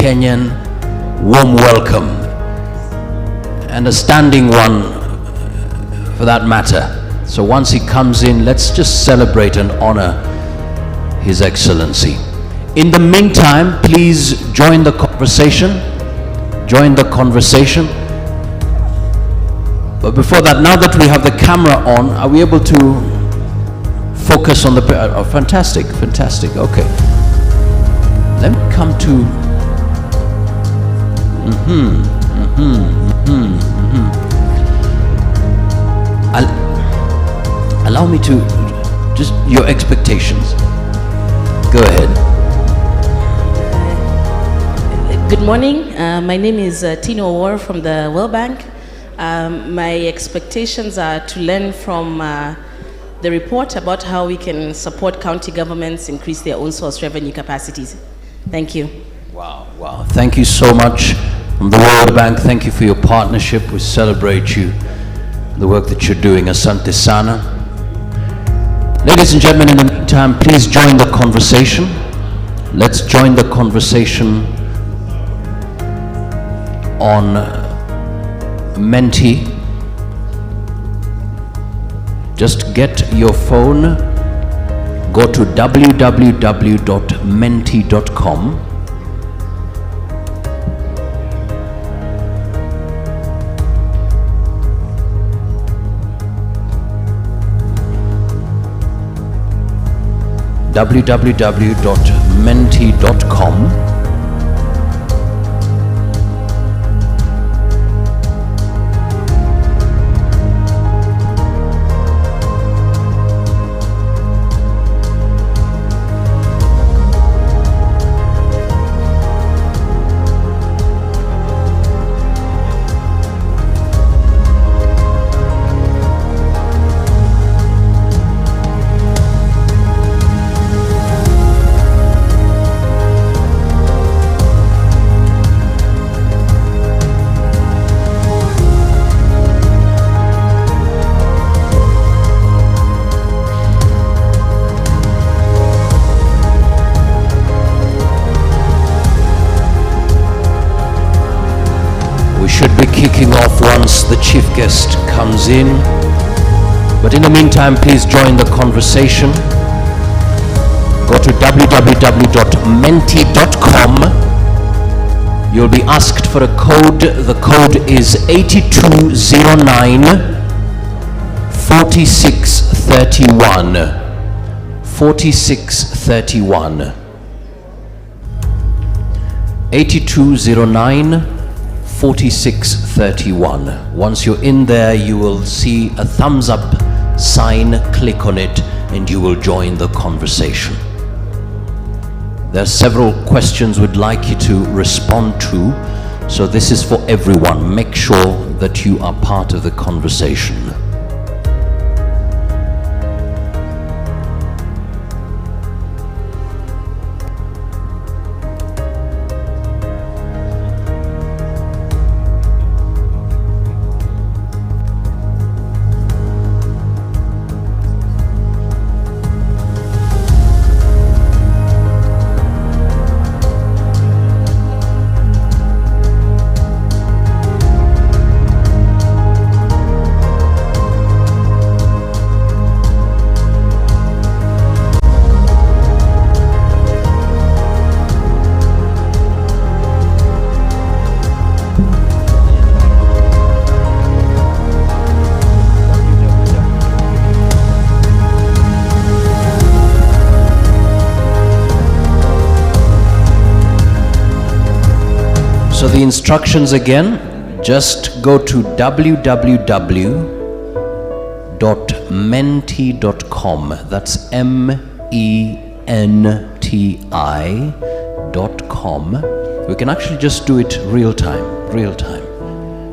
Kenyan warm welcome, and a standing one for that matter. So once he comes in, let's just celebrate and honor His Excellency. In the meantime, please join the conversation. Join the conversation. But before that, now that we have the camera on, are we able to focus on the... Oh, fantastic, fantastic, okay. Let me come to... Allow me to... Just your expectations. Go ahead. Good morning. My name is Tino Owuor from the World Bank. My expectations are to learn from the report about how we can support county governments increase their own source revenue capacities. Thank you. Wow, wow. Thank you so much from the World Bank. Thank you for your partnership. We celebrate you, the work that you're doing. Asante sana. Ladies and gentlemen, in the meantime, please join the conversation. Let's join the conversation on Menti. Just get your phone, go to www.menti.com. www.menti.com. Kicking off once the chief guest comes in. But in the meantime, please join the conversation. Go to www.menti.com. You'll be asked for a code. The code is 8209 4631. 4631. 8209 4631. Once you're in there, you will see a thumbs up sign. Click on it and you will join the conversation. There are several questions we'd like you to respond to, so this is for everyone. Make sure that you are part of the conversation. So the instructions again, just go to www.menti.com. That's MENTI.com. We can actually just do it real time.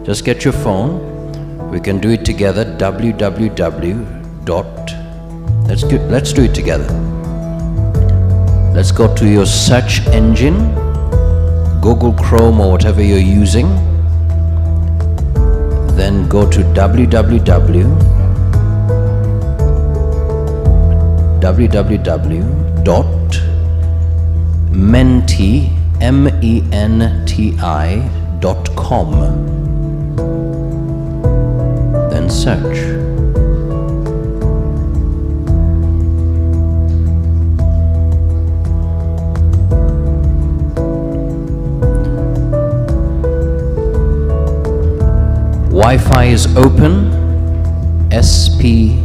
Just get your phone. We can do it together. Let's do it together. Let's go to your search engine, Google Chrome or whatever you're using. Then go to www.menti.com. menti.com. Then search. Wi-Fi is open, SPH.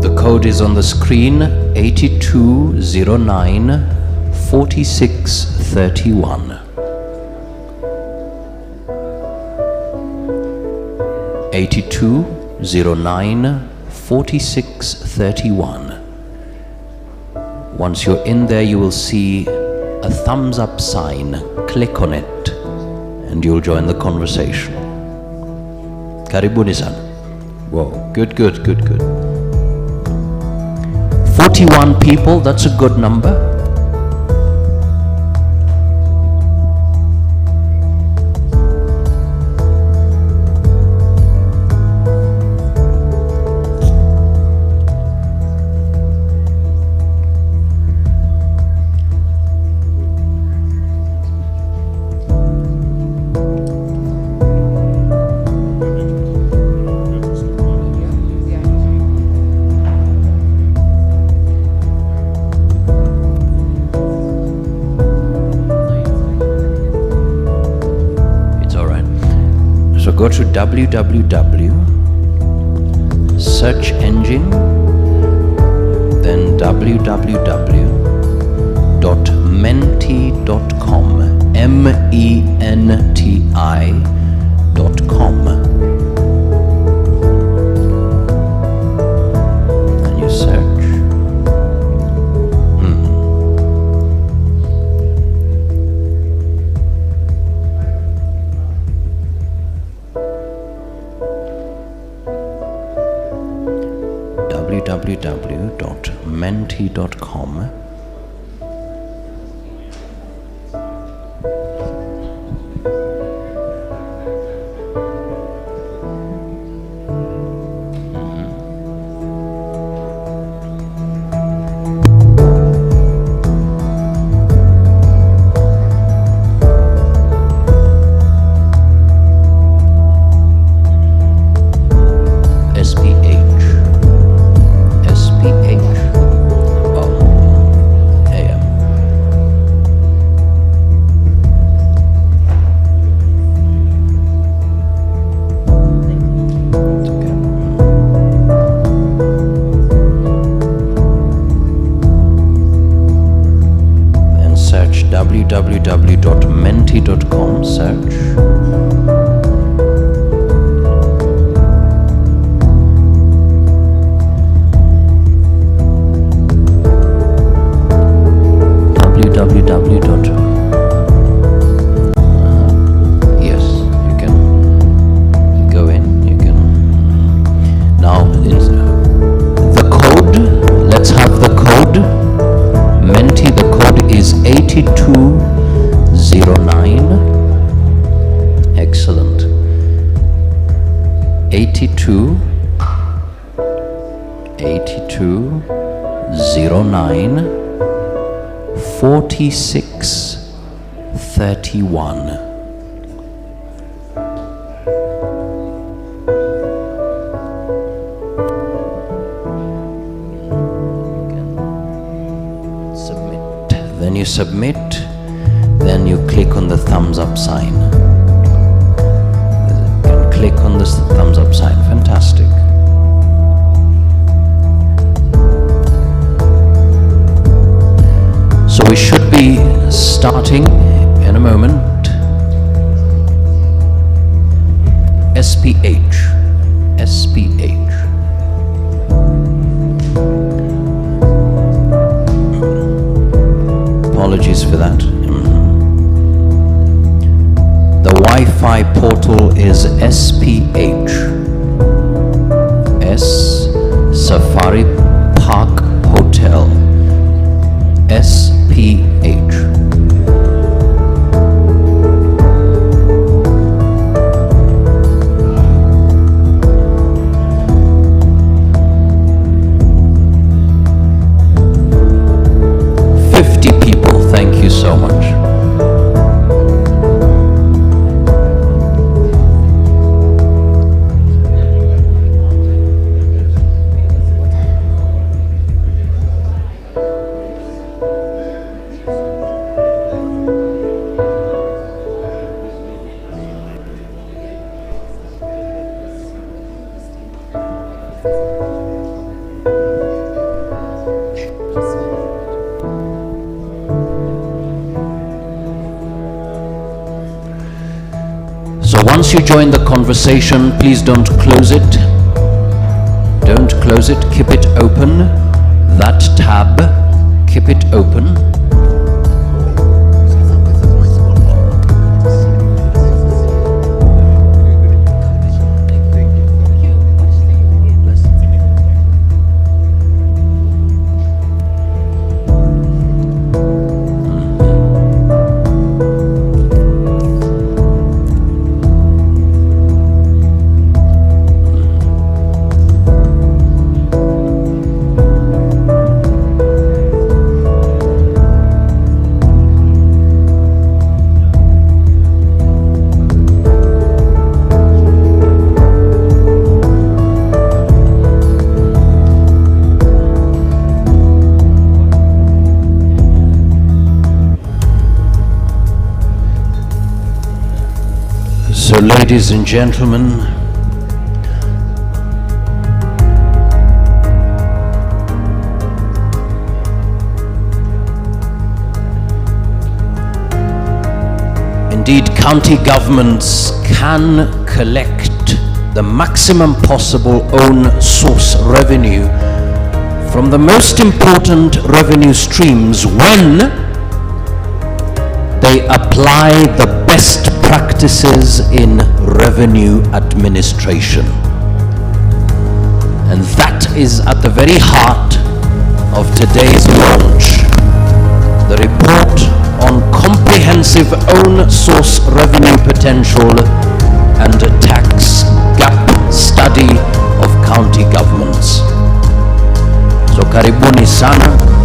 The code is on the screen, 8209 4631. 8209 4631. Once you're in there, you will see a thumbs up sign. Click on it and you'll join the conversation. Karibuni-san. Whoa, good. 41 people, that's a good number. Go to www, search engine, then www.menti.com, menti.com. And you search. www.menti.com. www.menti.com, search. Yes, you can go in, you can. Now, the code, let's have the code. Menti, the code is 8209. Excellent. 8209 4631. Then you submit, then you click on the thumbs up sign. You can click on this thumbs up sign. Fantastic. So we should be starting in a moment. SPH. Apologies for that. The Wi-Fi portal is SPH. Safari Park Hotel, SPH. Thank you so much. So once you join the conversation, please don't close it. Don't close it, keep it open. That tab, keep it open. So, ladies and gentlemen, indeed, county governments can collect the maximum possible own source revenue from the most important revenue streams when they apply the best practices in revenue administration. And that is at the very heart of today's launch, the report on comprehensive own source revenue potential and tax gap study of county governments. So karibuni sana.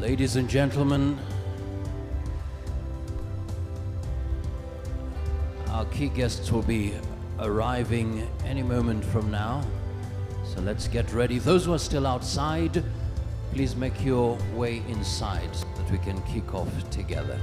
Ladies and gentlemen, our key guests will be arriving any moment from now. So let's get ready. Those who are still outside, please make your way inside so that we can kick off together.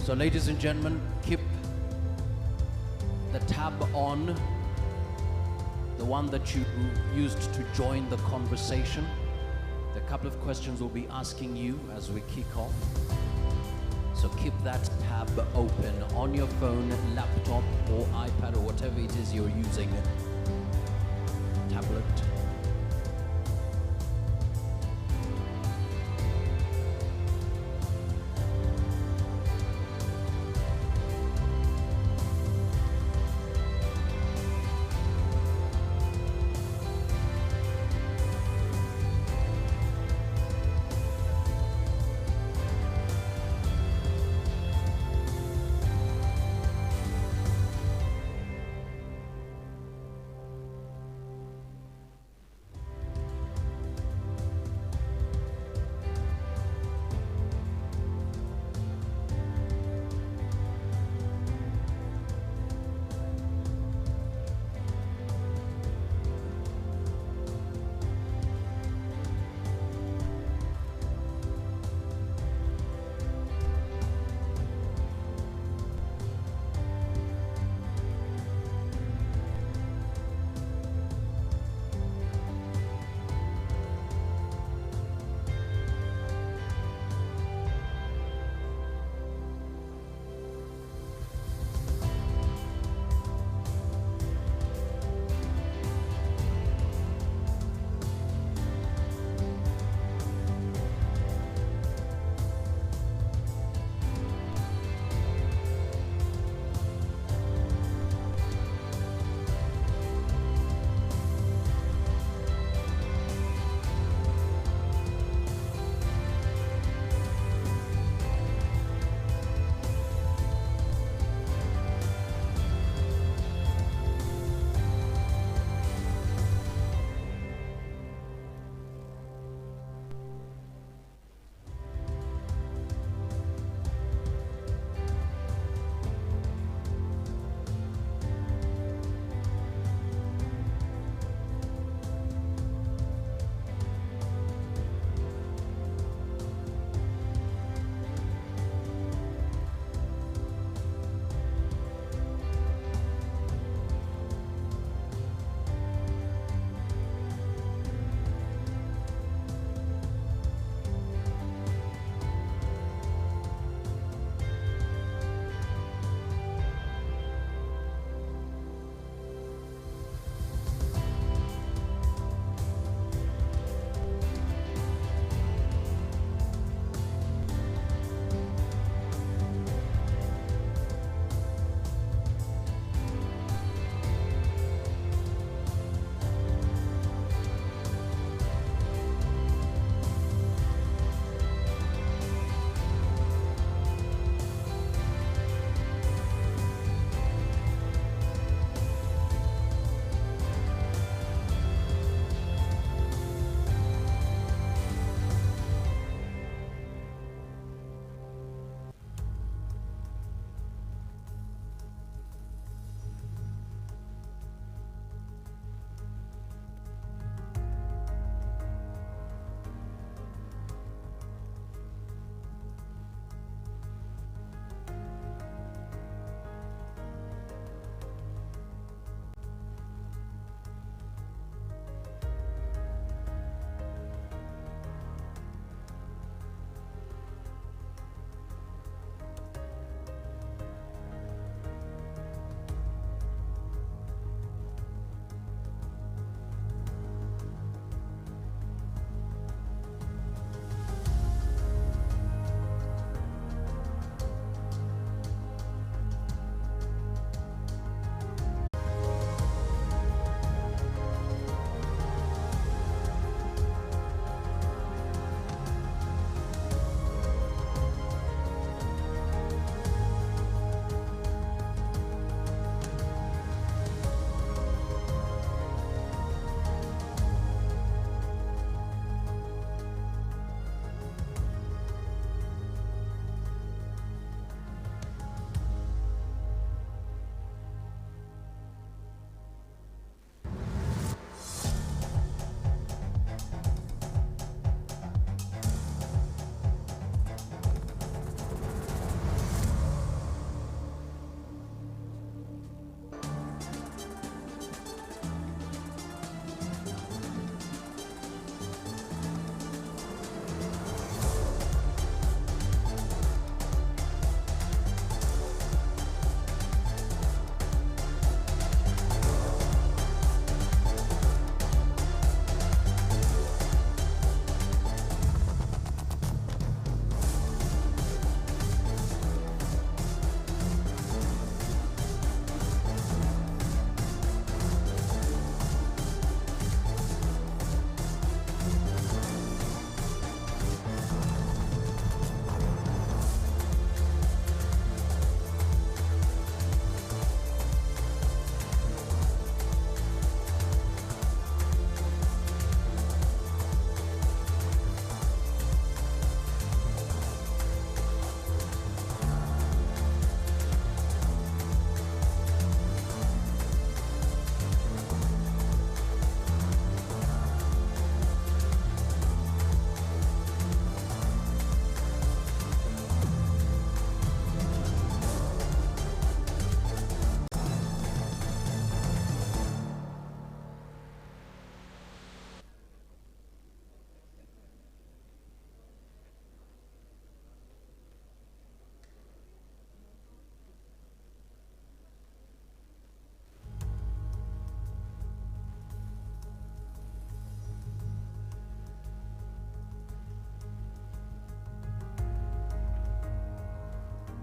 So ladies and gentlemen, keep the tab on, the one that you used to join the conversation. The couple of questions we'll be asking you as we kick off. So keep that tab open on your phone, laptop or iPad or whatever it is you're using, tablet.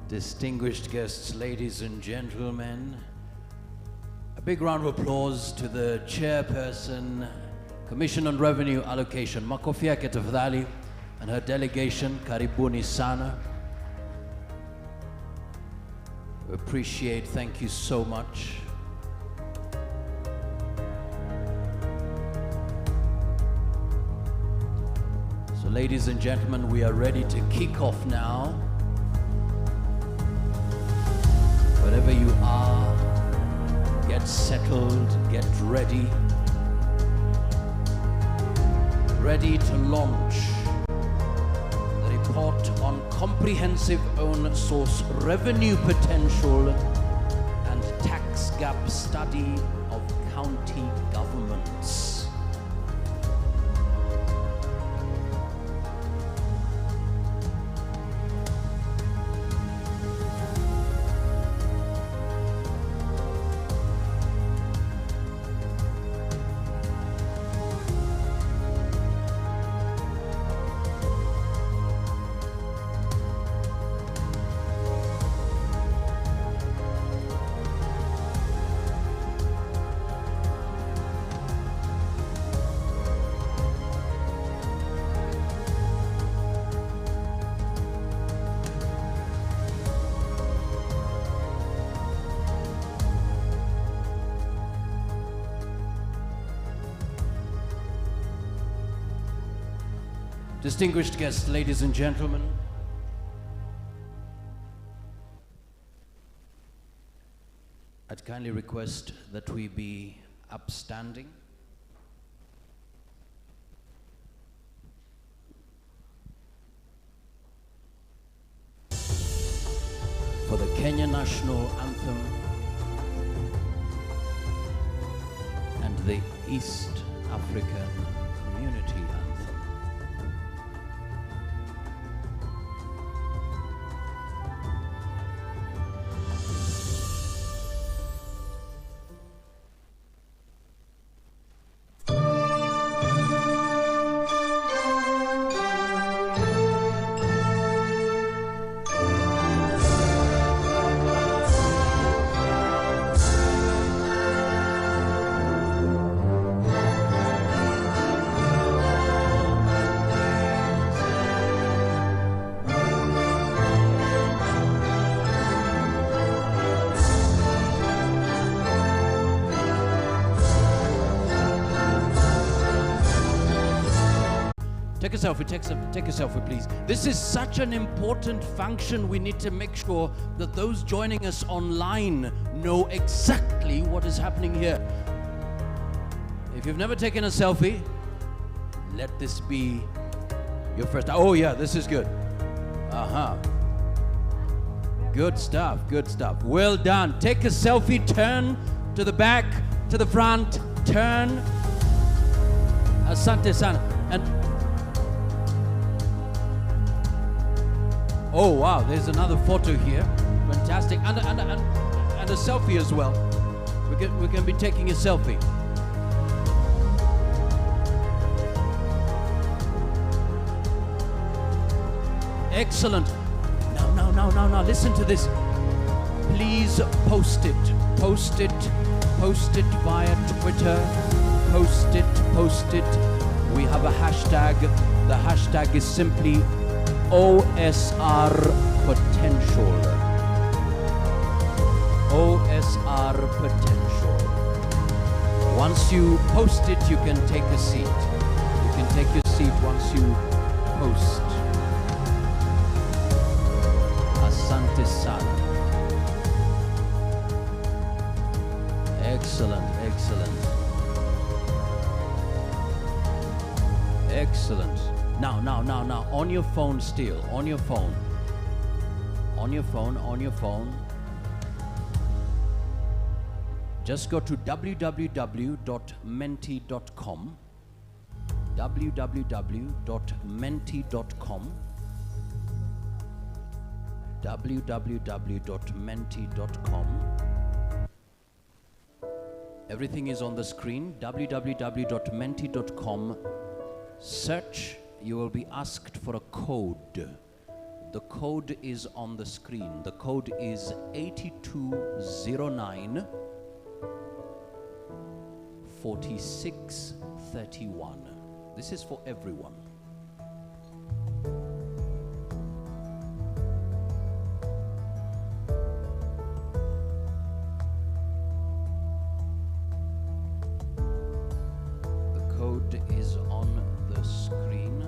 Distinguished guests, ladies and gentlemen, a big round of applause to the chairperson, Commission on Revenue Allocation, Makofi yake tafadhali, and her delegation, karibuni sana. We appreciate, thank you so much. So ladies and gentlemen, we are ready to kick off now. Wherever you are, get settled, get ready. Ready to launch the report on comprehensive own source revenue potential and tax gap study of county governments. Distinguished guests, ladies and gentlemen, I'd kindly request that we be upstanding. For the Kenya National Anthem and the East African Community Anthem. Take a selfie, take a selfie, please. This is such an important function. We need to make sure that those joining us online know exactly what is happening here. If you've never taken a selfie, let this be your first. Oh yeah, this is good. Good stuff, good stuff. Well done. Take a selfie, turn to the back, to the front, turn. Asante sana. And oh wow, there's another photo here. Fantastic. And a selfie as well. We're going to be taking a selfie. Excellent. Now, listen to this. Please post it. Post it via Twitter. Post it. We have a hashtag. The hashtag is simply OSR Potential. OSR Potential. Once you post it, you can take a seat. You can take your seat once you post. Asante sana. Excellent. Now, on your phone still, on your phone. Just go to www.menti.com. www.menti.com. www.menti.com. Everything is on the screen. www.menti.com. Search. You will be asked for a code. The code is on the screen. The code is 8209 4631. This is for everyone. The code is on the screen.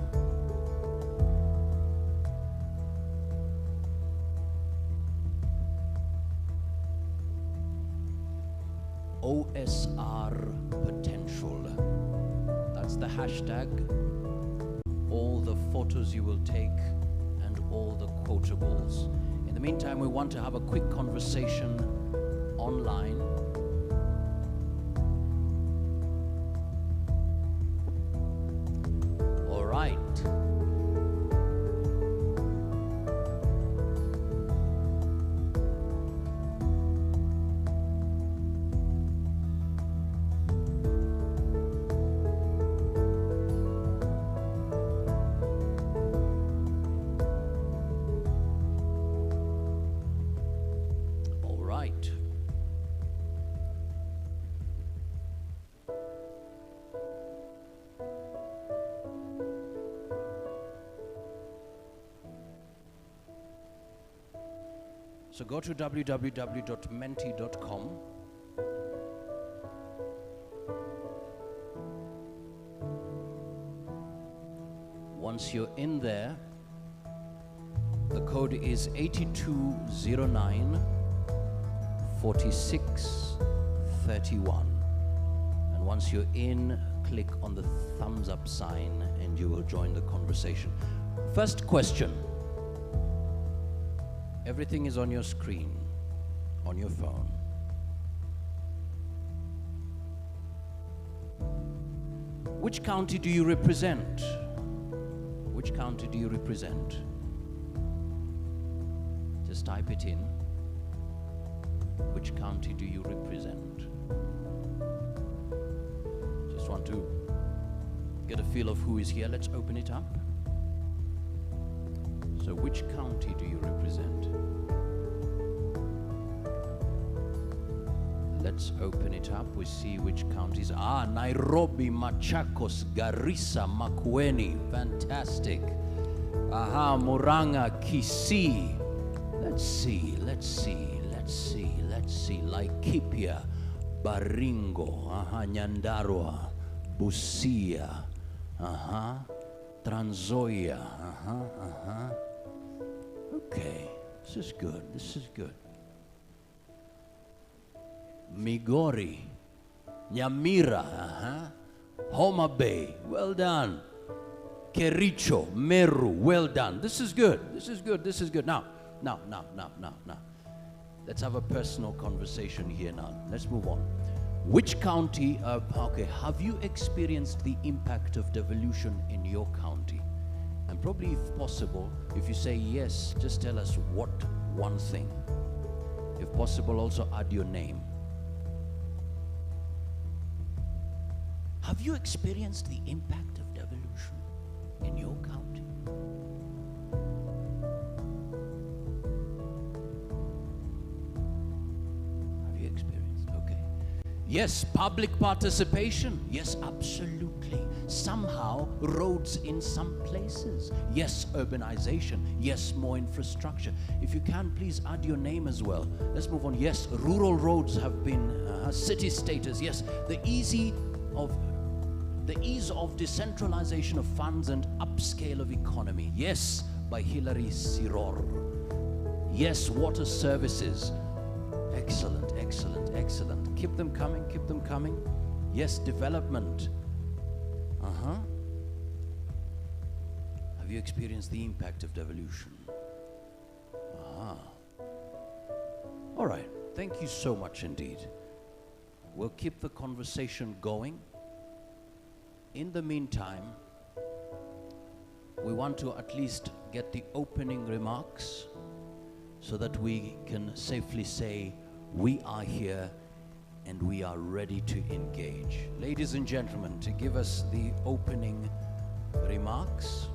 OSR potential. That's the hashtag. All the photos you will take and all the quotables. In the meantime, we want to have a quick conversation online. All right. So go to www.menti.com. Once you're in there, the code is 8209 4631. And once you're in, click on the thumbs up sign and you will join the conversation. First question. Everything is on your screen, on your phone. Which county do you represent? Which county do you represent? Just type it in. Which county do you represent? Just want to get a feel of who is here. Let's open it up. So which county do you represent? Let's open it up. We see which counties. Nairobi, Machakos, Garissa, Makueni. Fantastic. Murang'a, Kisii. Let's see. Laikipia, Baringo, Nyandarua, Busia, Trans Nzoia, Okay, this is good. Migori, Nyamira, Homa Bay, well done. Kericho, Meru, well done. This is good. Now. Let's have a personal conversation here now. Let's move on. Which county, have you experienced the impact of devolution in your county? And probably, if possible, if you say yes, just tell us what one thing. If possible, also add your name. Have you experienced the impact of devolution in your county? Have you experienced? Okay. Yes, public participation. Yes, absolutely. Somehow, roads in some places. Yes, urbanization. Yes, more infrastructure. If you can, please add your name as well. Let's move on. Yes, rural roads have been city status. Yes, the ease of decentralization of funds and upscale of economy. Yes, by Hilary Siror. Yes, water services. Excellent. Keep them coming. Yes, development. Have you experienced the impact of devolution? All right, thank you so much indeed. We'll keep the conversation going. In the meantime, we want to at least get the opening remarks so that we can safely say we are here and we are ready to engage. Ladies and gentlemen, to give us the opening remarks,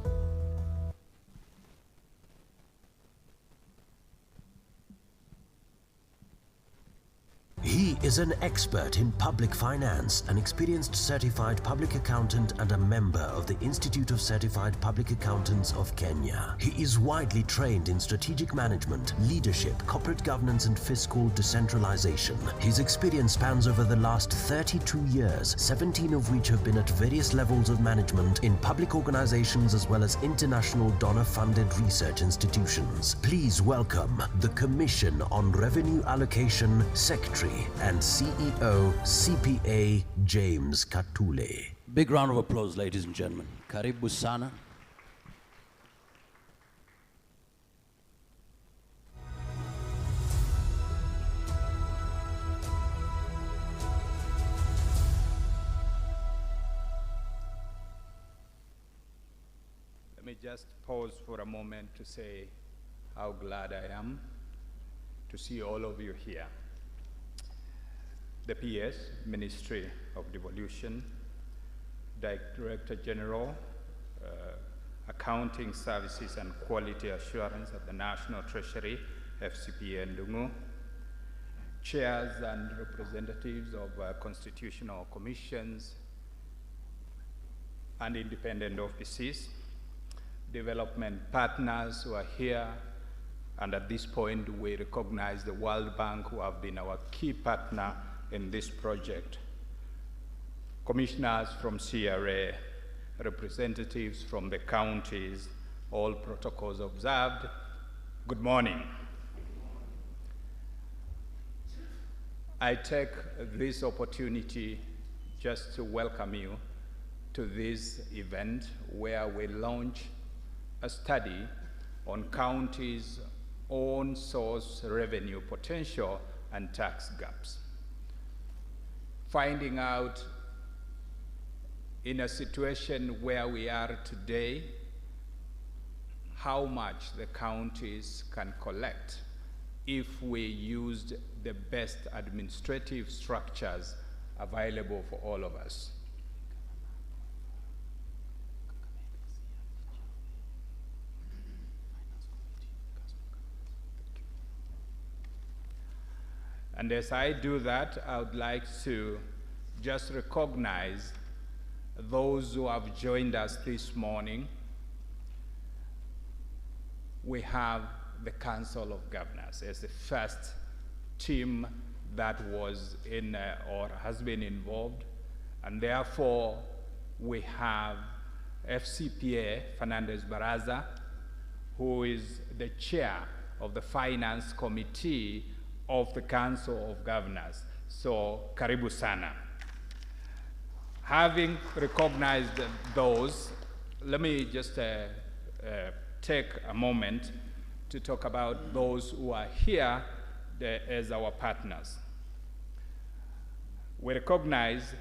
is an expert in public finance, an experienced certified public accountant and a member of the Institute of Certified Public Accountants of Kenya. He is widely trained in strategic management, leadership, corporate governance and fiscal decentralization. His experience spans over the last 32 years, 17 of which have been at various levels of management in public organizations as well as international donor-funded research institutions. Please welcome the Commission on Revenue Allocation Secretary and CEO, CPA James Katule. Big round of applause, ladies and gentlemen. Karibu sana. Let me just pause for a moment to say how glad I am to see all of you here. The PS, Ministry of Devolution, Director General, Accounting Services and Quality Assurance at the National Treasury, FCPA Ndungu, chairs and representatives of constitutional commissions and independent offices, development partners who are here, and at this point we recognize the World Bank, who have been our key partner in this project. Commissioners from CRA, representatives from the counties, all protocols observed. Good morning. I take this opportunity just to welcome you to this event where we launch a study on counties' own source revenue potential and tax gaps. Finding out in a situation where we are today, how much the counties can collect if we used the best administrative structures available for all of us. And as I do that, I would like to just recognize those who have joined us this morning. We have the Council of Governors as the first team that was in or has been involved. And therefore, we have FCPA Fernandez Baraza, who is the chair of the Finance Committee of the Council of Governors. So, karibu sana. Having recognized those, let me just take a moment to talk about those who are here as our partners. We recognize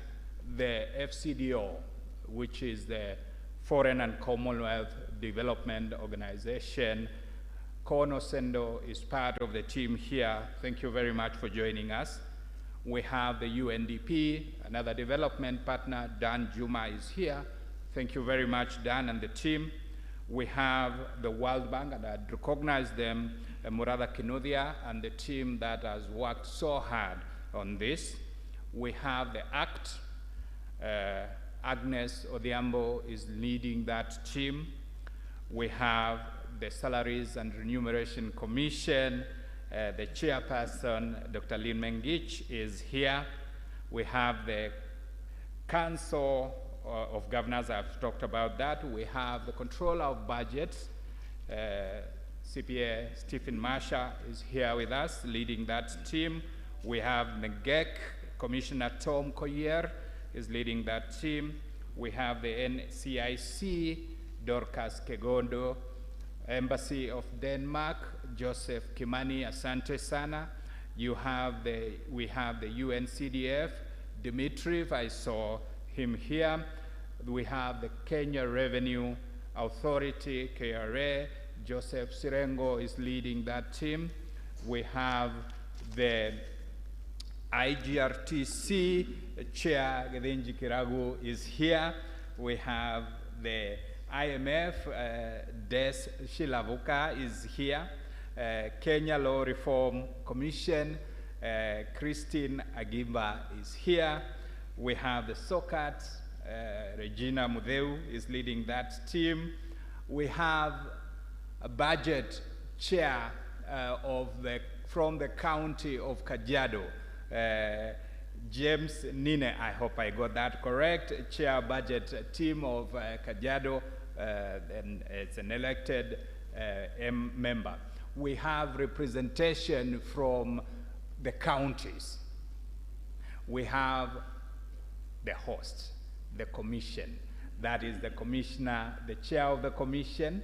the FCDO, which is the Foreign and Commonwealth Development Organization. Kono Sendo is part of the team here. Thank you very much for joining us. We have the UNDP, another development partner. Dan Juma is here. Thank you very much, Dan and the team. We have the World Bank, and I'd recognize them, Murada Kinuthia and the team that has worked so hard on this. We have the ACT. Agnes Odhiambo is leading that team. We have the Salaries and Remuneration Commission. The chairperson, Dr. Lynn Mengich, is here. We have the Council of Governors, I've talked about that. We have the Controller of Budgets, CPA Stephen Marsha is here with us, leading that team. We have NGEC, Commissioner Tom Koyer is leading that team. We have the NCIC, Dorcas Kegondo, Embassy of Denmark, Joseph Kimani, Asante Sana. We have the UNCDF, Dimitriv, I saw him here. We have the Kenya Revenue Authority, KRA, Joseph Sirengo is leading that team. We have the IGRTC Chair, Gedenji Kiragu is here. We have the IMF, Des Shilavuka is here. Kenya Law Reform Commission, Christine Agimba is here. We have the SOCAT, Regina Mudeu is leading that team. We have a budget chair from the county of Kajiado, James Nine, I hope I got that correct, chair budget team of Kajiado, and it's an elected member. We have representation from the counties. We have the host, the commission. That is the commissioner, the chair of the commission,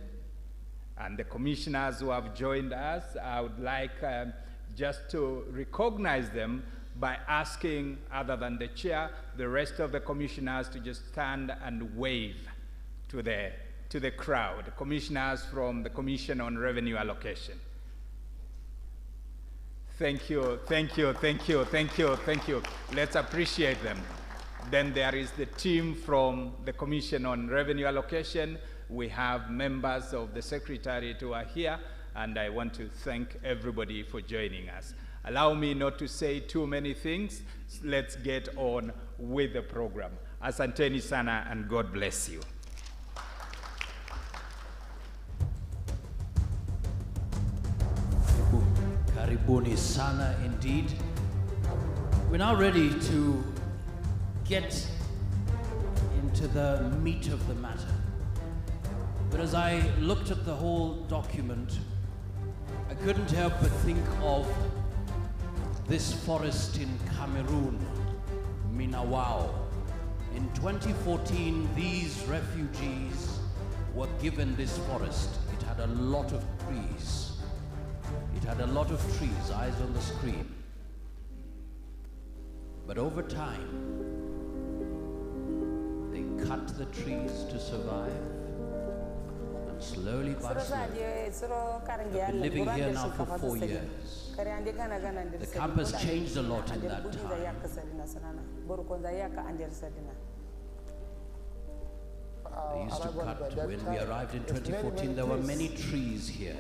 and the commissioners who have joined us. I would like just to recognize them by asking, other than the chair, the rest of the commissioners to just stand and wave to the crowd. Commissioners from the Commission on Revenue Allocation. Thank you, thank you, thank you, thank you, thank you. Let's appreciate them. Then there is the team from the Commission on Revenue Allocation. We have members of the Secretariat who are here, and I want to thank everybody for joining us. Allow me not to say too many things. Let's get on with the program. Asanteni sana, and God bless you. Karibuni sana indeed. We're now ready to get into the meat of the matter. But as I looked at the whole document, I couldn't help but think of this forest in Cameroon, Minawao. In 2014, these refugees were given this forest. It had a lot of trees. It had a lot of trees, eyes on the screen. But over time, they cut the trees to survive. And slowly by slowly, I've been living here now for 4 years. The campus changed a lot in that time. They used to cut, when we arrived in 2014, there were many trees here.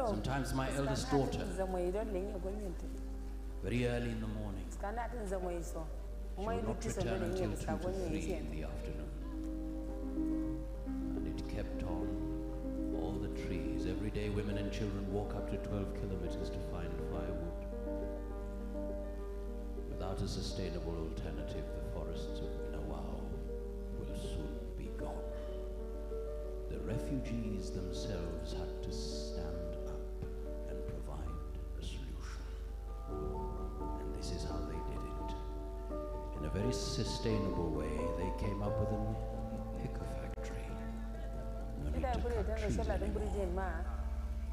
Sometimes my eldest daughter, very early in the morning, she would not return until 2 to 3 in the afternoon. And it kept on, all the trees. Every day women and children walk up to 12 kilometers to find firewood. Without a sustainable alternative, the forests of Minawao will soon be gone. The refugees themselves had to stand up and provide a solution. And this is how they did it. In a very sustainable way, they came up with an eco-factory. No need to cut trees anymore.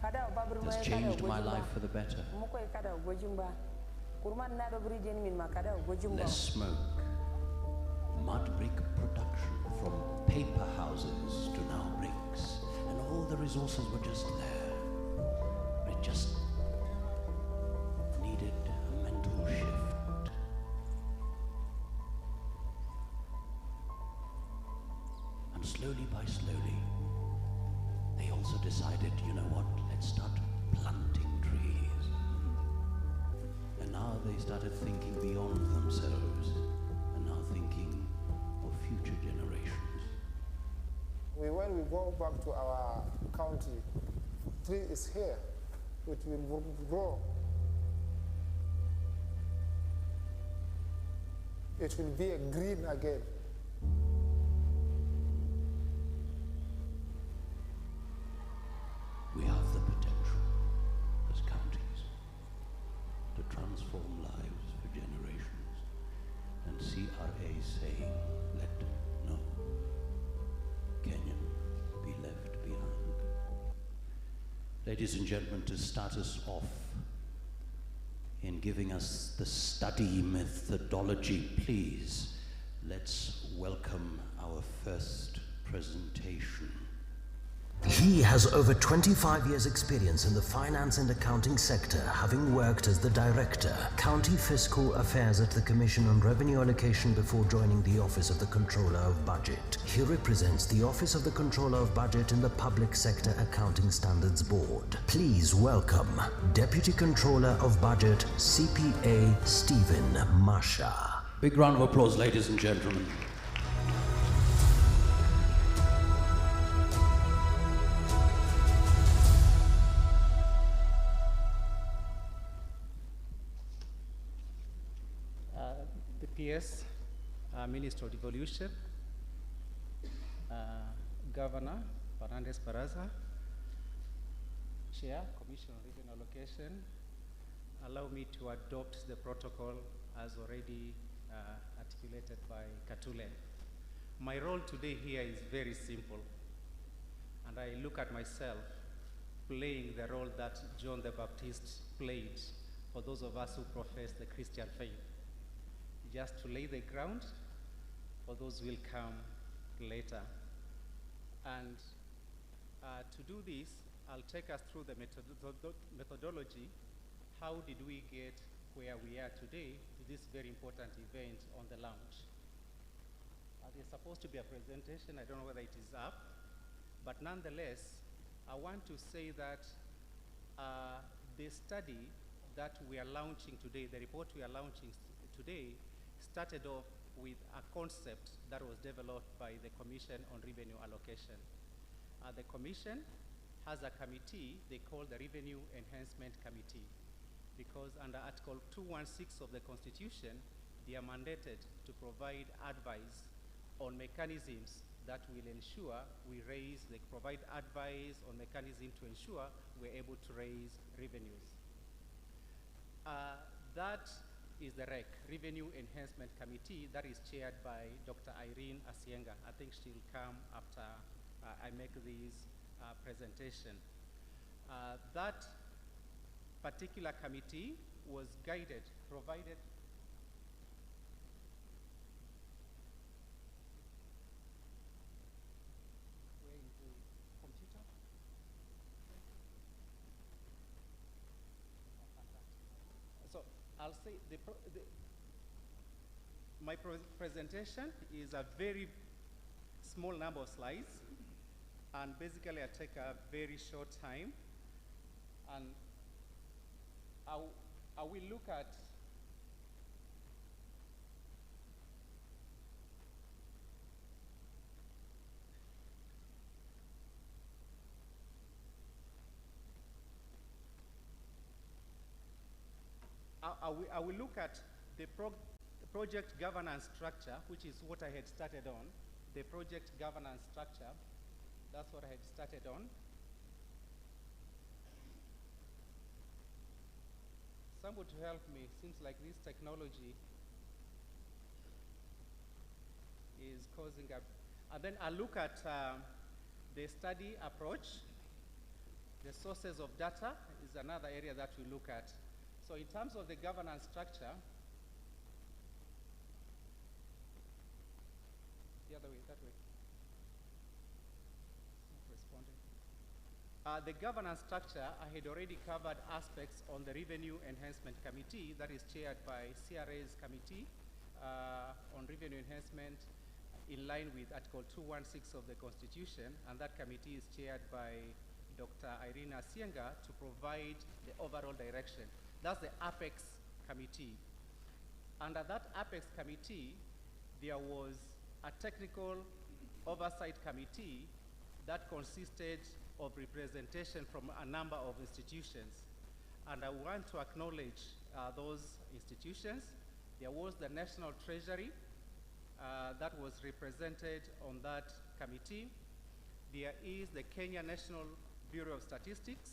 It has changed my life for the better. Less smoke, mud brick production, from paper houses to now bricks, and all the resources were just there. But it just needed a mental shift. And slowly by slowly, they also decided, you know what, let's start planting trees. And now they started thinking beyond themselves, and now thinking of future generations. When we go back to our country, tree is here, it will grow. It will be a green again. We have the potential as counties to transform lives for generations. And CRA saying, let no Kenyan be left behind. Ladies and gentlemen, to start us off in giving us the study methodology, please, let's welcome our first presentation. He has over 25 years' experience in the finance and accounting sector, having worked as the Director, County Fiscal Affairs at the Commission on Revenue Allocation before joining the Office of the Controller of Budget. He represents the Office of the Controller of Budget in the Public Sector Accounting Standards Board. Please welcome Deputy Controller of Budget, CPA Stephen Masha. Big round of applause, ladies and gentlemen. The PS, Minister of Devolution, Governor Fernandez Baraza, Chair, Commission on Revenue Allocation, allow me to adopt the protocol as already articulated by Katule. My role today here is very simple, and I look at myself playing the role that John the Baptist played for those of us who profess the Christian faith, just to lay the ground for those who will come later. And to do this, I'll take us through the methodology. How did we get where we are today to this very important event on the launch? There's supposed to be a presentation. I don't know whether it is up, but nonetheless, I want to say that the study that we are launching today, the report we are launching today, started off with a concept that was developed by the Commission on Revenue Allocation. The Commission has a committee they call the Revenue Enhancement Committee, because under Article 216 of the Constitution, they are mandated to provide advice on mechanisms that will ensure they provide advice on mechanisms to ensure we're able to raise revenues. That is the REC, Revenue Enhancement Committee, that is chaired by Dr. Irene Asienga. I think she'll come after I make this presentation. That particular committee was provided where is the computer? So I'll say my presentation is a very small number of slides, and basically I take a very short time, and I will look at I will look at the project governance structure, which is what I had started on. The project governance structure, that's what I had started on. Someone to help me, seems like this technology is causing a, and then I look at the study approach. The sources of data is another area that we look at. So in terms of the governance structure, the other way, that way. Not responding. The governance structure, I had already covered aspects on the Revenue Enhancement Committee that is chaired by CRA's Committee on Revenue Enhancement in line with Article 216 of the Constitution, and that committee is chaired by Dr. Irene Asienga to provide the overall direction. That's the Apex Committee. Under that Apex Committee, there was a technical oversight committee that consisted of representation from a number of institutions. And I want to acknowledge those institutions. There was the National Treasury that was represented on that committee. There is the Kenya National Bureau of Statistics,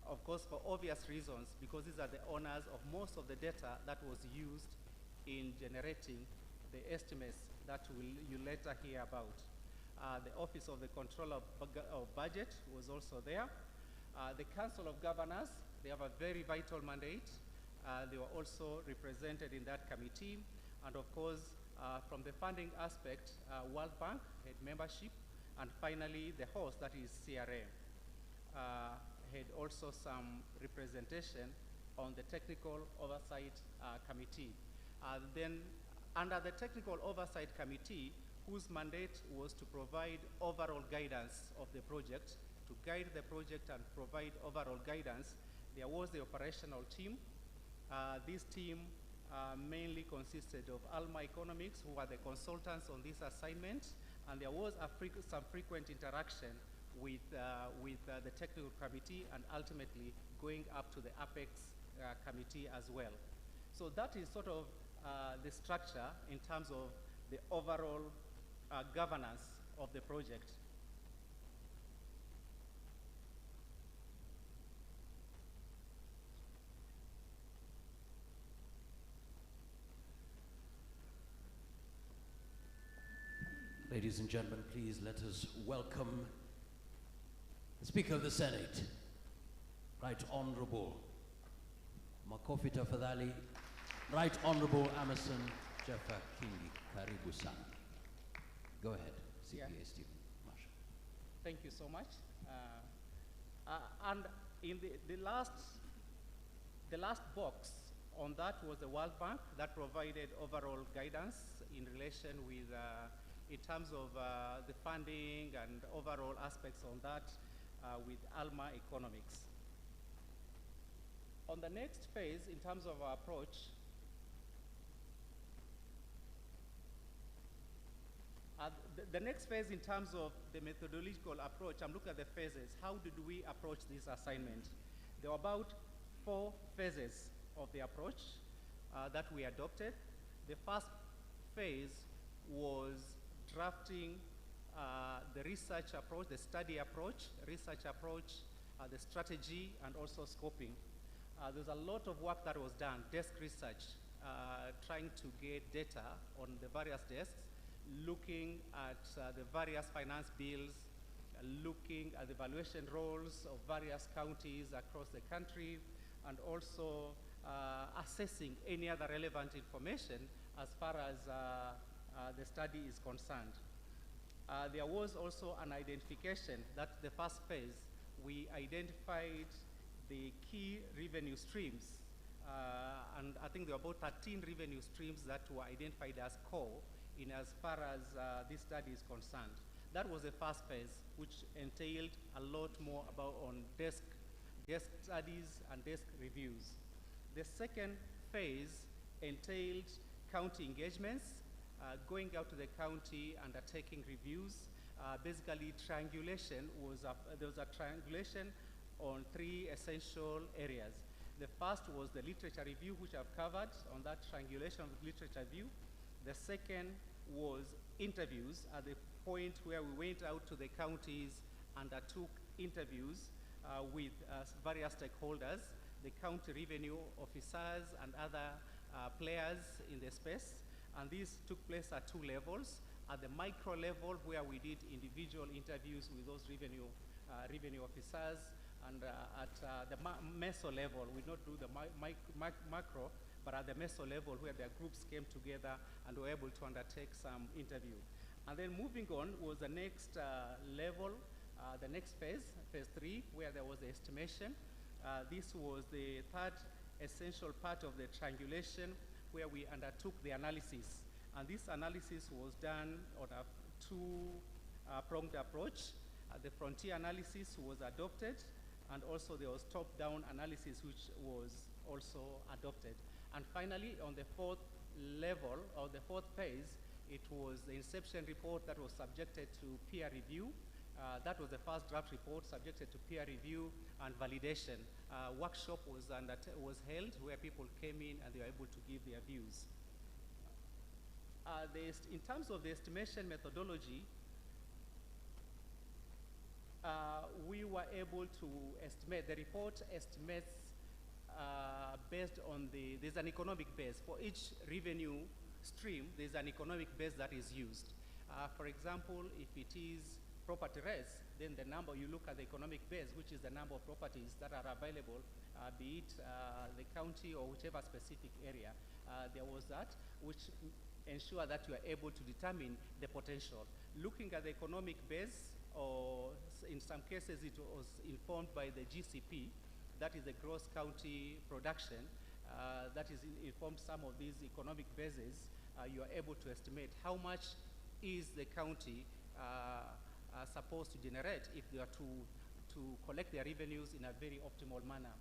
of course, for obvious reasons, because these are the owners of most of the data that was used in generating the estimates that you later hear about. The Office of the Controller of Budget was also there. The Council of Governors, they have a very vital mandate. They were also represented in that committee. And of course, from the funding aspect, World Bank had membership. And finally, the host, that is CRA, had also some representation on the Technical Oversight Committee. Then, under the Technical Oversight Committee, whose mandate was to provide overall guidance of the project, to guide the project and provide overall guidance, there was the operational team. This team mainly consisted of Alma Economics, who were the consultants on this assignment, and there was some frequent interaction with the technical committee and ultimately going up to the Apex committee as well. So that is sort of the structure in terms of the overall governance of the project. Ladies and gentlemen, please let us welcome the Speaker of the Senate, Right Honorable Makofi Tafadhali, Right Honorable Amason Jeffa Kingi. Karibu sana. Go ahead, CPA Yeah. Stephen Marshall. Thank you so much. And in the last box on that was the World Bank that provided overall guidance in relation with, in terms of the funding and overall aspects on that with Alma Economics. On the next phase, in terms of our approach, the next phase in terms of the methodological approach, I'm looking at the phases. How did we approach this assignment? There were about 4 phases of the approach that we adopted. The first phase was drafting the research approach, the study approach, the strategy, and also scoping. There's a lot of work that was done, desk research, trying to get data on the various desks, looking at the various finance bills, looking at the valuation rolls of various counties across the country, and also assessing any other relevant information as far as the study is concerned. There was also an identification. That's the first phase. We identified the key revenue streams, and I think there were about 13 revenue streams that were identified as core in as far as this study is concerned. That was the first phase, which entailed a lot more about on desk studies and desk reviews. The second phase entailed county engagements, going out to the county, undertaking reviews. Basically, triangulation was there was a triangulation on 3 essential areas. The first was the literature review, which I've covered on that triangulation of the literature review. The second was interviews at the point where we went out to the counties and undertook interviews with various stakeholders, the county revenue officers and other players in the space. And these took place at 2 levels. At the micro level, where we did individual interviews with those revenue officers, and at the meso level, we not do the macro, but at the meso level, where their groups came together and were able to undertake some interview. And then moving on was the next level, the next phase, phase 3, where there was the estimation. This was the third essential part of the triangulation, where we undertook the analysis. And this analysis was done on a 2-pronged approach. The frontier analysis was adopted, and also there was top-down analysis, which was also adopted. And finally, on the 4th level, or the 4th phase, it was the inception report that was subjected to peer review. That was the first draft report subjected to peer review and validation. Workshop was held where people came in and they were able to give their views. In terms of the estimation methodology, we were able to estimate, the report estimates based on there's an economic base. For each revenue stream, there's an economic base that is used. For example, if it is property rates, then the number, you look at the economic base, which is the number of properties that are available, be it the county or whichever specific area. There was that, which ensure that you are able to determine the potential. Looking at the economic base, or in some cases it was informed by the GCP, that is the gross county production, that is informed some of these economic bases. You are able to estimate how much is the county supposed to generate if they are to collect their revenues in a very optimal manner.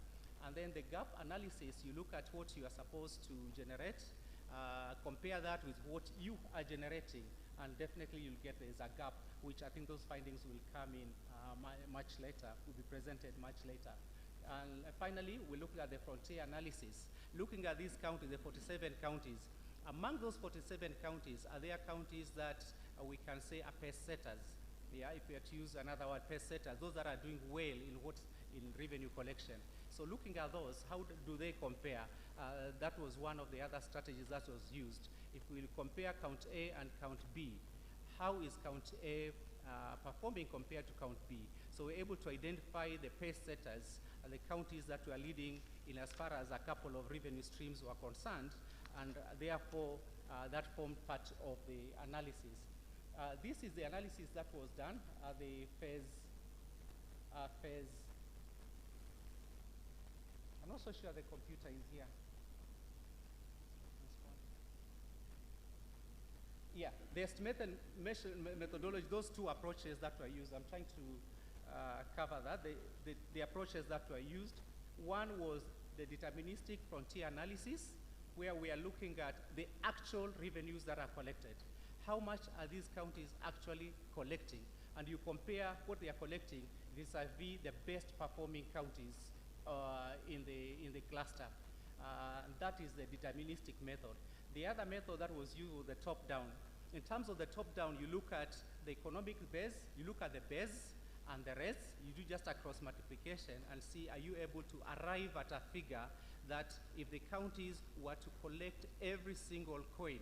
And then the gap analysis, you look at what you are supposed to generate, compare that with what you are generating, and definitely you'll get there's a gap, which I think those findings will come in much later, will be presented much later. And finally, we look at the frontier analysis. Looking at these counties, the 47 counties, among those 47 counties, are there counties that we can say are pace setters? Yeah, if we are to use another word, pace setters, those that are doing well in revenue collection. So looking at those, how do they compare? That was one of the other strategies that was used. If we compare count A and count B, how is count A performing compared to count B? So we're able to identify the pace setters and the counties that were leading in as far as a couple of revenue streams were concerned, and therefore that formed part of the analysis. This is the analysis that was done, the phase. I'm not so sure the computer is here. Yeah, the estimated methodology, those two approaches that were used, I'm trying to cover that. The approaches that were used, one was the deterministic frontier analysis, where we are looking at the actual revenues that are collected. How much are these counties actually collecting? And you compare what they are collecting vis-a-vis the best performing counties in the cluster. That is the deterministic method. The other method that was used was the top-down. In terms of the top-down, you look at the economic base, you look at the base and the rest, you do just a cross multiplication and see, are you able to arrive at a figure that if the counties were to collect every single coin,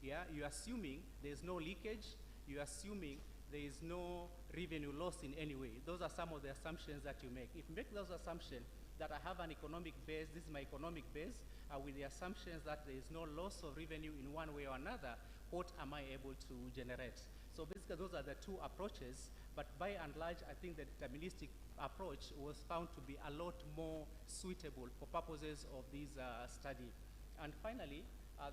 yeah, you're assuming there's no leakage, you're assuming there is no revenue loss in any way. Those are some of the assumptions that you make. If you make those assumptions that I have an economic base, this is my economic base, with the assumptions that there is no loss of revenue in one way or another, what am I able to generate? So basically those are the two approaches, but by and large, I think the deterministic approach was found to be a lot more suitable for purposes of this study. And finally,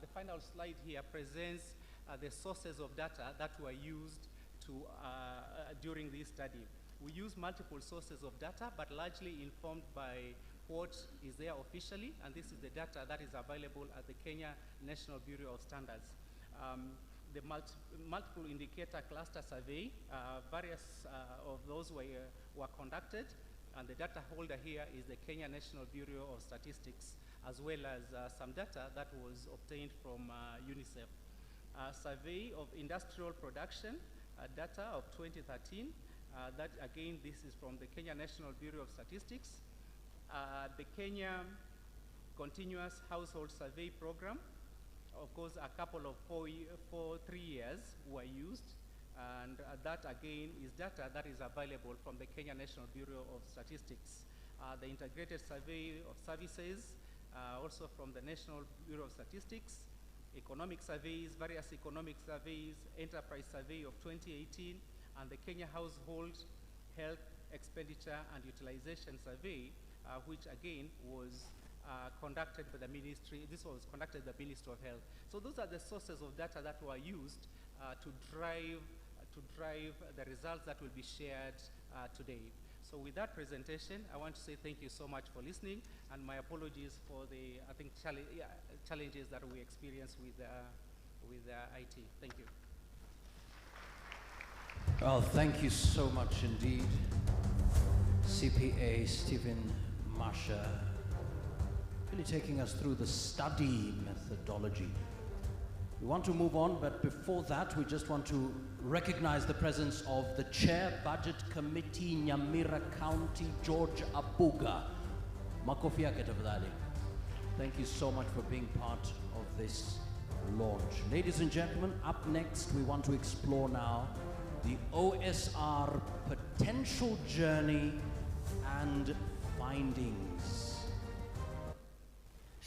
the final slide here presents the sources of data that were used during this study. We use multiple sources of data, but largely informed by what is there officially, and this is the data that is available at the Kenya National Bureau of Standards. The multiple indicator cluster survey, various of those were conducted, and the data holder here is the Kenya National Bureau of Statistics, as well as some data that was obtained from UNICEF. Survey of industrial production data of 2013, that again, this is from the Kenya National Bureau of Statistics. The Kenya Continuous Household Survey Program, of course, a couple of 3 years were used, and that again is data that is available from the Kenya National Bureau of Statistics. The Integrated Survey of Services, also from the National Bureau of Statistics. Economic surveys, various economic surveys, Enterprise Survey of 2018, and the Kenya Household Health Expenditure and Utilization Survey, which again was conducted by the ministry. This was conducted by the Ministry of Health. So those are the sources of data that were used to drive the results that will be shared today. So with that presentation, I want to say thank you so much for listening, and my apologies for the, I think, challenges that we experience with IT. Thank you. Well, thank you so much indeed, CPA Stephen Masha, really taking us through the study methodology. We want to move on, but before that, we just want to recognize the presence of the Chair Budget Committee, Nyamira County, George Abuga. Makofi yake tafadhali. Thank you so much for being part of this launch. Ladies and gentlemen, up next, we want to explore now the OSR potential journey and findings.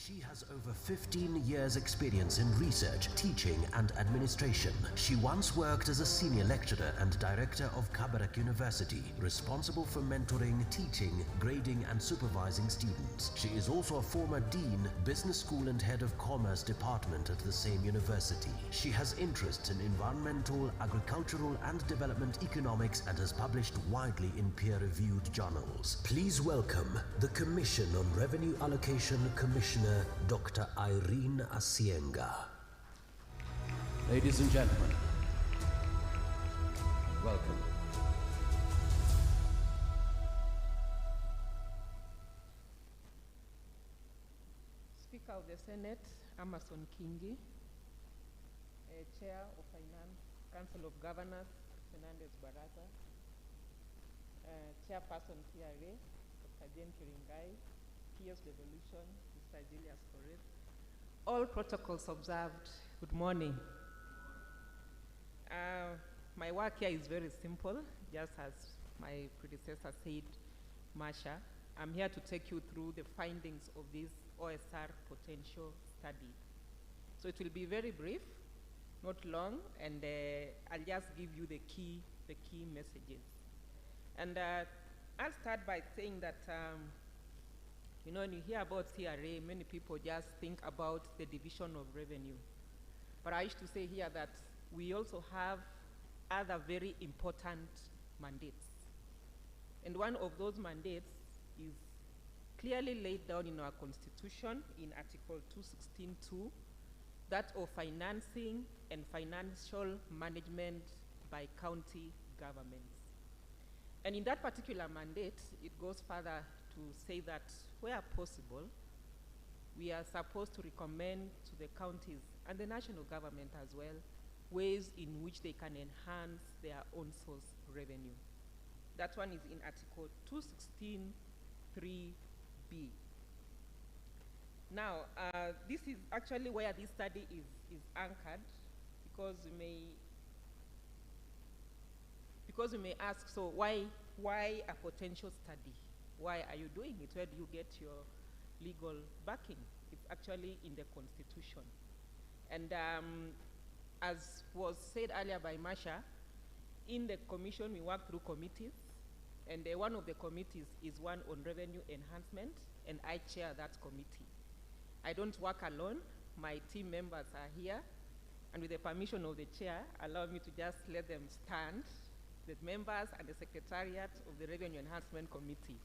She has over 15 years experience in research, teaching and administration. She once worked as a senior lecturer and director of Kabarak University, responsible for mentoring, teaching, grading and supervising students. She is also a former dean, business school and head of commerce department at the same university. She has interests in environmental, agricultural and development economics and has published widely in peer-reviewed journals. Please welcome the Commission on Revenue Allocation Commissioner Dr. Irene Asienga. Ladies and gentlemen, welcome. Speaker of the Senate, Amason Kingi, Chair of Finance, Council of Governors, Fernandez Barata, Chairperson PRA, Dr. Jane Kiringai, PS Devolution, Mr. Julius Torres. All protocols observed. Good morning. My work here is very simple, just as my predecessor said, Masha. I'm here to take you through the findings of this OSR potential study. So it will be very brief, not long, and I'll just give you the key messages. And I'll start by saying that you know, when you hear about CRA, many people just think about the division of revenue. But I wish to say here that we also have other very important mandates. And one of those mandates is clearly laid down in our Constitution in Article 216(2), that of financing and financial management by county governments. And in that particular mandate, it goes further to say that where possible, we are supposed to recommend to the counties and the national government as well ways in which they can enhance their own source revenue. That one is in Article 216(3)(b). Now, this is actually where this study is anchored, because you may ask, so why a potential study? Why are you doing it? Where do you get your legal backing? It's actually in the Constitution. And as was said earlier by Masha, in the commission we work through committees, and one of the committees is one on revenue enhancement, and I chair that committee. I don't work alone. My team members are here, and with the permission of the chair, allow me to just let them stand, the members and the secretariat of the Revenue Enhancement Committee.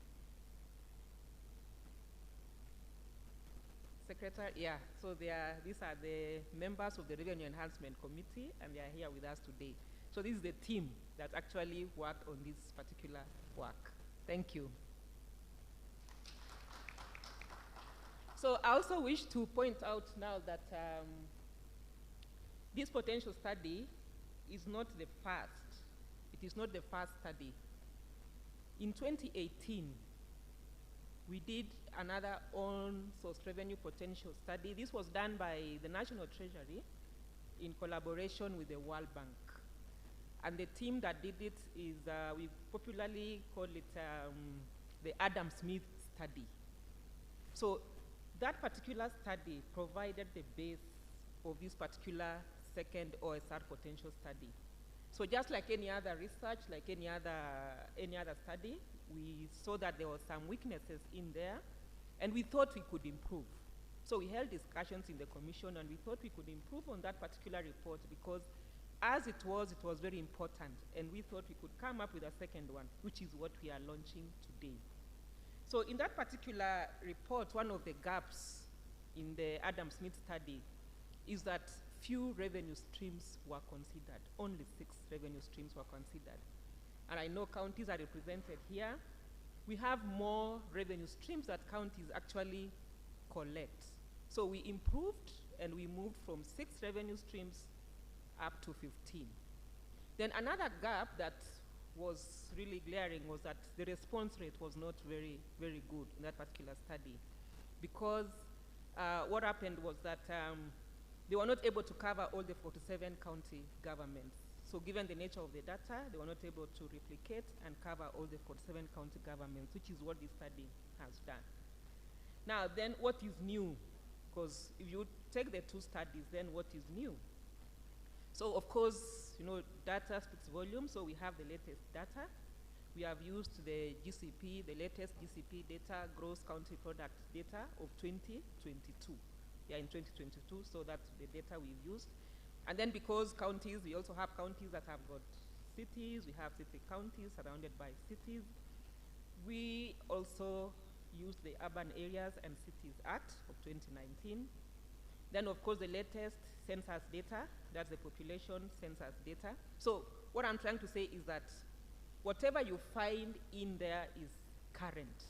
Secretary, yeah, so these are the members of the Revenue Enhancement Committee, and they are here with us today. So this is the team that actually worked on this particular work. Thank you. So I also wish to point out now that this potential study is not the first. It is not the first study. In 2018, we did another on-source revenue potential study. This was done by the National Treasury in collaboration with the World Bank. And the team that did it is, we popularly call it the Adam Smith study. So that particular study provided the base of this particular second OSR potential study. So just like any other research, like any other study, we saw that there were some weaknesses in there, and we thought we could improve. So we held discussions in the commission, and we thought we could improve on that particular report, because as it was very important, and we thought we could come up with a second one, which is what we are launching today. So in that particular report, one of the gaps in the Adam Smith study is that few revenue streams were considered. Only 6 revenue streams were considered. And I know counties are represented here. We have more revenue streams that counties actually collect. So we improved, and we moved from 6 revenue streams up to 15. Then another gap that was really glaring was that the response rate was not very, very good in that particular study, because what happened was that they were not able to cover all the 47 county governments. So given the nature of the data, they were not able to replicate and cover all the 47 county governments, which is what this study has done. Now then, what is new Because if you take the two studies, then what is new? So of course, data speaks volume, so we have the latest data. We have used the GCP, the latest GCP data, gross county product data of 2022. Yeah, in 2022, so that's the data we've used. And then because counties, we also have counties that have got cities, we have city counties surrounded by cities. We also use the Urban Areas and Cities Act of 2019. Then of course the latest census data, that's the population census data. So what I'm trying to say is that whatever you find in there is current,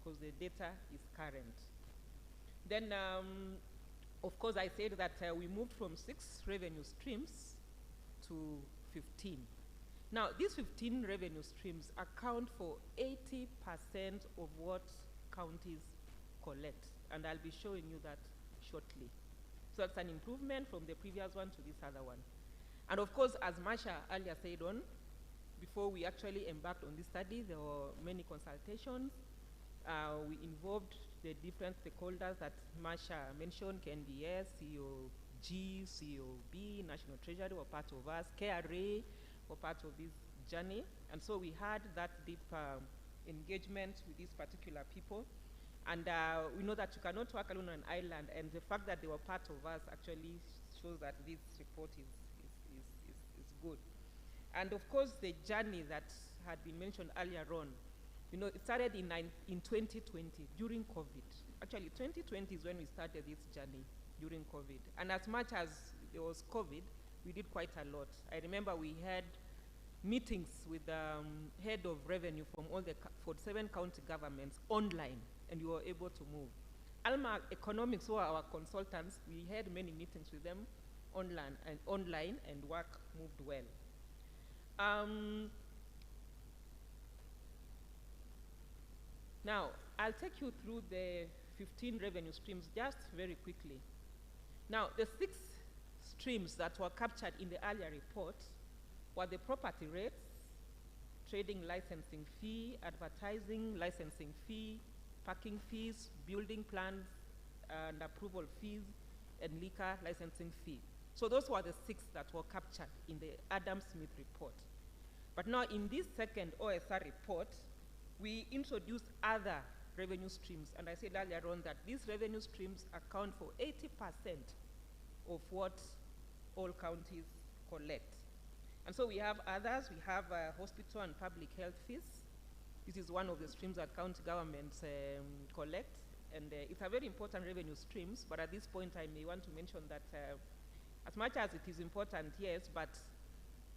because the data is current. Then of course I said that we moved from 6 revenue streams to 15. Now, these 15 revenue streams account for 80% of what counties collect, and I'll be showing you that shortly. So that's an improvement from the previous one to this other one. And of course, as Masha earlier said before we actually embarked on this study, there were many consultations. We involved the different stakeholders that Masha mentioned, KNBS, COG, COB, National Treasury were part of us, KRA were part of this journey. And so we had that deep engagement with these particular people. And we know that you cannot work alone on an island, and the fact that they were part of us actually shows that this report is good. And of course, the journey that had been mentioned earlier on, it started in 2020 during COVID. Actually, 2020 is when we started this journey during COVID. And as much as there was COVID, we did quite a lot. I remember we had meetings with the head of revenue from all the 47 county governments online, and we were able to move. Alma Economics were our consultants. We had many meetings with them online, and work moved well. Now, I'll take you through the 15 revenue streams just very quickly. Now, the 6 streams that were captured in the earlier report were the property rates, trading licensing fee, advertising licensing fee, parking fees, building plans and approval fees, and liquor licensing fee. So those were the 6 that were captured in the Adam Smith report. But now in this second OSR report, we introduced other revenue streams, and I said earlier on that these revenue streams account for 80% of what all counties collect. And so we have others. We have hospital and public health fees. This is one of the streams that county governments collect, and it's a very important revenue streams, but at this point I may want to mention that as much as it is important, yes, but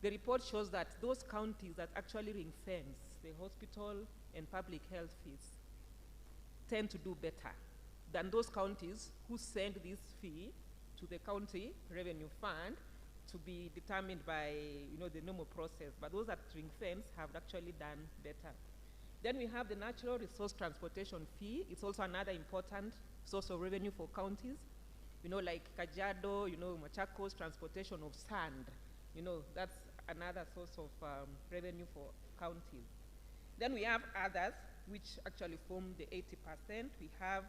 the report shows that those counties that actually ring-fence the hospital and public health fees tend to do better than those counties who send this fee to the county revenue fund to be determined by the normal process. But those that ring-fence have actually done better. Then we have the natural resource transportation fee. It's also another important source of revenue for counties. Like Kajiado, Machakos, transportation of sand. That's another source of revenue for counties. Then we have others, which actually form the 80%. We have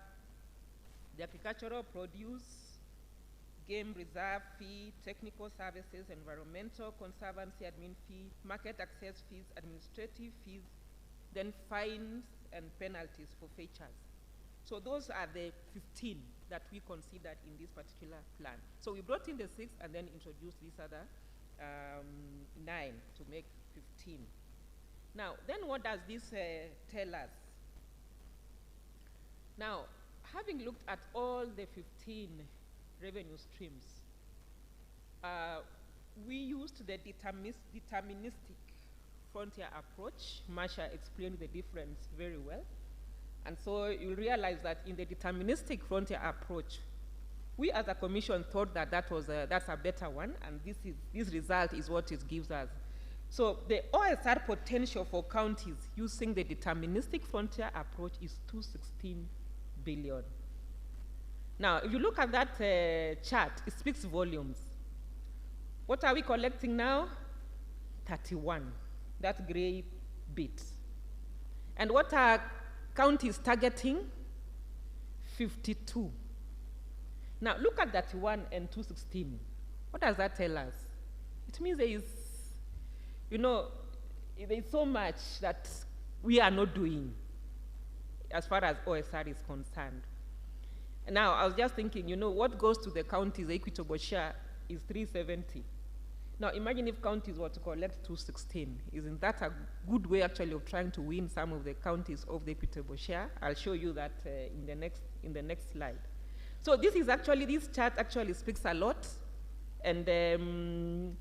the agricultural produce, game reserve fee, technical services, environmental conservancy admin fee, market access fees, administrative fees, then fines and penalties for fetchers. So those are the 15 that we considered in this particular plan. So we brought in the 6 and then introduced these other 9 to make 15. Now, then what does this tell us? Now, having looked at all the 15 revenue streams, we used the deterministic frontier approach. Masha explained the difference very well. And so you'll realize that in the deterministic frontier approach, we as a commission thought that that's a better one, and this result is what it gives us. So the OSR potential for counties using the deterministic frontier approach is 216 billion. Now, if you look at that chart, it speaks volumes. What are we collecting now? 31, that gray bit. And what are counties targeting? 52. Now, look at that 1 and 216. What does that tell us? It means there is, there is so much that we are not doing as far as OSR is concerned. Now, I was just thinking, what goes to the counties, the equitable share, is 370. Now, imagine if counties were to collect 216. Isn't that a good way, actually, of trying to win some of the counties of the equitable share? I'll show you that in the next slide. So this chart actually speaks a lot, and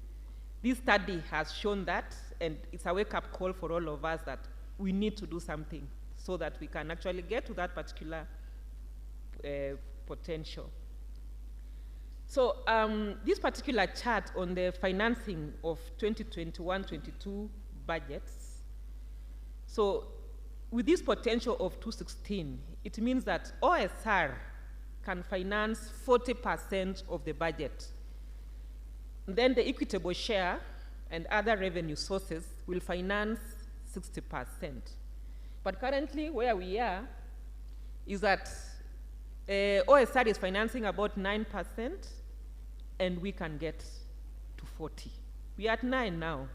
this study has shown that, and it's a wake-up call for all of us that we need to do something so that we can actually get to that particular potential. So this particular chart on the financing of 2021-22 budgets, so with this potential of 216, it means that OSR can finance 40% of the budget. Then the equitable share and other revenue sources will finance 60%. But currently, where we are is that OSR is financing about 9%, and we can get to 40. We are at 9 now.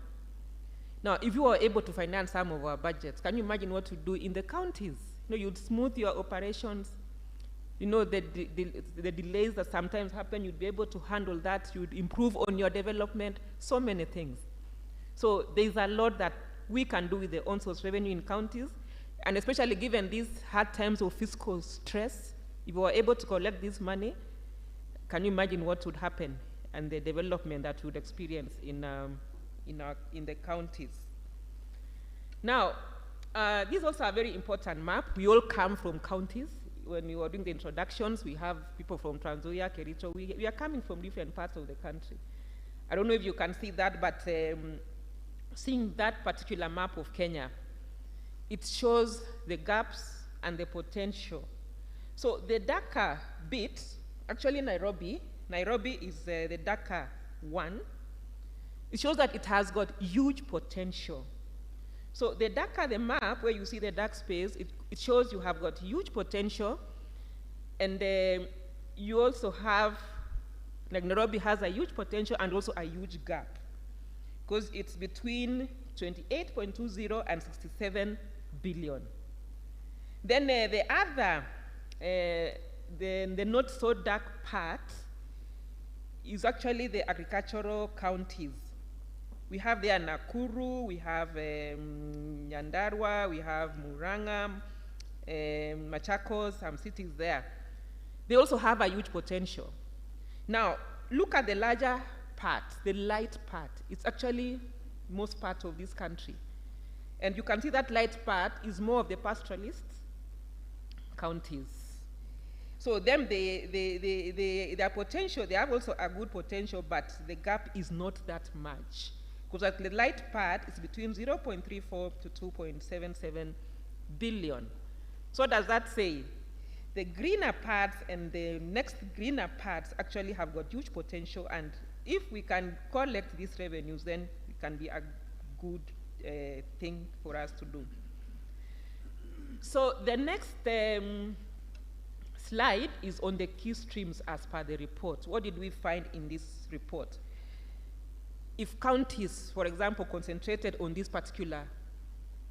Now, if you were able to finance some of our budgets, can you imagine what to do in the counties? You'd smooth your operations. The delays that sometimes happen, you'd be able to handle that. You'd improve on your development, so many things. So there's a lot that we can do with the on-source revenue in counties, and especially given these hard times of fiscal stress, if we were able to collect this money, can you imagine what would happen and the development that we would experience in the counties? Now, this is also a very important map. We all come from counties. When we were doing the introductions, we have people from Trans Nzoia, Kericho. We are coming from different parts of the country. I don't know if you can see that, but seeing that particular map of Kenya, it shows the gaps and the potential. So the darker bit, actually Nairobi is the darker one. It shows that it has got huge potential. So the darker the map, where you see the dark space, it shows you have got huge potential, and you also have, like Nairobi has a huge potential and also a huge gap, because it's between 28.20 and 67 billion. Then the other, the not so dark part is actually the agricultural counties. We have there Nakuru, we have Nyandarua, we have Murang'a, Machakos, some cities there. They also have a huge potential. Now, look at the larger part, the light part. It's actually most part of this country. And you can see that light part is more of the pastoralist counties. So them, their potential, they have also a good potential, but the gap is not that much. Because the light part is between 0.34 to 2.77 billion. So what does that say? The greener parts and the next greener parts actually have got huge potential, and if we can collect these revenues, then it can be a good thing for us to do. So the next slide is on the key streams as per the report. What did we find in this report? If counties, for example, concentrated on these particular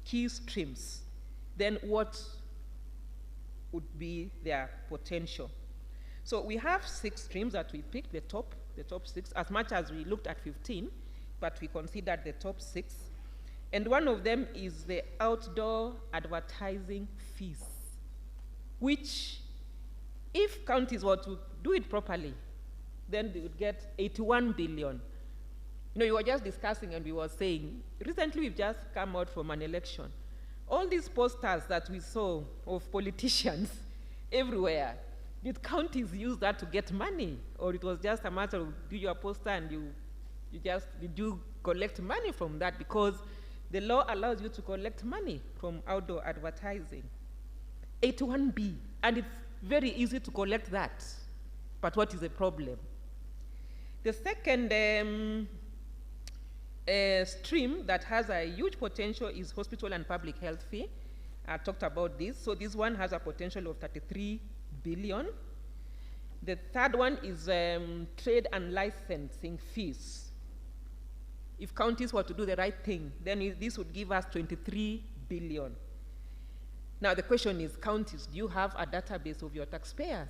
key streams, then what would be their potential? So we have 6 streams that we picked, the top 6, as much as we looked at 15, but we considered the top 6. And one of them is the outdoor advertising fees, which, if counties were to do it properly, then they would get 81 billion. You were just discussing and we were saying, recently we've just come out from an election. All these posters that we saw of politicians everywhere, did counties use that to get money? Or it was just a matter of do your poster and did you collect money from that? Because the law allows you to collect money from outdoor advertising. 81B, and it's very easy to collect that. But what is the problem? The second stream that has a huge potential is hospital and public health fee. I talked about this. So this one has a potential of 33 billion. The third one is trade and licensing fees. If counties were to do the right thing, then this would give us 23 billion. Now the question is, counties, do you have a database of your taxpayers?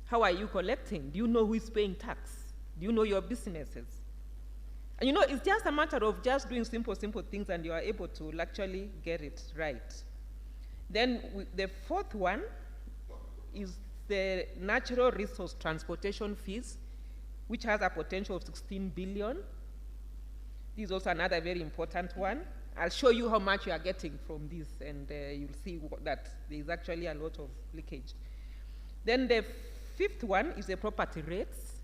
How are you collecting? Do you know who is paying tax? Do you know your businesses? And you know, it's just a matter of just doing simple things and you are able to actually get it right. Then the fourth one is the natural resource transportation fees, which has a potential of 16 billion. This is also another very important one. I'll show you how much you are getting from this, and you'll see that there is actually a lot of leakage. Then the fifth one is the property rates,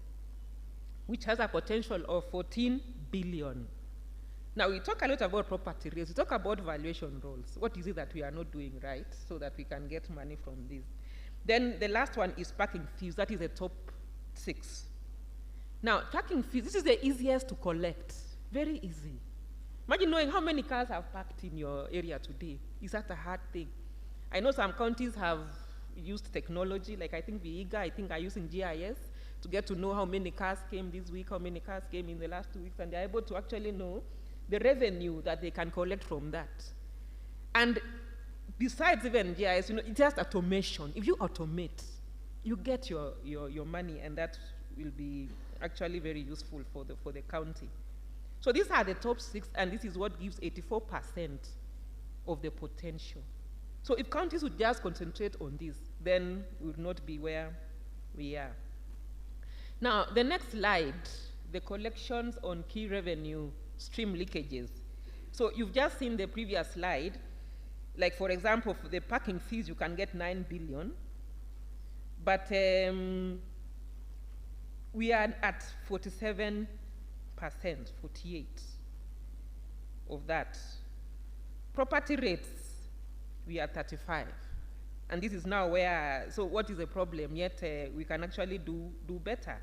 which has a potential of 14 billion. Now, we talk a lot about property rates. We talk about valuation rolls. What is it that we are not doing right so that we can get money from this? Then the last one is parking fees. That is the top 6. Now, parking fees, this is the easiest to collect. Very easy. Imagine knowing how many cars have parked in your area today. Is that a hard thing? I know some counties have used technology, like I think Vihiga, are using GIS to get to know how many cars came this week, how many cars came in the last 2 weeks, and they're able to actually know the revenue that they can collect from that. And besides even GIS, you know, it's just automation. If you automate, you get your money, and that will be actually very useful for the county. So these are the top 6, and this is what gives 84% of the potential. So if counties would just concentrate on this, then we would not be where we are. Now, the next slide, the collections on key revenue stream leakages. So you've just seen the previous slide. Like, for example, for the parking fees, you can get 9 billion. But we are at 47%, 48% of that. Property rates, we are 35%. And this is now where, so what is the problem? Yet we can actually do better.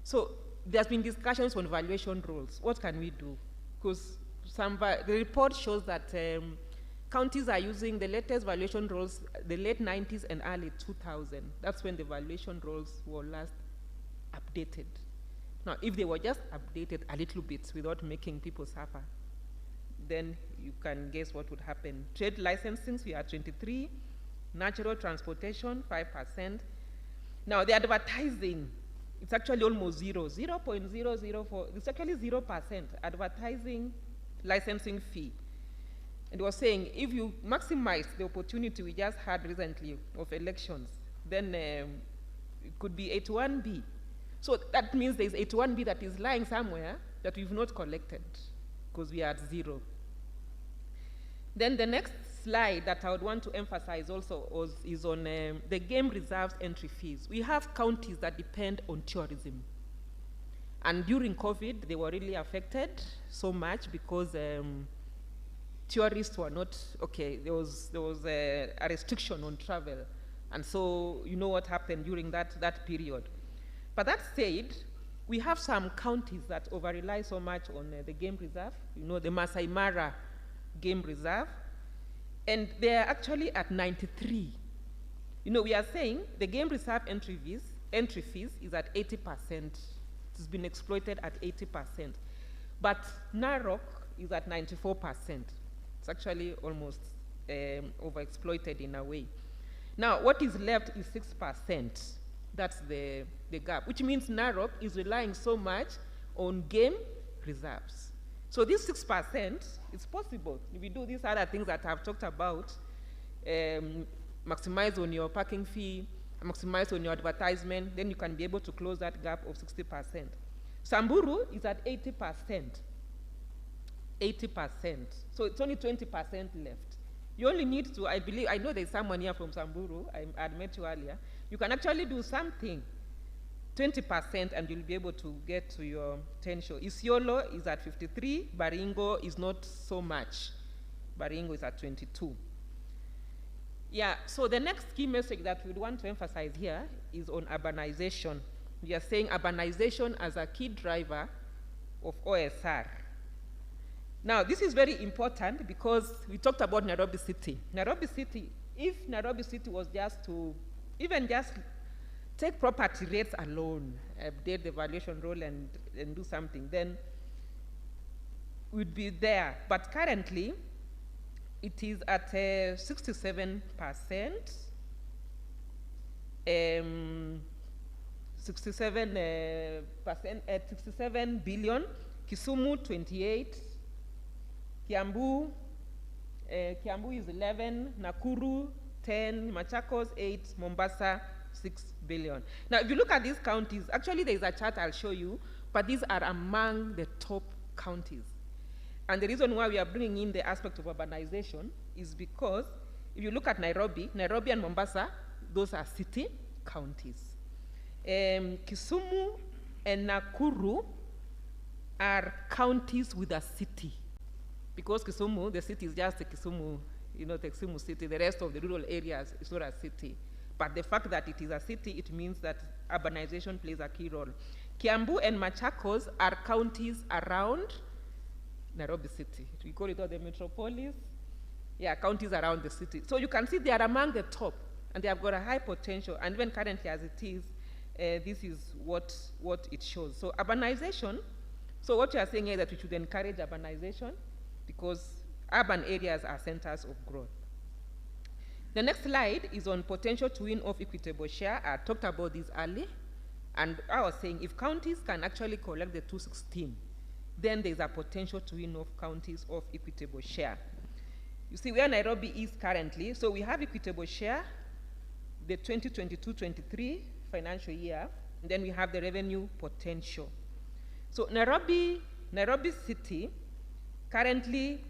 So there's been discussions on valuation rules. What can we do? Because the report shows that counties are using the latest valuation rules, the late 90s and early 2000. That's when the valuation rules were last updated. Now, if they were just updated a little bit without making people suffer, then you can guess what would happen. Trade licensing, we are 23%. Natural transportation, 5%. Now, the advertising, it's actually almost 0.004. It's actually 0% advertising licensing fee. It was saying if you maximize the opportunity we just had recently of elections, then it could be 81B. So that means there's 81B that is lying somewhere that we've not collected because we are at 0. Then the next slide that I would want to emphasize also is on the game reserves entry fees. We have counties that depend on tourism. And during COVID, they were really affected so much because tourists were not, okay, there was a restriction on travel. And so you know what happened during that period. But that said, we have some counties that over-rely so much on the game reserve, you know, the Masai Mara game reserve, and they are actually at 93. You know, we are saying the game reserve entry fees is at 80%. It's been exploited at 80%. But Narok is at 94%. It's actually almost overexploited in a way. Now, what is left is 6%. That's the gap, which means Narok is relying so much on game reserves. So this 6%, it's possible. If you do these other things that I've talked about, maximize on your parking fee, maximize on your advertisement, then you can be able to close that gap of 60%. Samburu is at 80%. 80%. So it's only 20% left. You only need to, I know there's someone here from Samburu, I met you earlier. You can actually do something, 20%, and you'll be able to get to your potential. Isiolo is at 53, Baringo is not so much. Baringo is at 22. Yeah, so the next key message that we'd want to emphasize here is on urbanization. We are saying urbanization as a key driver of OSR. Now, this is very important because we talked about Nairobi City. Nairobi City, if Nairobi City was just to even just take property rates alone, update the valuation rule and do something, then we'd be there. But currently, it is at 67%. 67 billion. Kisumu 28. Kiambu is 11. Nakuru 10. Machakos 8. Mombasa 6 billion. Now, if you look at these counties, actually there is a chart I'll show you, but these are among the top counties. And the reason why we are bringing in the aspect of urbanization is because if you look at Nairobi and Mombasa, those are city counties. Kisumu and Nakuru are counties with a city. Because Kisumu, the city is just the Kisumu, the Kisumu city. The rest of the rural areas is not a city. But the fact that it is a city, it means that urbanization plays a key role. Kiambu and Machakos are counties around Nairobi city. We call it all the metropolis. Yeah, counties around the city. So you can see they are among the top, and they have got a high potential. And even currently as it is, this is what it shows. So urbanization, so what you are saying is that we should encourage urbanization because urban areas are centers of growth. The next slide is on potential to win off equitable share. I talked about this early, and I was saying if counties can actually collect the 216, then there's a potential to win off counties of equitable share. You see where Nairobi is currently, so we have equitable share, the 2022-23 financial year, and then we have the revenue potential. So Nairobi city, currently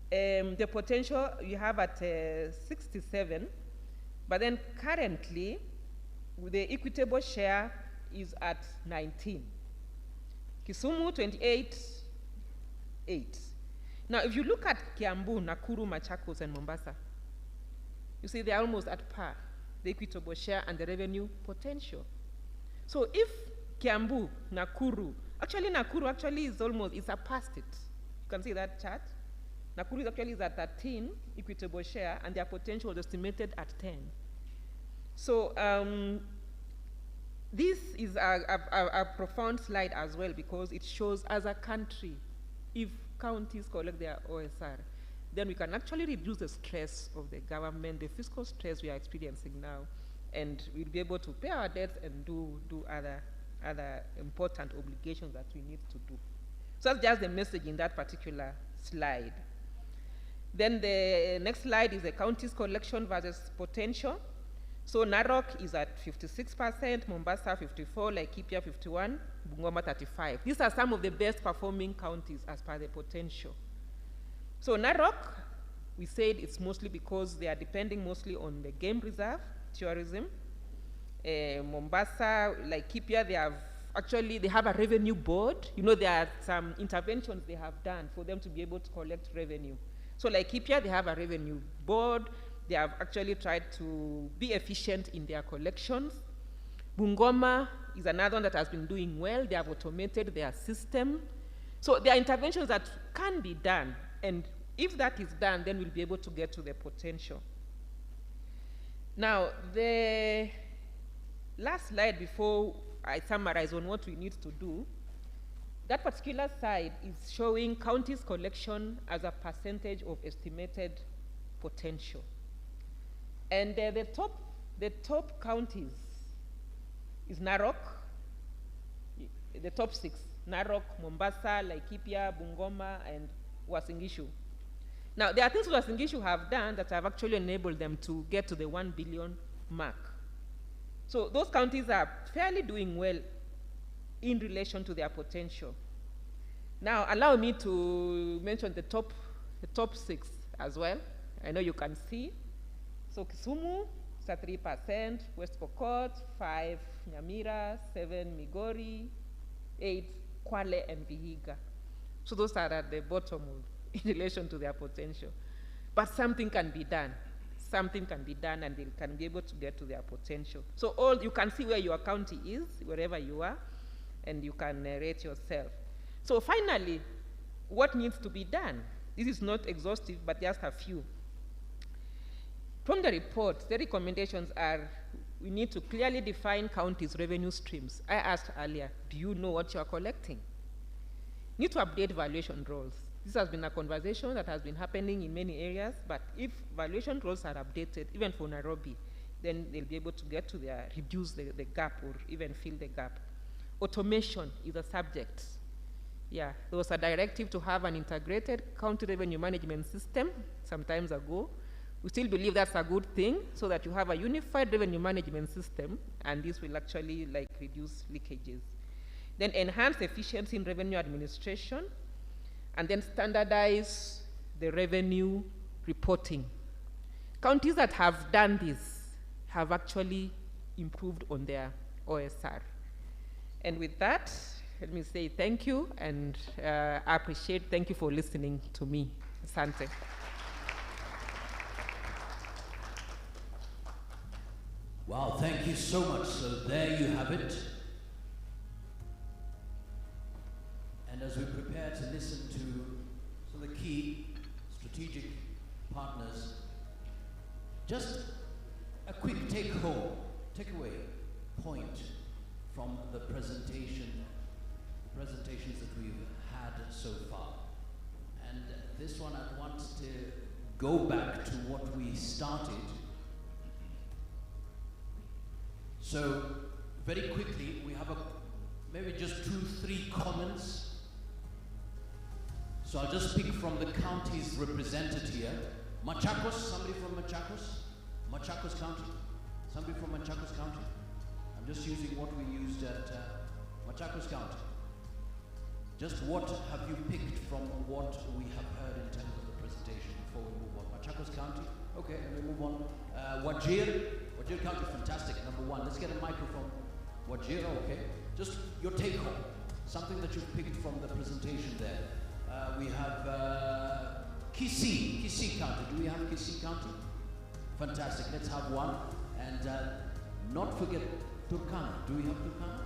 the potential you have at 67, but then currently the equitable share is at 19. Kisumu 28.8. Now if you look at Kiambu, Nakuru, Machakos and Mombasa, you see they're almost at par, the equitable share and the revenue potential. So if Kiambu, Nakuru is almost, it's past it. You can see that chart. Nakuru is actually at 13 equitable share, and their potential is estimated at 10. So this is a profound slide as well, because it shows as a country, if counties collect their OSR, then we can actually reduce the stress of the government, the fiscal stress we are experiencing now, and we'll be able to pay our debts and do other important obligations that we need to do. So that's just the message in that particular slide. Then the next slide is the county's collection versus potential. So Narok is at 56%, Mombasa 54%, Laikipia 51%, Bungoma 35%. These are some of the best performing counties as per the potential. So Narok, we said it's mostly because they are depending mostly on the game reserve, tourism. Mombasa, Laikipia, they have a revenue board. There are some interventions they have done for them to be able to collect revenue. So Laikipia, they have a revenue board. They have actually tried to be efficient in their collections. Bungoma is another one that has been doing well. They have automated their system. So there are interventions that can be done, and if that is done, then we'll be able to get to the potential. Now, the last slide before I summarize on what we need to do, that particular slide is showing counties' collection as a percentage of estimated potential. And the top counties is Narok, the top 6, Narok, Mombasa, Laikipia, Bungoma, and Uasin Gishu. Now, there are things Uasin Gishu have done that have actually enabled them to get to the 1 billion mark. So those counties are fairly doing well in relation to their potential. Now, allow me to mention the top 6 as well. I know you can see. So Kisumu is at 3%, West Pokot 5%, Nyamira 7%, Migori 8%, Kwale and Vihiga. So those are at the bottom in relation to their potential. But something can be done. Something can be done, and they can be able to get to their potential. So you can see where your county is, wherever you are, and you can rate yourself. So finally, what needs to be done? This is not exhaustive, but just a few. From the report, the recommendations are we need to clearly define counties' revenue streams. I asked earlier, do you know what you are collecting? Need to update valuation roles. This has been a conversation that has been happening in many areas, but if valuation roles are updated, even for Nairobi, then they'll be able to get to reduce the gap or even fill the gap. Automation is a subject. Yeah, there was a directive to have an integrated county revenue management system some time ago. We still believe that's a good thing, so that you have a unified revenue management system, and this will actually reduce leakages. Then enhance efficiency in revenue administration, and then standardize the revenue reporting. Counties that have done this have actually improved on their OSR. And with that, let me say thank you, and I thank you for listening to me. Asante. Wow, thank you so much. So there you have it. And as we prepare to listen to some of the key strategic partners, just a quick takeaway point from the presentations that we've had so far. And this one I want to go back to what we started. So very quickly, we have maybe just 2-3 comments. So I'll just speak from the counties represented here. Machakos, somebody from Machakos? Machakos County? Somebody from Machakos County? I'm just using what we used at Machakos County. Just what have you picked from what we have heard in terms of the presentation before we move on? Machakos County? Okay, and we move on. Wajir County, fantastic, number 1. Let's get a microphone. Wajir, okay. Just your take home, something that you've picked from the presentation there. We have Kisii County. Do we have Kisii County? Fantastic, let's have one. And not forget Turkana. Do we have Turkana?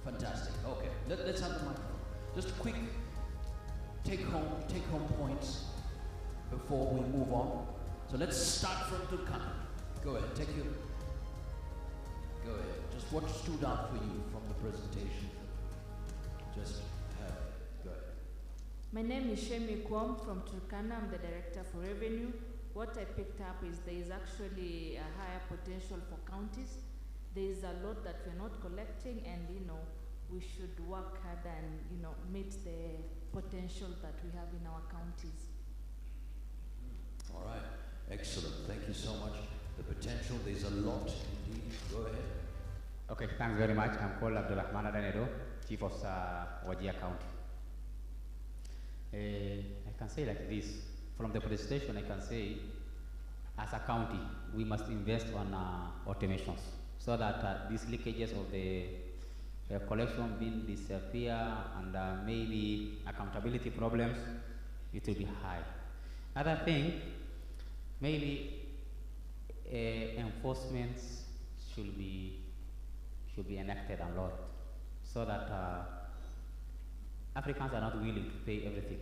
Fantastic, okay. Let's have the microphone. Just quick take home points before we move on. So let's start from Turkana. Go ahead, go ahead. Just what stood out for you from the presentation? Just go ahead. My name is Shemi Kwom from Turkana. I'm the Director for Revenue. What I picked up is there is actually a higher potential for counties. There is a lot that we're not collecting, and we should work harder and meet the potential that we have in our counties. All right, excellent. Thank you so much. The potential, there's a lot indeed. Go ahead. Okay, thanks very much. I'm called Abdulrahman Adanedo, Chief of Wajir County. I can say like this, from the presentation I can say, as a county, we must invest on automations so that these leakages of the collection bin disappear, and maybe accountability problems, it will be high. Other thing, maybe enforcements should be enacted a lot, so that Africans are not willing to pay everything.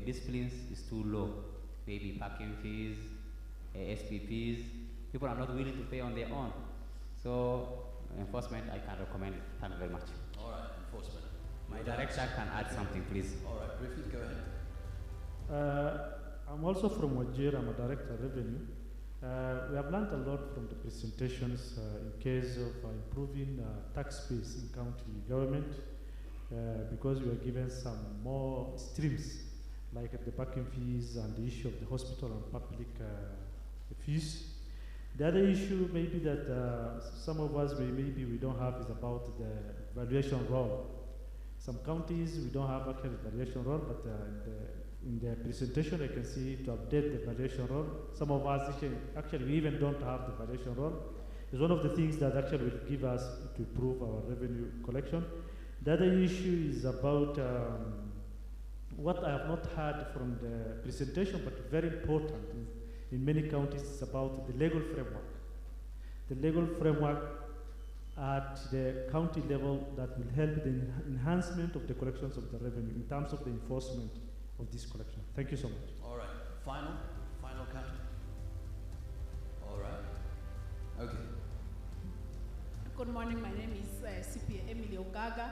Disciplines is too low. Maybe parking fees, SPPs, people are not willing to pay on their own. So enforcement, I can recommend it. Thank you very much. All right, enforcement. My director can add something, please. All right, briefly, go ahead. I'm also from Wajir. I'm a Director of Revenue. We have learned a lot from the presentations in case of improving tax base in county government, because we are given some more streams, like the parking fees and the issue of the hospital and public fees. The other issue maybe that some of us maybe we don't have is about the valuation role. Some counties we don't have actually valuation role, but in the presentation I can see to update the valuation role. Some of us actually we even don't have the valuation role. It's one of the things that actually will give us to improve our revenue collection. The other issue is about what I have not heard from the presentation, but very important in many counties, is about the legal framework. The legal framework at the county level that will help the enhancement of the collections of the revenue in terms of the enforcement of this collection. Thank you so much. All right, final county. All right, okay. Good morning, my name is CPA Emily Ogaga.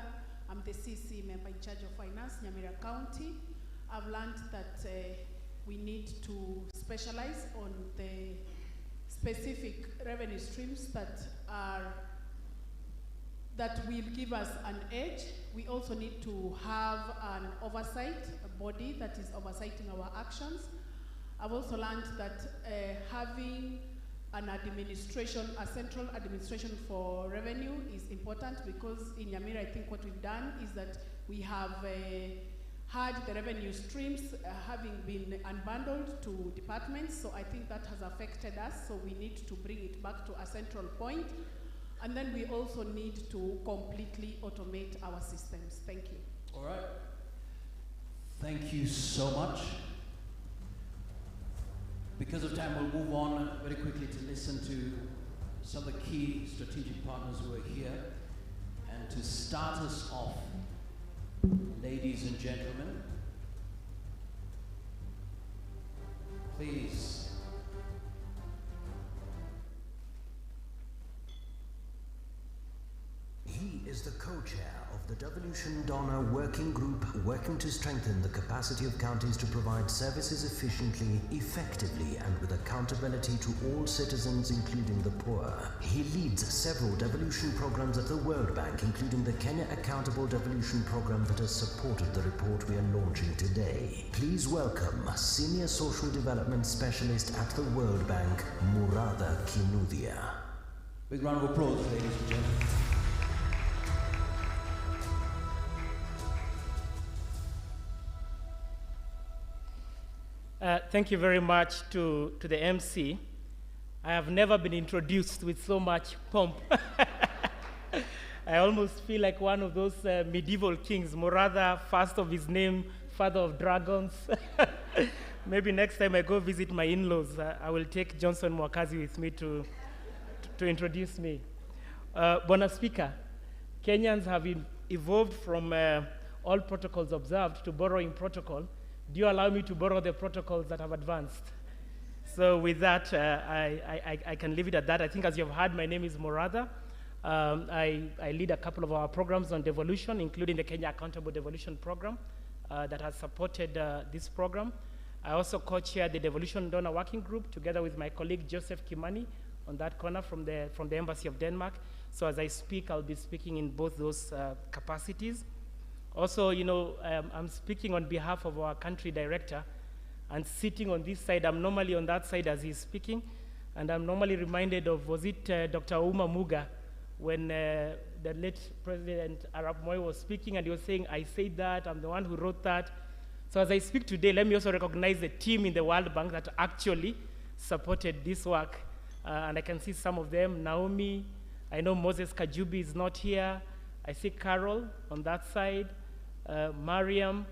I'm the CC member in charge of finance, Nyamira County. I've learned that we need to specialize on the specific revenue streams that will give us an edge. We also need to have an oversight, a body that is oversighting our actions. I've also learned that having an administration, a central administration for revenue is important, because in Nyamira, I think what we've done is that we have had the revenue streams having been unbundled to departments, so I think that has affected us, so we need to bring it back to a central point. And then we also need to completely automate our systems. Thank you. All right. Thank you so much. Because of time, we'll move on very quickly to listen to some of the key strategic partners who are here. And to start us off, ladies and gentlemen, please. He is the co-chair of the Devolution Donor Working Group, working to strengthen the capacity of counties to provide services efficiently, effectively, and with accountability to all citizens, including the poor. He leads several devolution programs at the World Bank, including the Kenya Accountable Devolution Program that has supported the report we are launching today. Please welcome Senior Social Development Specialist at the World Bank, Muratha Kinuthia. Big round of applause, ladies and gentlemen. Thank you very much to the MC. I have never been introduced with so much pomp. I almost feel like one of those medieval kings, Muratha, first of his name, father of dragons. Maybe next time I go visit my in-laws, I will take Johnson Mwakazi with me to introduce me. Bwana Speaker, Kenyans have evolved from all protocols observed to borrowing protocol. Do you allow me to borrow the protocols that have advanced? So with that, I can leave it at that. I think as you've heard, my name is Muratha. I lead a couple of our programs on devolution, including the Kenya Accountable Devolution Program that has supported this program. I also co-chair the Devolution Donor Working Group together with my colleague Joseph Kimani on that corner from the Embassy of Denmark. So as I speak, I'll be speaking in both those capacities. Also, you know, I'm speaking on behalf of our country director, and sitting on this side, I'm normally on that side as he's speaking, and I'm normally reminded of, was it Dr. Ouma Muga, when the late President Arap Moi was speaking, and he was saying, I said that, I'm the one who wrote that. So as I speak today, let me also recognize the team in the World Bank that actually supported this work, and I can see some of them. Naomi, I know Moses Kajubi is not here. I see Carol on that side. Mariam,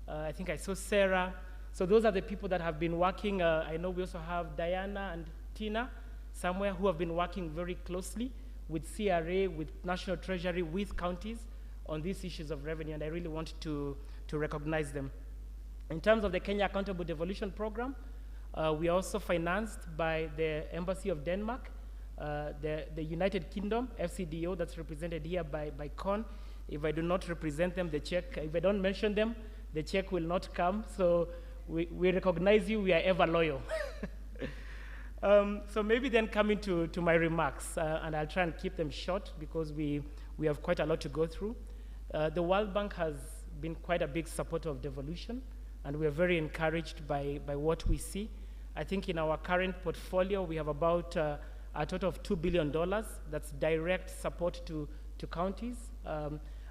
I think I saw Sarah. So those are the people that have been working. I know we also have Diana and Tina somewhere who have been working very closely with CRA, with National Treasury, with counties on these issues of revenue, and I really want to recognize them. In terms of the Kenya Accountable Devolution Program, we are also financed by the Embassy of Denmark, the United Kingdom, FCDO, that's represented here by Con. If I do not represent them, the check, if I don't mention them, the check will not come. So we recognize you, we are ever loyal. So maybe then coming to my remarks, and I'll try and keep them short because we have quite a lot to go through. The World Bank has been quite a big supporter of devolution, and we are very encouraged by what we see. I think in our current portfolio, we have about a total of $2 billion. That's direct support to counties.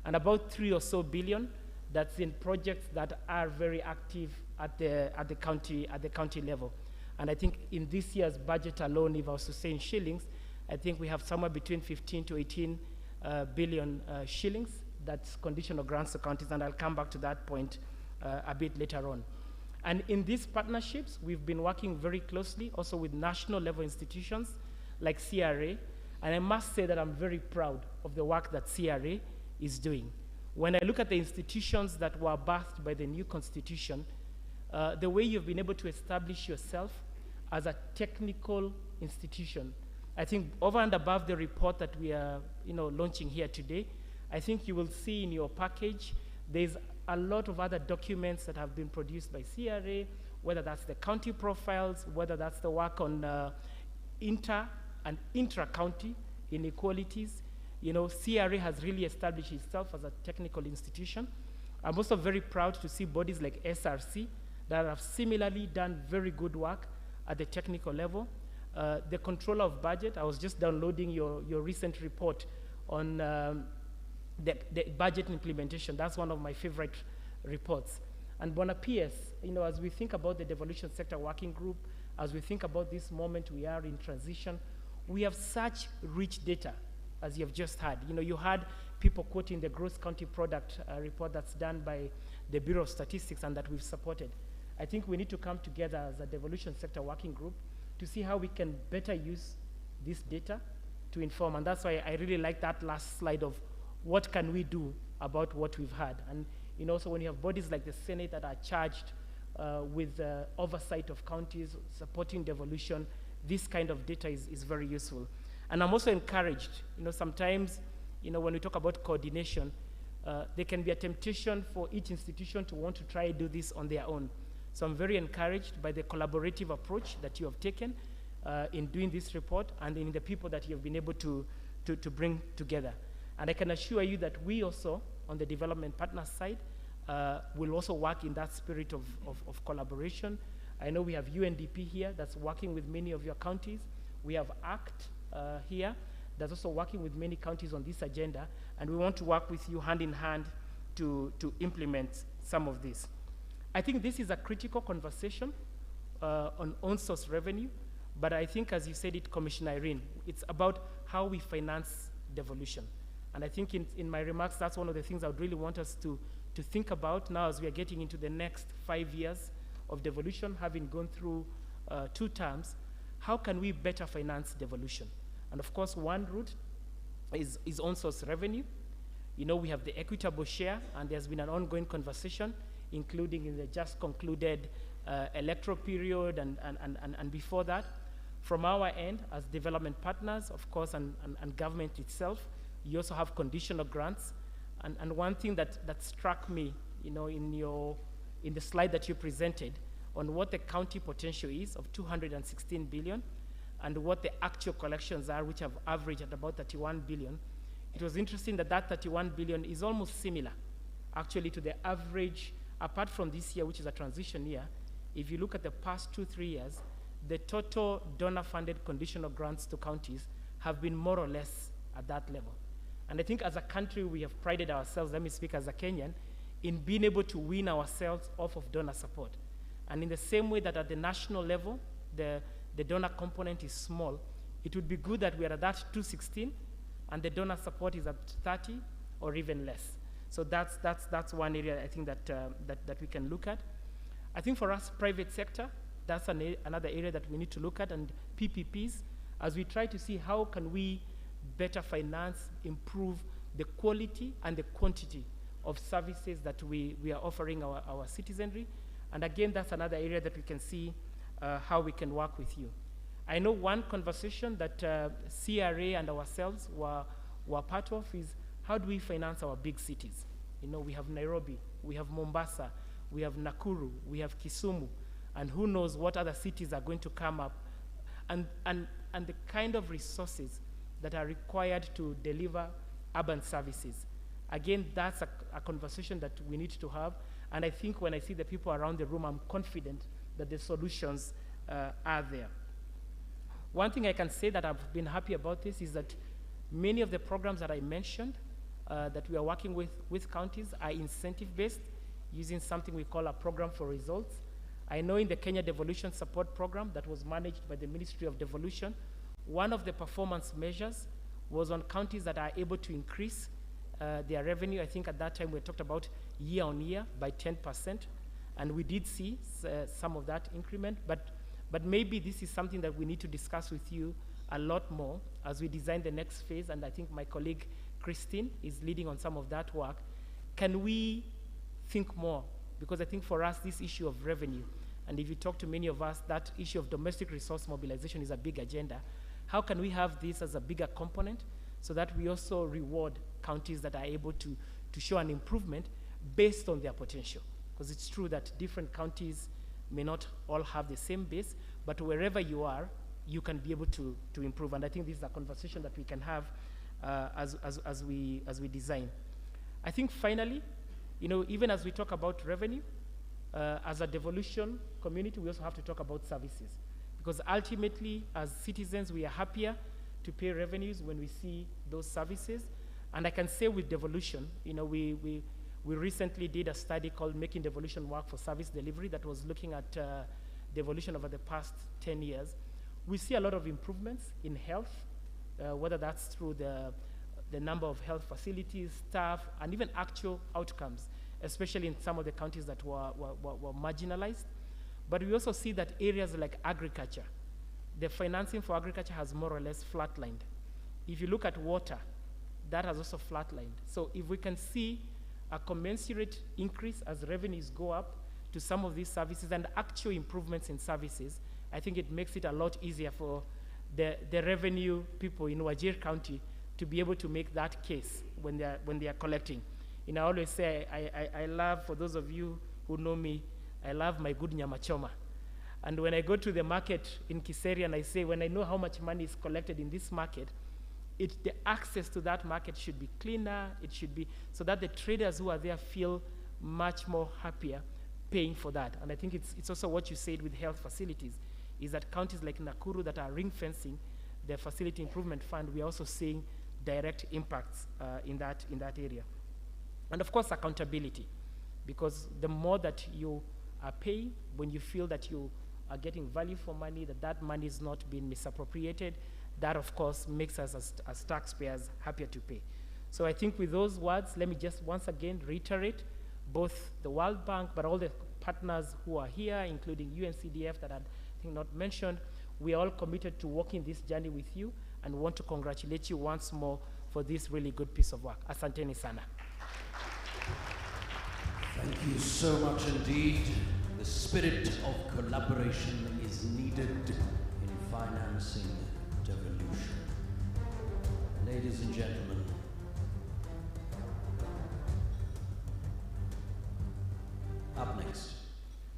And about $3 or so billion that's in projects that are very active at the county level. And I think in this year's budget alone, if I was to say in shillings, I think we have somewhere between 15 to 18 billion shillings. That's conditional grants to counties, and I'll come back to that point a bit later on. And in these partnerships, we've been working very closely also with national level institutions like CRA, and I must say that I'm very proud of the work that CRA is doing. When I look at the institutions that were birthed by the new constitution, the way you've been able to establish yourself as a technical institution, I think over and above the report that we are launching here today, I think you will see in your package there's a lot of other documents that have been produced by CRA, whether that's the county profiles, whether that's the work on inter and intra-county inequalities. CRA has really established itself as a technical institution. I'm also very proud to see bodies like SRC that have similarly done very good work at the technical level. The controller of budget, I was just downloading your recent report on the budget implementation. That's one of my favorite reports. And Bona PS, as we think about the devolution sector working group, as we think about this moment we are in transition, we have such rich data, as you have just heard. You had people quoting the gross county product report that's done by the Bureau of Statistics and that we've supported. I think we need to come together as a devolution sector working group to see how we can better use this data to inform. And that's why I really like that last slide of what can we do about what we've had. And so when you have bodies like the Senate that are charged with oversight of counties, supporting devolution, this kind of data is very useful. And I'm also encouraged, sometimes, when we talk about coordination, there can be a temptation for each institution to want to try and do this on their own. So I'm very encouraged by the collaborative approach that you have taken in doing this report and in the people that you have been able to bring together. And I can assure you that we also, on the development partners side, will also work in that spirit of collaboration. I know we have UNDP here that's working with many of your counties. We have ACT here that's also working with many counties on this agenda, and we want to work with you hand in hand to implement some of this. I think this is a critical conversation on own source revenue, but I think, as you said it, Commissioner Irene, it's about how we finance devolution. And I think in my remarks, that's one of the things I would really want us to think about now as we are getting into the next 5 years of devolution, having gone through 2 terms. How can we better finance devolution? And of course, one route is own source revenue. We have the equitable share, and there's been an ongoing conversation, including in the just concluded electoral period and before that. From our end, as development partners, of course, and government itself, you also have conditional grants. And one thing that struck me, in the slide that you presented on what the county potential is of 216 billion and what the actual collections are, which have averaged at about 31 billion, it was interesting that 31 billion is almost similar, actually, to the average, apart from this year, which is a transition year. If you look at the past 2-3 years, the total donor-funded conditional grants to counties have been more or less at that level. And I think as a country, we have prided ourselves, let me speak as a Kenyan, in being able to wean ourselves off of donor support. And in the same way that at the national level, the donor component is small, it would be good that we are at that 216 and the donor support is at 30 or even less. So that's one area I think that we can look at. I think for us, private sector, that's another area that we need to look at, and PPPs, as we try to see how can we better finance, improve the quality and the quantity of services that we are offering our citizenry. And again, that's another area that we can see how we can work with you. I know one conversation that CRA and ourselves were part of is how do we finance our big cities? We have Nairobi, we have Mombasa, we have Nakuru, we have Kisumu, and who knows what other cities are going to come up, and the kind of resources that are required to deliver urban services. Again, that's a conversation that we need to have, and I think when I see the people around the room, I'm confident that the solutions are there. One thing I can say that I've been happy about this is that many of the programs that I mentioned that we are working with counties are incentive-based, using something we call a program for results. I know in the Kenya Devolution Support Program that was managed by the Ministry of Devolution, one of the performance measures was on counties that are able to increase their revenue. I think at that time we talked about year on year by 10%, and we did see some of that increment, but maybe this is something that we need to discuss with you a lot more as we design the next phase, and I think my colleague Christine is leading on some of that work. Can we think more? Because I think for us, this issue of revenue, and if you talk to many of us, that issue of domestic resource mobilization is a big agenda. how can we have this as a bigger component so that we also reward counties that are able to show an improvement based on their potential? Because it's true that different counties may not all have the same base, but wherever you are, you can be able to improve. And I think this is a conversation that we can have as we design. I think finally, even as we talk about revenue, as a devolution community, we also have to talk about services. Because ultimately, as citizens, we are happier to pay revenues when we see those services. And I can say with devolution, we recently did a study called Making Devolution Work for Service Delivery that was looking at devolution over the past 10 years. We see a lot of improvements in health, whether that's through the number of health facilities, staff, and even actual outcomes, especially in some of the counties that were marginalized. But we also see that areas like agriculture, the financing for agriculture has more or less flatlined. If you look at water, that has also flatlined. So if we can see a commensurate increase as revenues go up to some of these services and actual improvements in services, I think it makes it a lot easier for the revenue people in Wajir County to be able to make that case when they are collecting. I always say, I love, for those of you who know me, I love my good nyama choma. And when I go to the market in Kiserian, I say, when I know how much money is collected in this market, the access to that market should be cleaner. It should be so that the traders who are there feel much more happier paying for that. And I think it's also what you said with health facilities, is that counties like Nakuru that are ring fencing the facility improvement fund, we are also seeing direct impacts in that area. And of course, accountability, because the more that you are paying, when you feel that you are getting value for money, that money is not being misappropriated, that of course makes us as taxpayers happier to pay. So I think with those words, let me just once again reiterate both the World Bank, but all the partners who are here, including UNCDF that I think not mentioned, we are all committed to walking this journey with you and want to congratulate you once more for this really good piece of work. Asanteni sana. Thank you so much indeed. The spirit of collaboration is needed in financing devolution. Ladies and gentlemen, up next.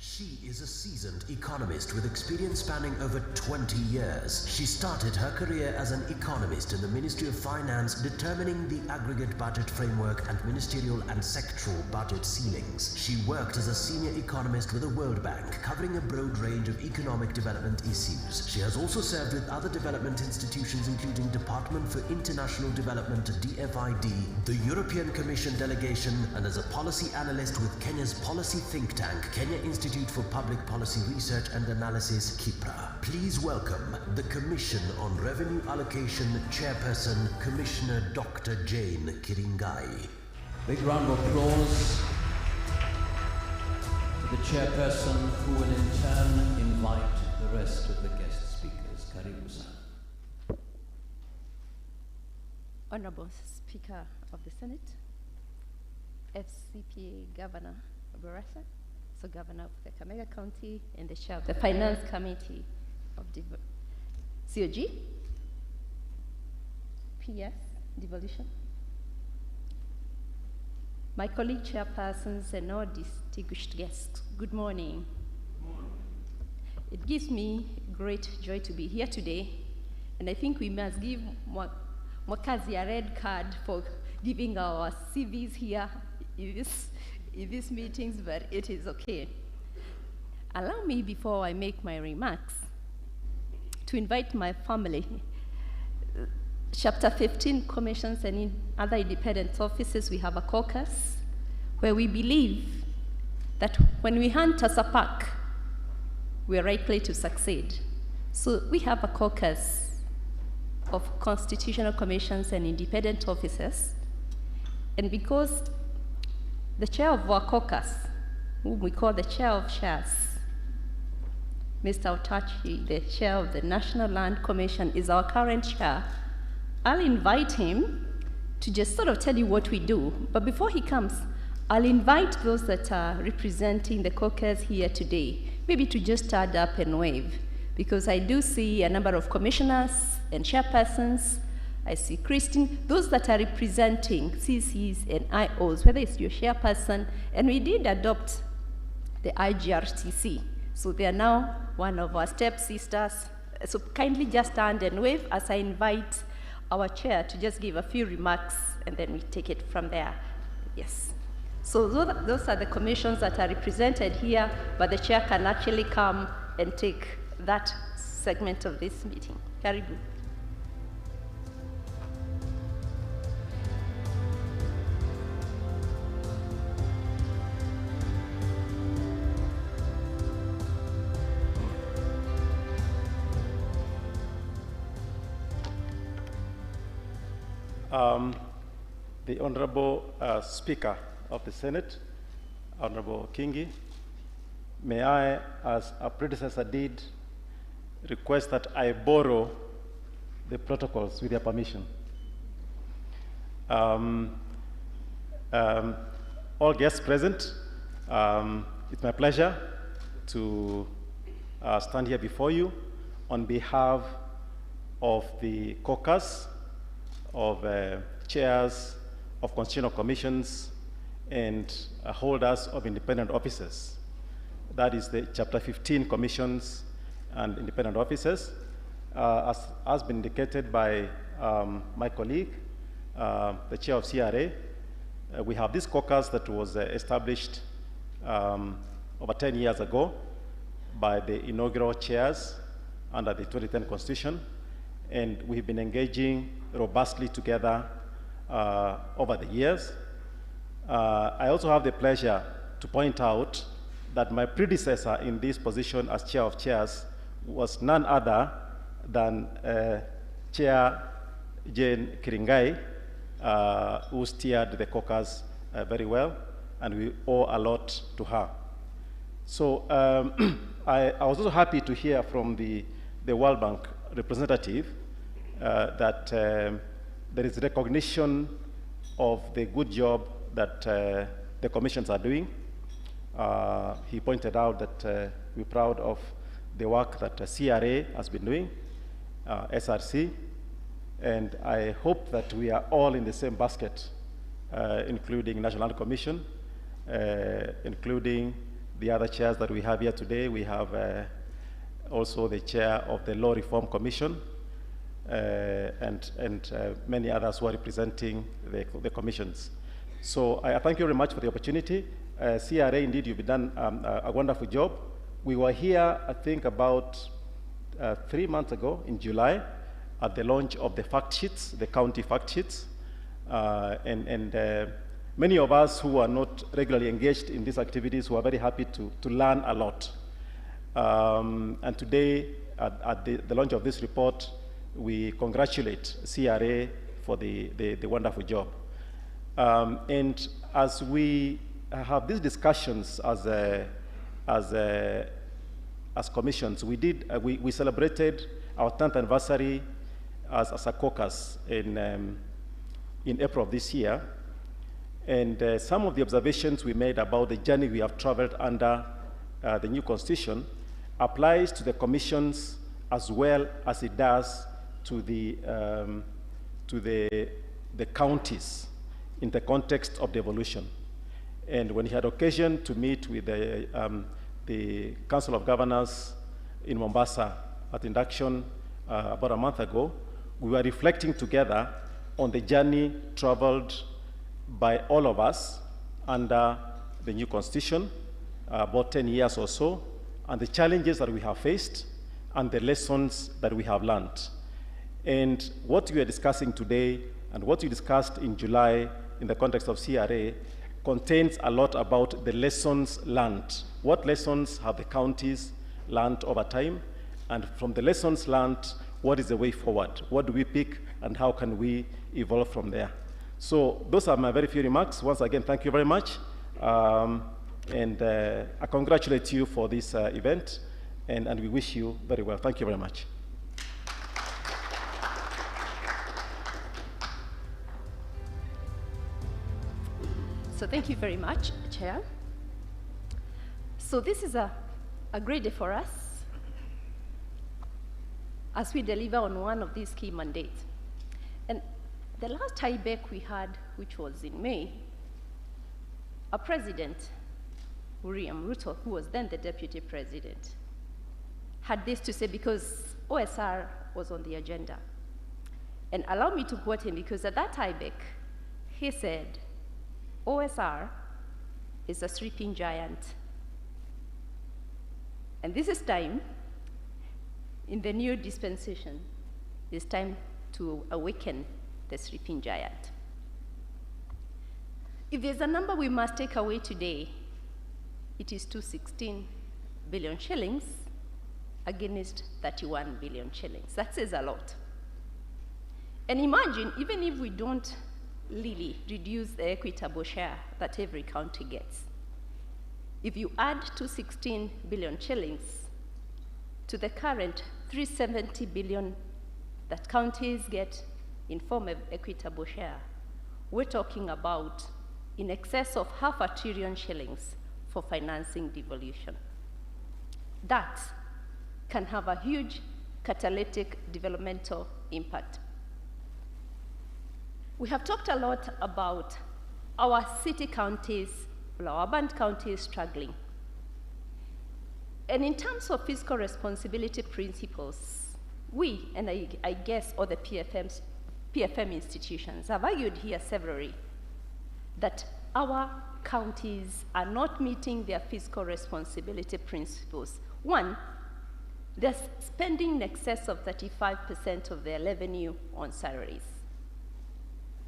She is a seasoned economist with experience spanning over 20 years. She started her career as an economist in the Ministry of Finance, determining the aggregate budget framework and ministerial and sectoral budget ceilings. She worked as a senior economist with the World Bank, covering a broad range of economic development issues. She has also served with other development institutions, including Department for International Development, DFID, the European Commission delegation, and as a policy analyst with Kenya's policy think tank, Kenya Institute for Public Policy Research and Analysis, KIPRA. Please welcome the Commission on Revenue Allocation Chairperson, Commissioner Dr. Jane Kiringai. Big round of applause to the chairperson, who will in turn invite the rest of the guest speakers. Karibu-san. Honorable Speaker of the Senate, FCPA Governor Barasa, so Governor of the Kakamega County and the Chair of the Finance Committee of COG, PS, Devolution, my colleague chairpersons and all distinguished guests, good morning. Good morning. It gives me great joy to be here today, and I think we must give Mwakazi a red card for giving our CVs here in these meetings, but it is okay. Allow me, before I make my remarks, to invite my family. Chapter 15 commissions and in other independent offices, we have a caucus where we believe that when we hunt as a pack, we are likely to succeed. So we have a caucus of constitutional commissions and independent offices, and because the chair of our caucus, whom we call the chair of chairs, Mr. Otachi, the chair of the National Land Commission, is our current chair, I'll invite him to just sort of tell you what we do. But before he comes, I'll invite those that are representing the caucus here today, maybe to just stand up and wave, because I do see a number of commissioners and chairpersons. I see Christine, those that are representing CCs and IOs, whether it's your chairperson, and we did adopt the IGRTC. So they are now one of our step-sisters. So kindly just stand and wave as I invite our chair to just give a few remarks, and then we take it from there. Yes. So those are the commissions that are represented here, but the chair can actually come and take that segment of this meeting. Karibu. The Honorable Speaker of the Senate, Honorable Kingi, may I, as a predecessor did, request that I borrow the protocols with your permission. All guests present, it's my pleasure to stand here before you on behalf of the caucus of chairs of constitutional commissions and holders of independent offices. That is the Chapter 15 commissions and independent offices. As has been indicated by my colleague, the chair of CRA, we have this caucus that was established over 10 years ago by the inaugural chairs under the 2010 Constitution, and we've been engaging robustly together over the years. I also have the pleasure to point out that my predecessor in this position as chair of chairs was none other than Chair Jane Kiringai, who steered the caucus very well, and we owe a lot to her. So I was also happy to hear from the World Bank representative that there is recognition of the good job that the commissions are doing. He pointed out that we're proud of the work that CRA has been doing, SRC, and I hope that we are all in the same basket, including National Commission, including the other chairs that we have here today. We have also the chair of the Law Reform Commission, and many others who are representing the commissions. So I thank you very much for the opportunity. CRA, indeed, you've done a wonderful job. We were here, I think, about 3 months ago in July at the launch of the fact sheets, the county fact sheets. And many of us who are not regularly engaged in these activities were very happy to learn a lot. And today, at the launch of this report, we congratulate CRA for the wonderful job. And as we have these discussions as commissions, we celebrated our 10th anniversary as a caucus in April of this year. And some of the observations we made about the journey we have traveled under the new constitution applies to the commissions as well as it does to the counties in the context of devolution. And when he had occasion to meet with the Council of Governors in Mombasa at induction about a month ago, we were reflecting together on the journey traveled by all of us under the new constitution, about 10 years or so, and the challenges that we have faced and the lessons that we have learned. And what we are discussing today and what we discussed in July in the context of CRA contains a lot about the lessons learned. What lessons have the counties learned over time? And from the lessons learned, what is the way forward? What do we pick and how can we evolve from there? So those are my very few remarks. Once again, thank you very much. And I congratulate you for this event, and we wish you very well. Thank you very much. So thank you very much, Chair. So this is a great day for us. as we deliver on one of these key mandates. And the last IBEC we had, which was in May, our president, William Ruto, who was then the deputy president, had this to say because OSR was on the agenda. And allow me to quote him, because at that IBEC, he said, OSR is a sleeping giant. And this is time, in the new dispensation, it's time to awaken the sleeping giant. If there's a number we must take away today, it is 216 billion shillings against 31 billion shillings. That says a lot. And imagine, even if we don't really reduce the equitable share that every county gets, if you add 216 billion shillings to the current 370 billion that counties get in form of equitable share, we're talking about in excess of $500 billion shillings for financing devolution. That can have a huge catalytic developmental impact. We have talked a lot about our city counties, our urban counties struggling. And in terms of fiscal responsibility principles, we, and I guess all the PFM institutions, have argued here severally that our counties are not meeting their fiscal responsibility principles. One, they're spending in excess of 35% of their revenue on salaries.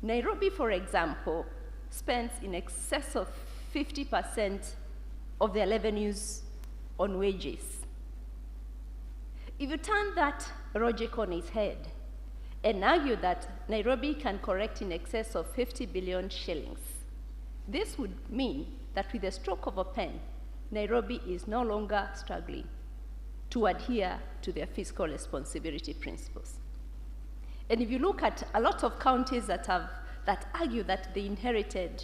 Nairobi, for example, spends in excess of 50% of their revenues on wages. If you turn that logic on its head and argue that Nairobi can collect in excess of 50 billion shillings, this would mean that with a stroke of a pen, Nairobi is no longer struggling to adhere to their fiscal responsibility principles. And if you look at a lot of counties that argue that they inherited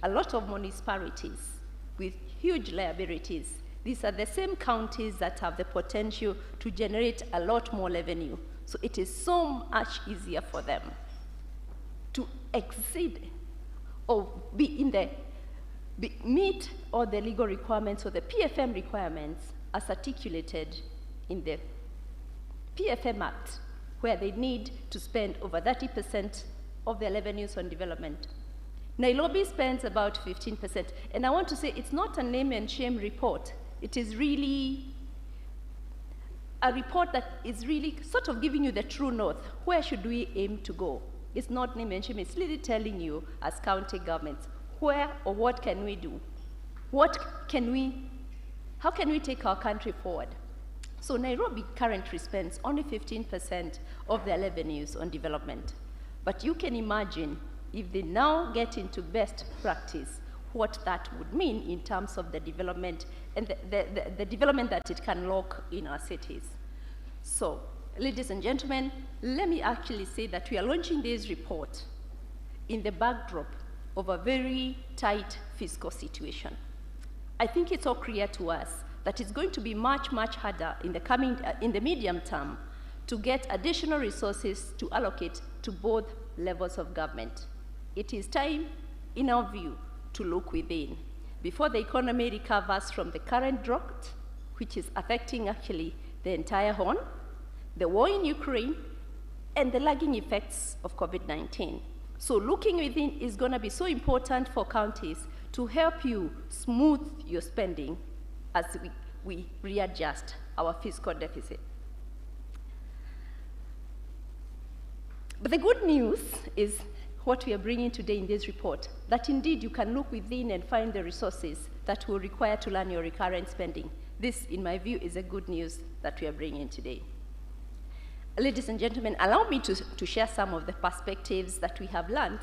a lot of municipalities with huge liabilities, these are the same counties that have the potential to generate a lot more revenue. So it is so much easier for them to exceed or meet all the legal requirements or the PFM requirements as articulated in the PFM Act, where they need to spend over 30% of their revenues on development. Nairobi spends about 15%. And I want to say it's not a name and shame report. It is really a report that is really sort of giving you the true north. Where should we aim to go? It's not name and shame. It's really telling you as county governments, where or what can we do? How can we take our country forward? So Nairobi currently spends only 15% of their revenues on development. But you can imagine if they now get into best practice, what that would mean in terms of the development and the development that it can lock in our cities. So, ladies and gentlemen, let me actually say that we are launching this report in the backdrop of a very tight fiscal situation. I think it's all clear to us that it's going to be much, much harder in the medium term to get additional resources to allocate to both levels of government. It is time, in our view, to look within. Before the economy recovers from the current drought, which is affecting actually the entire Horn, the war in Ukraine, and the lagging effects of COVID-19. So looking within is going to be so important for counties to help you smooth your spending as we readjust our fiscal deficit. But the good news is what we are bringing today in this report, that indeed you can look within and find the resources that will require to run your recurrent spending. This, in my view, is a good news that we are bringing today. Ladies and gentlemen, allow me to share some of the perspectives that we have learned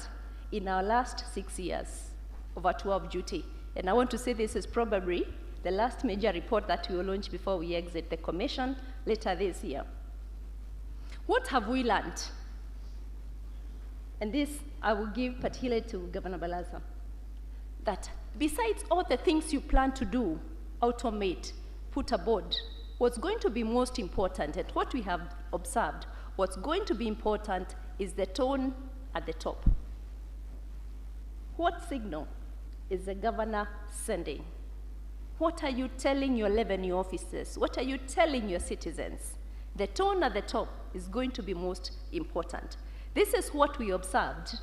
in our last 6 years of our tour of duty. And I want to say this is probably the last major report that we will launch before we exit the commission later this year. What have we learned? And this I will give particularly to Governor Balaza, that besides all the things you plan to do, automate, put aboard, What's going to be most important, and what we have observed, what's going to be important is the tone at the top. What signal is the governor sending? What are you telling your revenue officers? What are you telling your citizens? The tone at the top is going to be most important. This is what we observed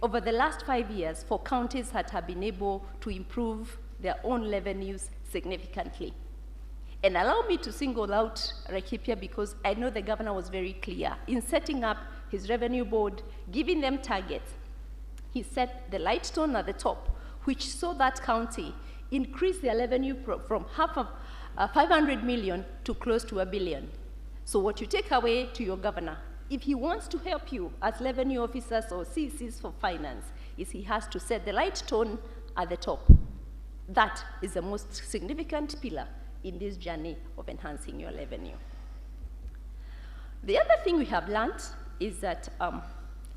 over the last 5 years for counties that have been able to improve their own revenues significantly. And allow me to single out Laikipia because I know the governor was very clear in setting up his revenue board, giving them targets. He set the light tone at the top, which saw that county increase their revenue from half of 500 million to close to $1 billion. So what you take away to your governor, if he wants to help you as revenue officers or CCs for finance, is he has to set the light tone at the top. That is the most significant pillar in this journey of enhancing your revenue. The other thing we have learned is that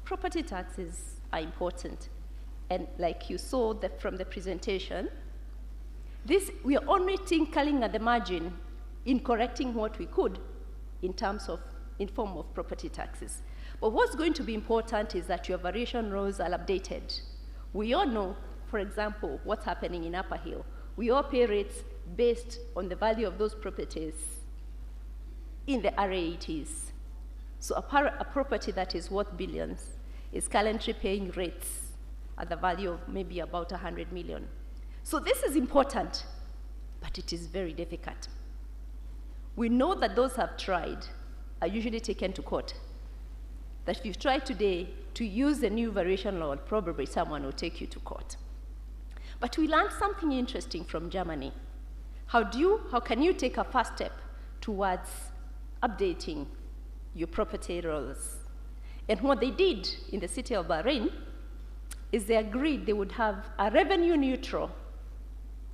property taxes are important. And like you saw from the presentation, we are only tinkering at the margin in correcting what we could in form of property taxes. But what's going to be important is that your variation rules are updated. We all know, for example, what's happening in Upper Hill. We all pay rates based on the value of those properties in the RAETs. So a property that is worth billions is currently paying rates at the value of maybe about 100 million. So this is important, but it is very difficult. We know that those who have tried are usually taken to court. That if you try today to use the new variation law, probably someone will take you to court. But we learned something interesting from Germany. How can you take a first step towards updating your property rules? And what they did in the city of Bahrain is they agreed they would have a revenue neutral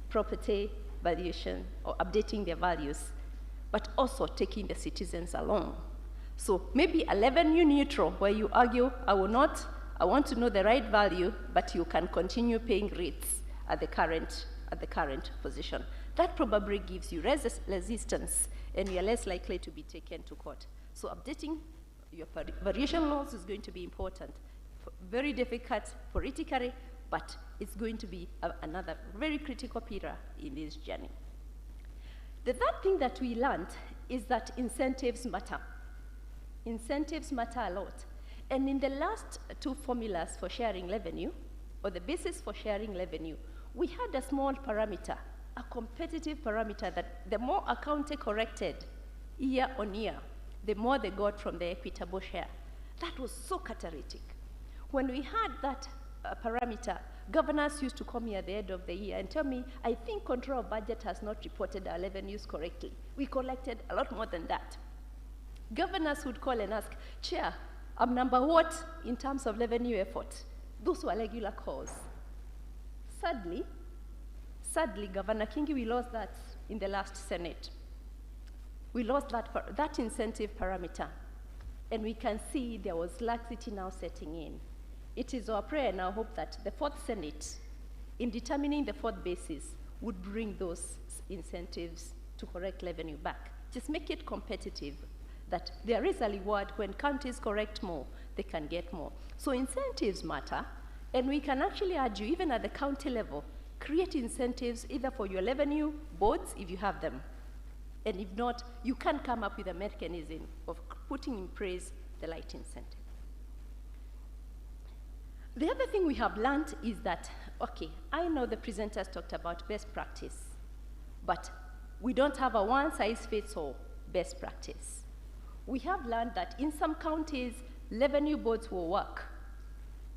property valuation or updating their values, but also taking the citizens along. So maybe a revenue neutral where you argue, I want to know the right value, but you can continue paying rates at the current position. That probably gives you resistance and you're less likely to be taken to court. So updating your variation laws is going to be important. Very difficult politically, but it's going to be another very critical pillar in this journey. The third thing that we learned is that incentives matter. Incentives matter a lot. And in the last two formulas for sharing revenue, or the basis for sharing revenue, we had a small parameter, a competitive parameter that the more a county corrected year on year, the more they got from the equitable share. That was so catalytic. When we had that parameter, governors used to call me at the end of the year and tell me, I think Control of Budget has not reported our revenues correctly. We collected a lot more than that. Governors would call and ask, Chair, I'm number what in terms of revenue effort? Those were regular calls. Sadly, Governor Kingi, we lost that in the last Senate. We lost that incentive parameter. And we can see there was laxity now setting in. It is our prayer and our hope that the fourth Senate, in determining the fourth basis, would bring those incentives to correct revenue back. Just make it competitive, that there is a reward when counties correct more, they can get more. So incentives matter, and we can actually urge you, even at the county level, create incentives either for your revenue boards, if you have them, and if not, you can come up with a mechanism of putting in place the light incentive. The other thing we have learned is that, okay, I know the presenters talked about best practice, but we don't have a one-size-fits-all best practice. We have learned that in some counties, revenue boards will work.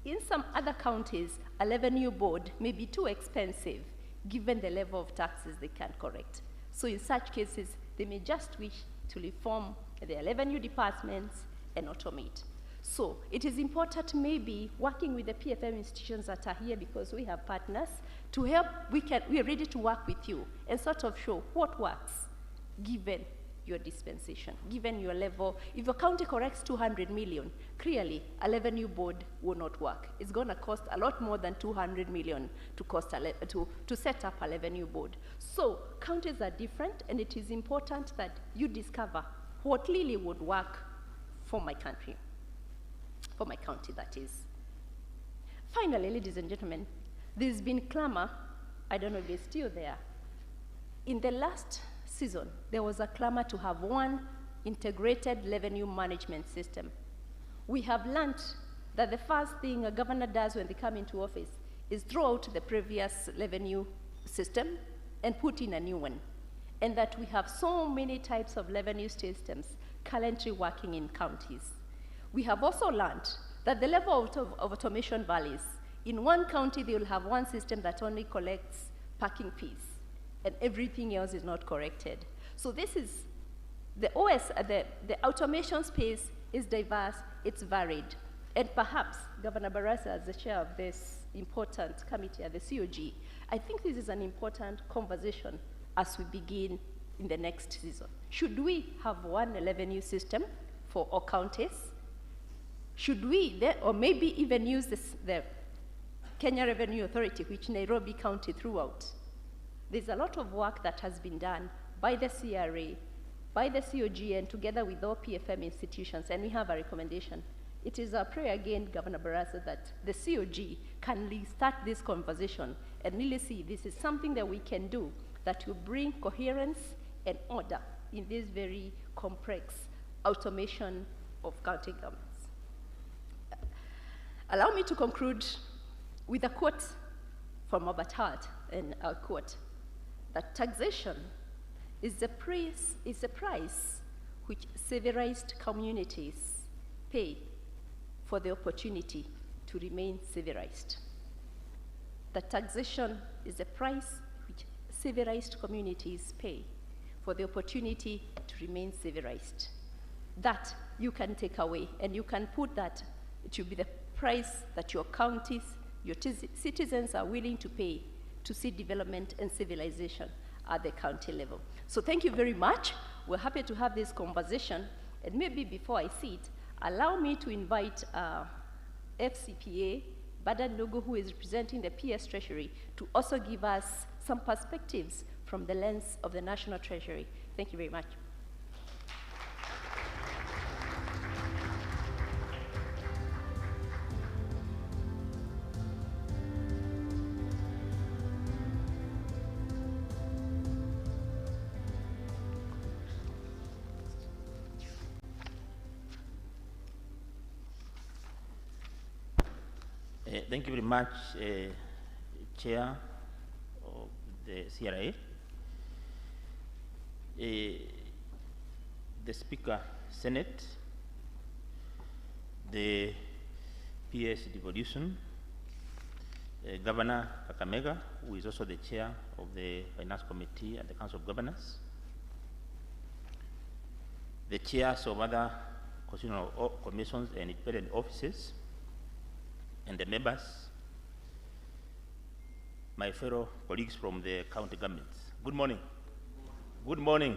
In some other counties, a revenue board may be too expensive given the level of taxes they can correct. So in such cases, they may just wish to reform their revenue departments and automate. So it is important maybe working with the PFM institutions that are here, because we have partners, to help, we are ready to work with you and sort of show what works given your dispensation, given your level. If your county corrects 200 million, clearly a revenue board will not work. It's going to cost a lot more than 200 million to set up a revenue board. So counties are different, and it is important that you discover what really would work for my country, for my county, that is. Finally, ladies and gentlemen, there's been clamor, I don't know if it's still there. In the last season, there was a clamor to have one integrated revenue management system. We have learned that the first thing a governor does when they come into office is throw out the previous revenue system and put in a new one. And that we have so many types of revenue systems currently working in counties. We have also learned that the level of automation varies. In one county, they will have one system that only collects parking fees, and everything else is not corrected. So this is, the automation space is diverse, it's varied. And perhaps Governor Barasa, as the chair of this important committee at the COG, I think this is an important conversation as we begin in the next season. Should we have one revenue system for all counties? Should we, or maybe even use the Kenya Revenue Authority, which Nairobi County throughout? There's a lot of work that has been done by the CRA, by the COG, and together with all PFM institutions, and we have a recommendation. It is our prayer again, Governor Barasa, that the COG can restart this conversation and really see this is something that we can do that will bring coherence and order in this very complex automation of county governments. Allow me to conclude with a quote from Robert Hart, and I'll quote, that taxation is the price which civilized communities pay for the opportunity to remain civilized. That taxation is the price which civilized communities pay for the opportunity to remain civilized. That you can take away, and you can put that, it will be the price that your counties, your citizens are willing to pay to see development and civilization at the county level. So thank you very much. We're happy to have this conversation. And maybe before I sit, allow me to invite FCPA, Badan Nogo, who is representing the PS Treasury, to also give us some perspectives from the lens of the National Treasury. Thank you very much. Thank you very much, Chair of the CRA, the Speaker, Senate, the PS Devolution, Governor Kakamega, who is also the Chair of the Finance Committee and the Council of Governors, the Chairs of other constitutional commissions and independent offices, and the members, my fellow colleagues from the county governments. Good morning. Good morning.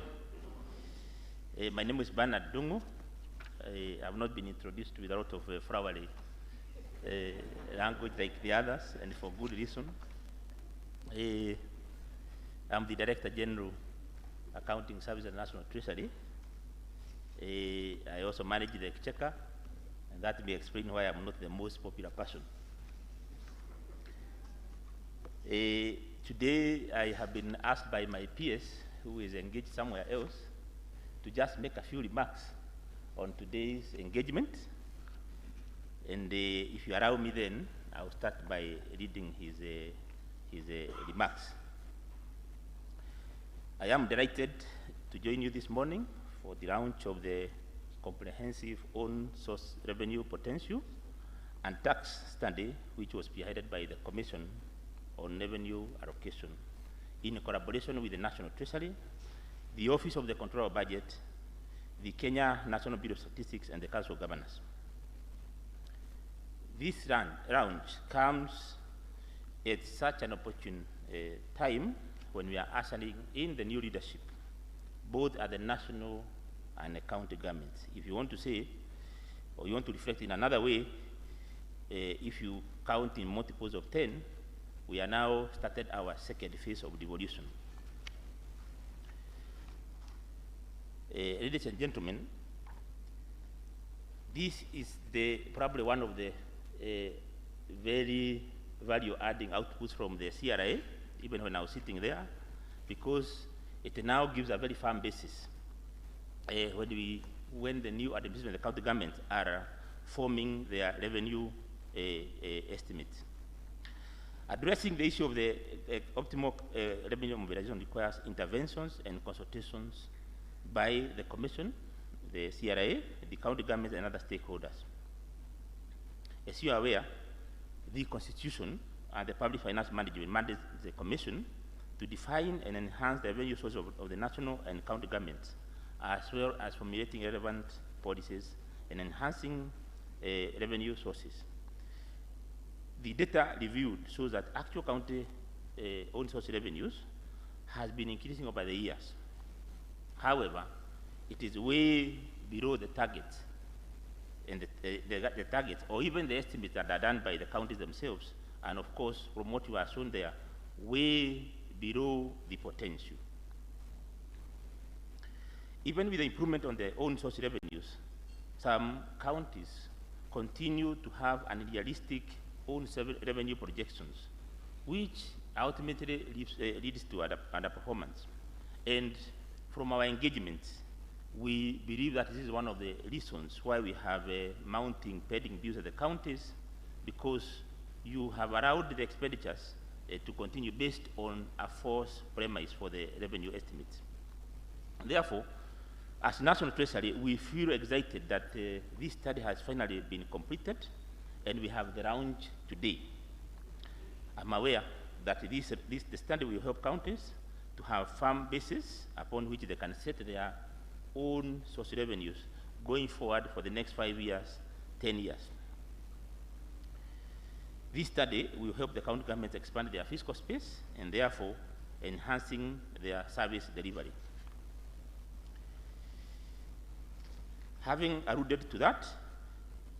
My name is Bernard Dungu. I have not been introduced with a lot of flowery language like the others, and for good reason. I'm the Director General, Accounting Service and National Treasury. I also manage the Exchequer, and that may explain why I'm not the most popular person. Today, I have been asked by my PS, who is engaged somewhere else, to just make a few remarks on today's engagement. And if you allow me then, I'll start by reading his remarks. I am delighted to join you this morning for the launch of the Comprehensive Own Source Revenue Potential and Tax Study, which was spearheaded by the Commission on Revenue Allocation in collaboration with the National Treasury, the Office of the Controller of Budget, the Kenya National Bureau of Statistics, and the Council of Governors. This launch comes at such an opportune time when we are ushering in the new leadership both at the national and the county governments. If you want to say, or you want to reflect in another way, if you count in multiples of 10, we are now started our second phase of devolution. Ladies and gentlemen, this is probably one of the very value-adding outputs from the CRA, even when I was sitting there, because it now gives a very firm basis when the new administration and the county governments are forming their revenue estimates. Addressing the issue of the optimal revenue mobilization requires interventions and consultations by the Commission, the CRA, the county governments, and other stakeholders. As you are aware, the Constitution and the Public Finance Management mandates the Commission to define and enhance the revenue sources of the national and county governments, as well as formulating relevant policies and enhancing revenue sources. The data reviewed shows that actual county own source revenues has been increasing over the years. However, it is way below the target, and the targets, or even the estimates that are done by the counties themselves, and of course, from what you are shown there, way below the potential. Even with the improvement on their own source revenues, some counties continue to have unrealistic own revenue projections, which ultimately leads to underperformance. And from our engagements, we believe that this is one of the reasons why we have mounting pending bills at the counties, because you have allowed the expenditures to continue based on a false premise for the revenue estimates. Therefore, as National Treasury, we feel excited that this study has finally been completed, and we have the launch today. I'm aware that the study will help counties to have firm basis upon which they can set their own source revenues going forward for the next 5 years, 10 years. This study will help the county governments expand their fiscal space and therefore enhancing their service delivery. Having alluded to that,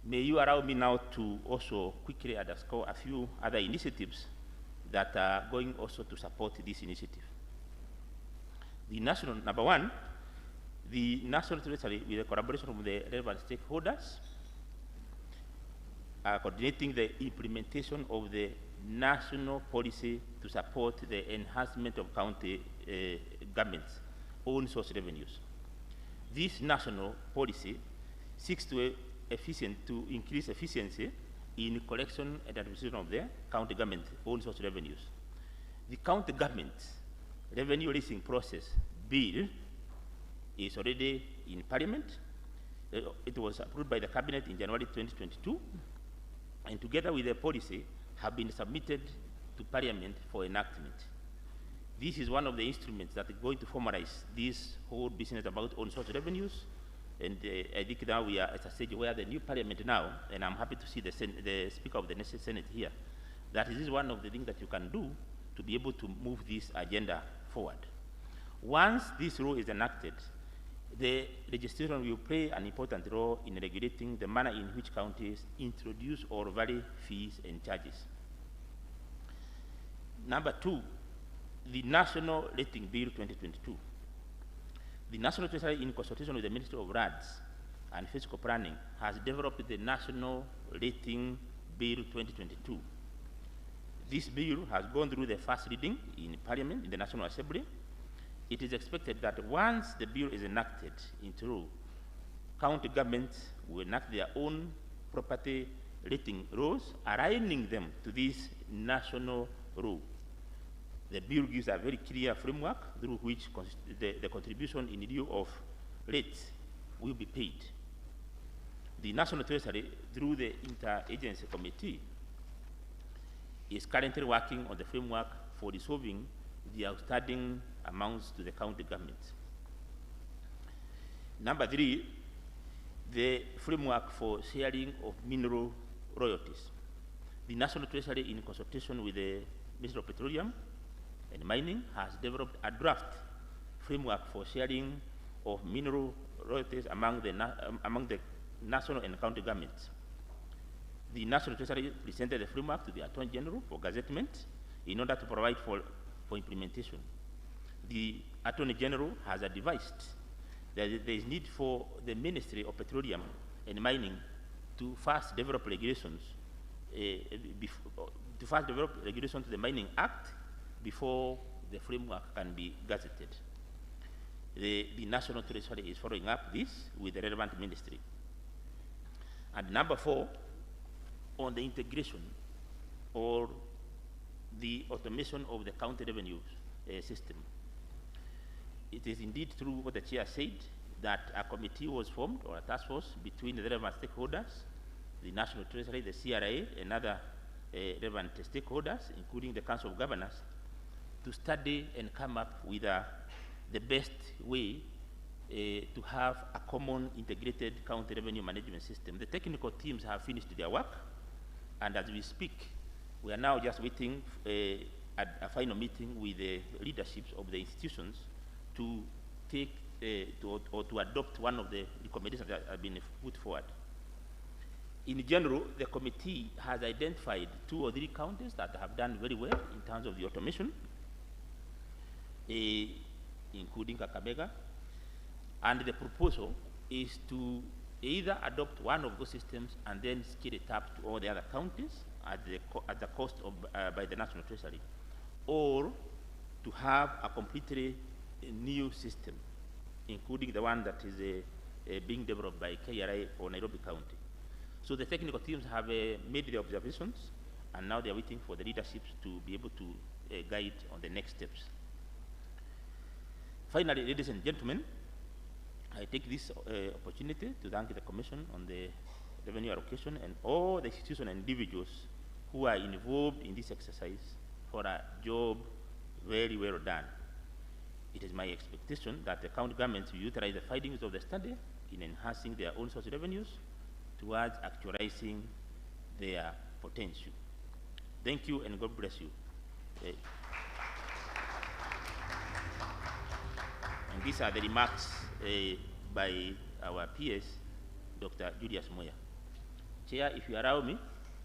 may you allow me now to also quickly underscore a few other initiatives that are going also to support this initiative. Number one, the National Treasury, with the collaboration of the relevant stakeholders, are coordinating the implementation of the national policy to support the enhancement of county governments' own source revenues. This national policy seeks to increase efficiency in collection and administration of the county government own source revenues. The county government revenue releasing process bill is already in Parliament. It was approved by the Cabinet in January 2022, and together with the policy have been submitted to Parliament for enactment. This is one of the instruments that is going to formalize this whole business about own source revenues. And I think now we are at a stage where the new Parliament now, and I'm happy to see the Speaker of the Senate here, that this is one of the things that you can do to be able to move this agenda forward. Once this law is enacted, the legislation will play an important role in regulating the manner in which counties introduce or vary fees and charges. Number two, the National Rating Bill 2022. The National Treasury, in consultation with the Ministry of Lands and Fiscal Planning, has developed the National Rating Bill 2022. This bill has gone through the first reading in Parliament, in the National Assembly. It is expected that once the bill is enacted into law, county governments will enact their own property rating laws, aligning them to this national rule. The bill gives a very clear framework through which the contribution in lieu of rates will be paid. The National Treasury, through the Interagency Committee, is currently working on the framework for resolving the outstanding amounts to the county governments. Number three, the framework for sharing of mineral royalties. The National Treasury, in consultation with the Ministry of Petroleum and Mining, has developed a draft framework for sharing of mineral royalties among the national and county governments. The National Treasury presented the framework to the Attorney General for gazettement in order to provide for implementation. The Attorney General has advised that there is need for the Ministry of Petroleum and Mining to first develop regulations to the Mining Act before the framework can be gazetted. The National Treasury is following up this with the relevant ministry. And number 4, on the integration or the automation of the county revenue system. It is indeed true what the chair said, that a committee was formed, or a task force, between the relevant stakeholders, the National Treasury, the CRA, and other relevant stakeholders, including the Council of Governors, to study and come up with the best way to have a common integrated county revenue management system. The technical teams have finished their work, and as we speak, we are now just waiting at a final meeting with the leaderships of the institutions to take or to adopt one of the recommendations that have been put forward. In general, the committee has identified 2 or 3 counties that have done very well in terms of the automation, including Kakamega, and the proposal is to either adopt one of those systems and then scale it up to all the other counties at the cost of, by the National Treasury, or to have a completely new system, including the one that is being developed by KRA for Nairobi County. So the technical teams have made the observations, and now they are waiting for the leaderships to be able to guide on the next steps. Finally, ladies and gentlemen, I take this opportunity to thank the Commission on the revenue allocation and all the institutions and individuals who are involved in this exercise for a job very well done. It is my expectation that the county governments will utilize the findings of the study in enhancing their own source revenues towards actualizing their potential. Thank you, and God bless you. And these are the remarks by our PS, Dr. Julius Moya. Chair, if you allow me,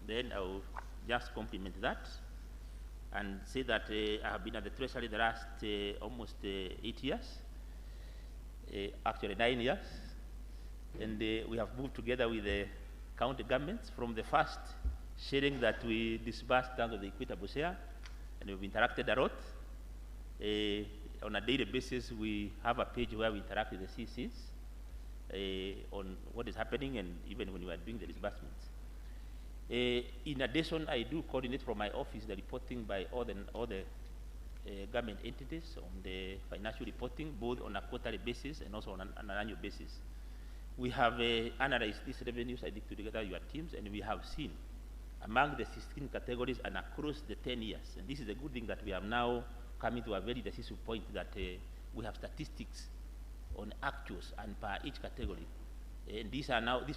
then I will just compliment that and say that I have been at the Treasury the last almost 8 years, actually 9 years, and we have moved together with the county governments from the first sharing that we disbursed down to the equitable share, and we've interacted a lot. On a daily basis, we have a page where we interact with the CCs on what is happening, and even when we are doing the disbursements. In addition, I do coordinate from my office the reporting by all the government entities on the financial reporting, both on a quarterly basis and also on an annual basis. We have analyzed these revenues, I think, together your teams, and we have seen among the 16 categories and across the 10 years. And this is a good thing that we have now coming to a very decisive point that we have statistics on actuals and per each category. And these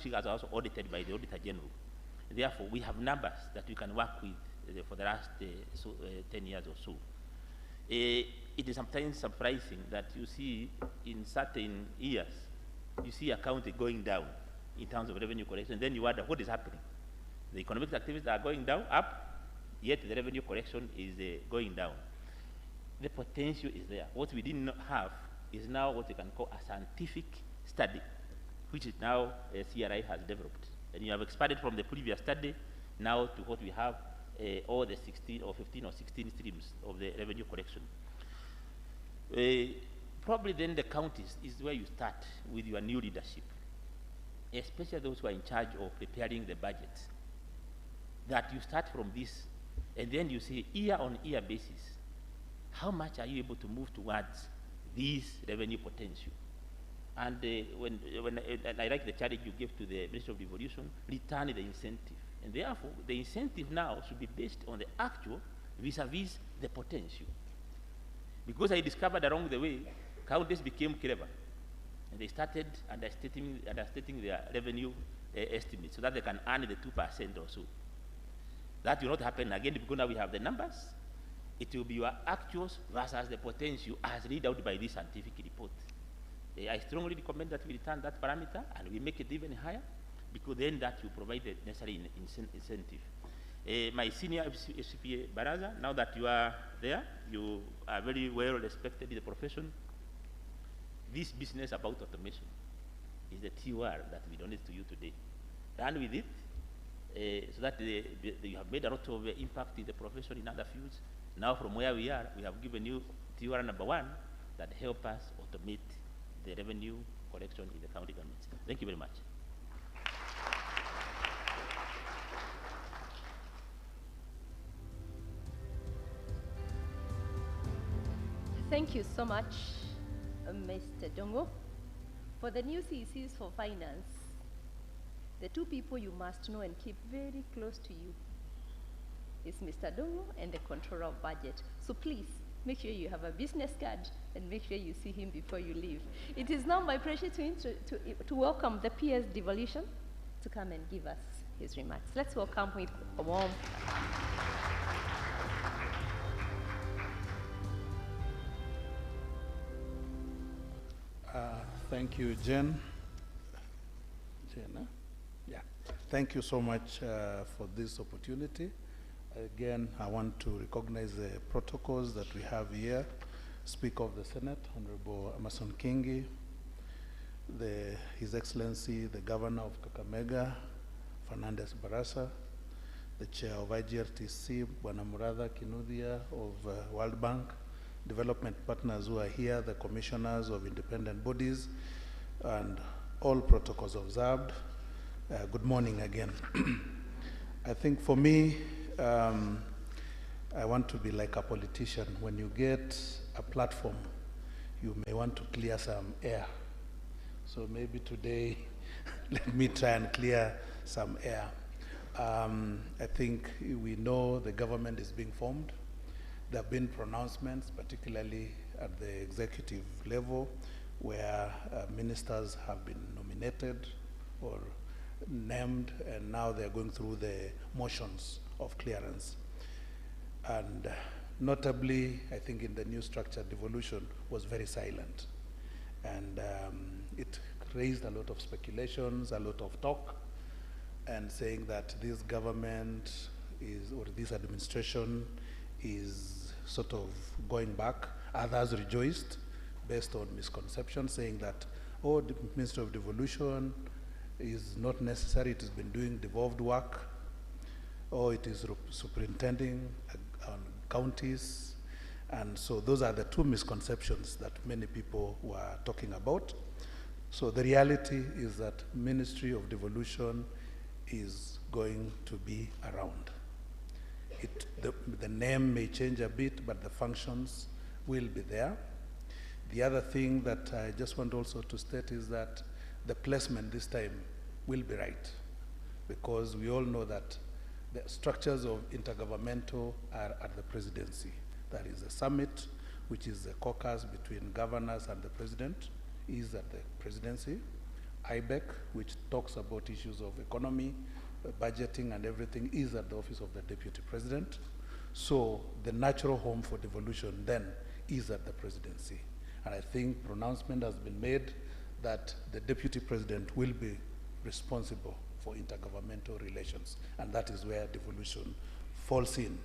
figures are also audited by the Auditor General. Therefore, we have numbers that we can work with for the last 10 years or so. It is sometimes surprising that you see in certain years, you see a county going down in terms of revenue collection, and then you wonder what is happening. The economic activities are going down, up, yet the revenue collection is going down. The potential is there. What we did not have is now what we can call a scientific study, which is now CRI has developed. And you have expanded from the previous study now to what we have, all the 16 or 15 or 16 streams of the revenue collection. Probably then the counties is where you start with your new leadership, especially those who are in charge of preparing the budget. That you start from this, and then you see year on year basis, how much are you able to move towards this revenue potential? And and I like the challenge you gave to the Ministry of Devolution, return the incentive. And therefore, the incentive now should be based on the actual vis-a-vis the potential. Because I discovered along the way, counties became clever. And they started understating their revenue estimates so that they can earn the 2% or so. That will not happen again because now we have the numbers. It will be your actuals versus the potential as read out by this scientific report. I strongly recommend that we return that parameter and we make it even higher, because then that will provide the necessary incentive. My senior FCPA Baraza, now that you are there, you are very well respected in the profession. This business about automation is the TOR that we donate to you today. Run with it, so that you have made a lot of impact in the profession in other fields. Now from where we are, we have given you TOR number 1 that help us automate the revenue collection in the county governments. Thank you very much. Thank you so much, Mr. Dongo. For the new CECs for finance, the two people you must know and keep very close to you is Mr. Dongo and the controller of budget. So please, make sure you have a business card and make sure you see him before you leave. It is now my pleasure to welcome the PS Devolution to come and give us his remarks. Let's welcome with a warm Thank you, Jen. Yeah. Thank you so much for this opportunity. Again, I want to recognize the protocols that we have here. Speaker of the Senate, Honorable Amason Kingi, His Excellency, the Governor of Kakamega, Fernandez Barasa, the Chair of IGRTC, Bwana Muratha Kinuthia of World Bank, development partners who are here, the commissioners of independent bodies, and all protocols observed. Good morning again. I think for me, I want to be like a politician. When you get a platform, you may want to clear some air. So maybe today, let me try and clear some air. I think we know the government is being formed. There have been pronouncements, particularly at the executive level, where ministers have been nominated or named, and now they're going through the motions of clearance. And notably, I think in the new structure, devolution was very silent. And it raised a lot of speculations, a lot of talk, and saying that this government is, or this administration is sort of going back. Others rejoiced based on misconceptions, saying that, oh, the Ministry of Devolution is not necessary, it has been doing devolved work, or it is superintending on counties. And so those are the two misconceptions that many people were talking about. So the reality is that Ministry of Devolution is going to be around. The name may change a bit, but the functions will be there. The other thing that I just want also to state is that the placement this time will be right, because we all know that the structures of intergovernmental are at the presidency. That is the summit, which is the caucus between governors and the president, is at the presidency. IBEC, which talks about issues of economy, budgeting and everything, is at the office of the deputy president. So the natural home for devolution then is at the presidency. And I think pronouncement has been made that the deputy president will be responsible for intergovernmental relations, and that is where devolution falls in.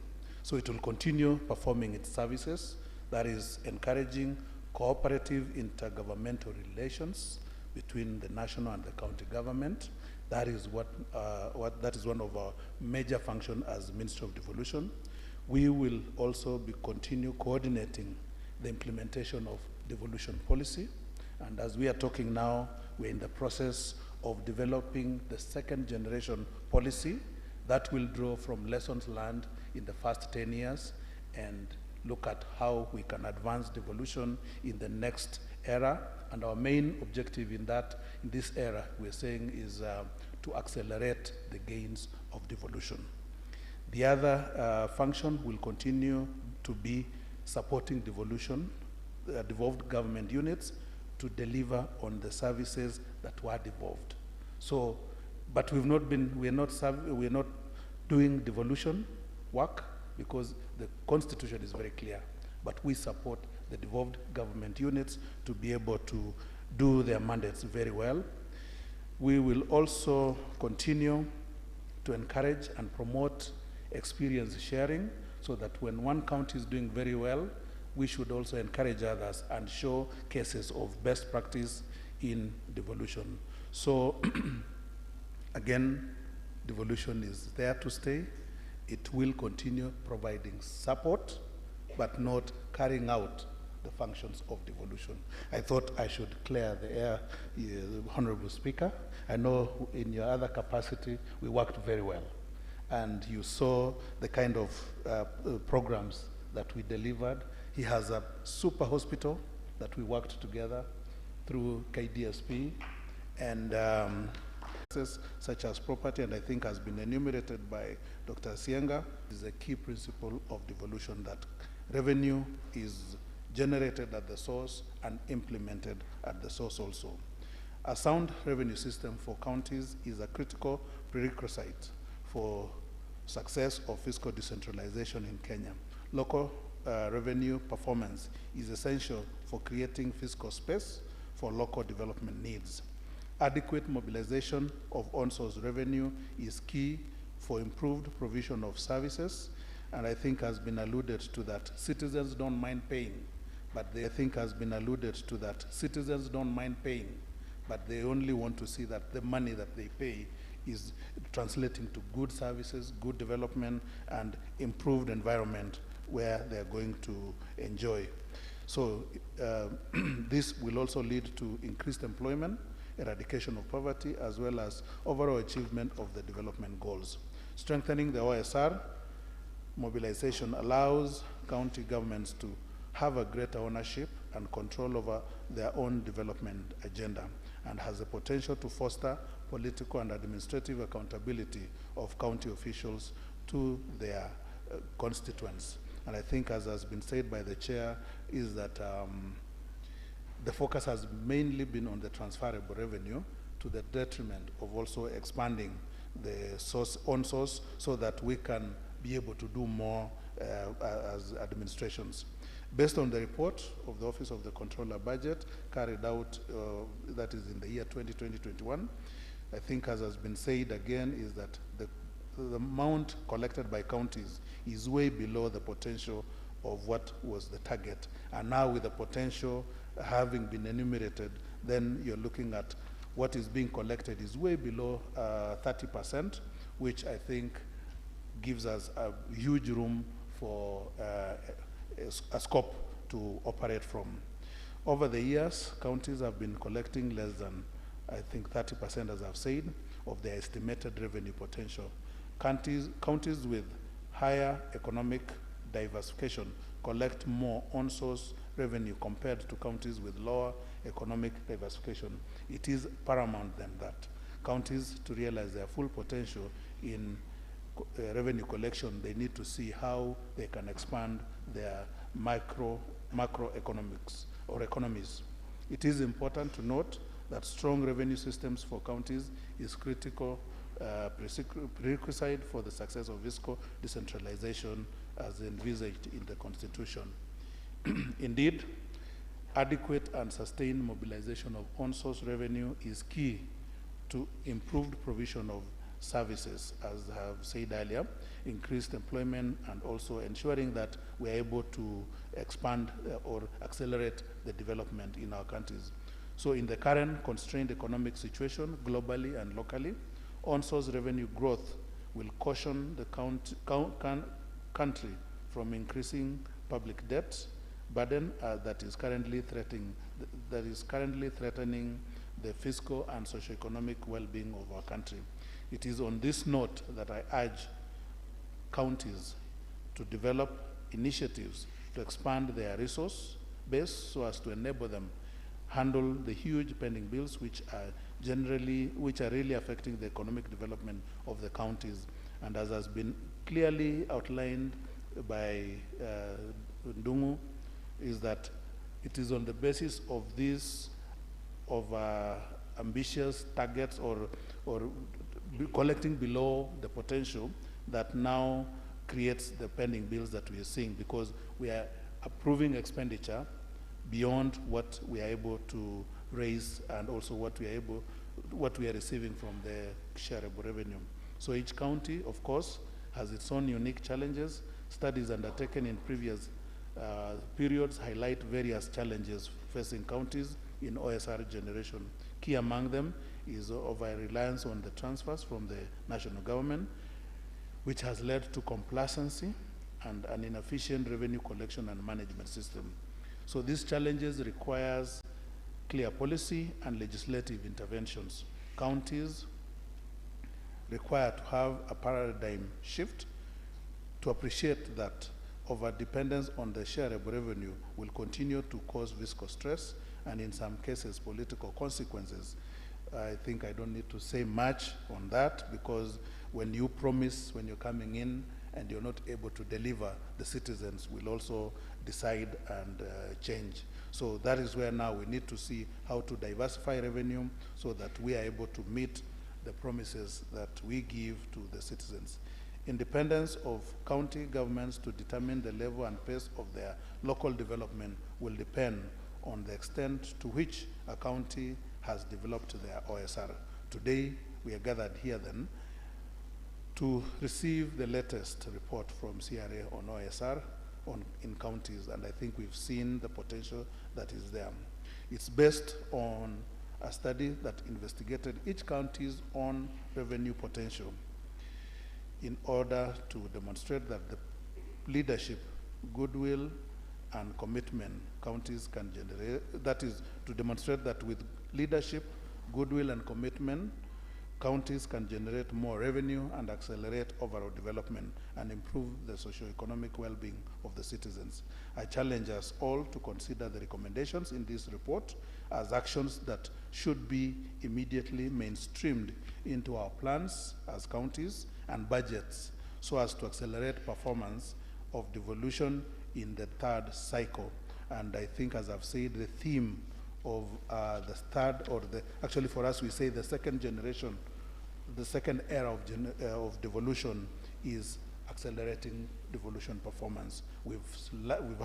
So it will continue performing its services, that is encouraging cooperative intergovernmental relations between the national and the county government. That is that is one of our major functions as Ministry of Devolution. We will also be continue coordinating the implementation of devolution policy. And as we are talking now, we're in the process of developing the second generation policy that will draw from lessons learned in the first 10 years and look at how we can advance devolution in the next era. And our main objective in this era, we're saying, is to accelerate the gains of devolution. The other function will continue to be supporting devolution, devolved government units, to deliver on the services that were devolved. So, but we're not doing devolution work because the constitution is very clear. But we support the devolved government units to be able to do their mandates very well. We will also continue to encourage and promote experience sharing, so that when one county is doing very well, we should also encourage others and show cases of best practice in devolution. So again, devolution is there to stay. It will continue providing support, but not carrying out the functions of devolution. I thought I should clear the air, Honorable Speaker. I know in your other capacity, we worked very well. And you saw the kind of programs that we delivered. He has a super hospital that we worked together through KDSP, and such as property, and I think has been enumerated by Dr. Sienga, is a key principle of devolution, that revenue is generated at the source and implemented at the source also. A sound revenue system for counties is a critical prerequisite for success of fiscal decentralization in Kenya. Local revenue performance is essential for creating fiscal space for local development needs. Adequate mobilization of on-source revenue is key for improved provision of services, and I think has been alluded to that citizens don't mind paying, but they think has been alluded to that citizens don't mind paying, but they only want to see that the money that they pay is translating to good services, good development, and improved environment where they're going to enjoy. So this will also lead to increased employment, eradication of poverty, as well as overall achievement of the development goals. Strengthening the OSR mobilization allows county governments to have a greater ownership and control over their own development agenda, and has the potential to foster political and administrative accountability of county officials to their constituents. And I think, as has been said by the chair, is that the focus has mainly been on the transferable revenue, to the detriment of also expanding the on source, so that we can be able to do more as administrations. Based on the report of the Office of the Controller Budget carried out, that is in the year 2020-21, I think, as has been said again, is that the amount collected by counties is way below the potential of what was the target. And now with the potential having been enumerated, then you're looking at what is being collected is way below 30%, which I think gives us a huge room for a scope to operate from. Over the years, counties have been collecting less than, I think, 30%, as I've said, of their estimated revenue potential. Counties with higher economic diversification collect more on-source revenue compared to counties with lower economic diversification. It is paramount then that counties, to realize their full potential in revenue collection, they need to see how they can expand their macroeconomics or economies. It is important to note that strong revenue systems for counties is critical prerequisite for the success of fiscal decentralization as envisaged in the Constitution. Indeed, adequate and sustained mobilization of on-source revenue is key to improved provision of services, as I have said earlier, increased employment, and also ensuring that we are able to expand or accelerate the development in our countries. So in the current constrained economic situation, globally and locally, on-source revenue growth will caution the country from increasing public debt burden that is currently threatening the fiscal and socioeconomic well-being of our country. It is on this note that I urge counties to develop initiatives to expand their resource base so as to enable them handle the huge pending bills which are really affecting the economic development of the counties. And as has been clearly outlined by Ndungu, is that it is on the basis of these ambitious targets or collecting below the potential that now creates the pending bills that we are seeing, because we are approving expenditure beyond what we are able to raise and also what we are receiving from the shareable revenue. So each county, of course, has its own unique challenges. Studies undertaken in previous periods highlight various challenges facing counties in OSR generation. Key among them is over-reliance on the transfers from the national government, which has led to complacency and an inefficient revenue collection and management system. So these challenges requires clear policy and legislative interventions. Counties require to have a paradigm shift to appreciate that over-dependence on the shareable revenue will continue to cause fiscal stress and in some cases political consequences. I think I don't need to say much on that, because when you promise, when you're coming in and you're not able to deliver, the citizens will also decide and change. So that is where now we need to see how to diversify revenue so that we are able to meet the promises that we give to the citizens. Independence of county governments to determine the level and pace of their local development will depend on the extent to which a county has developed their OSR. Today, we are gathered here then to receive the latest report from CRA on OSR in counties, and I think we've seen the potential that is there. It's based on a study that investigated each county's own revenue potential in order to demonstrate that the leadership, goodwill, and commitment counties can generate, that is, to demonstrate that with leadership, goodwill, and commitment, counties can generate more revenue and accelerate overall development and improve the socio-economic well-being of the citizens. I challenge us all to consider the recommendations in this report as actions that should be immediately mainstreamed into our plans as counties and budgets so as to accelerate performance of devolution in the third cycle. And I think, as I've said, the theme of the third, or the, actually for us we say the second generation, the second era of devolution is accelerating devolution performance. We've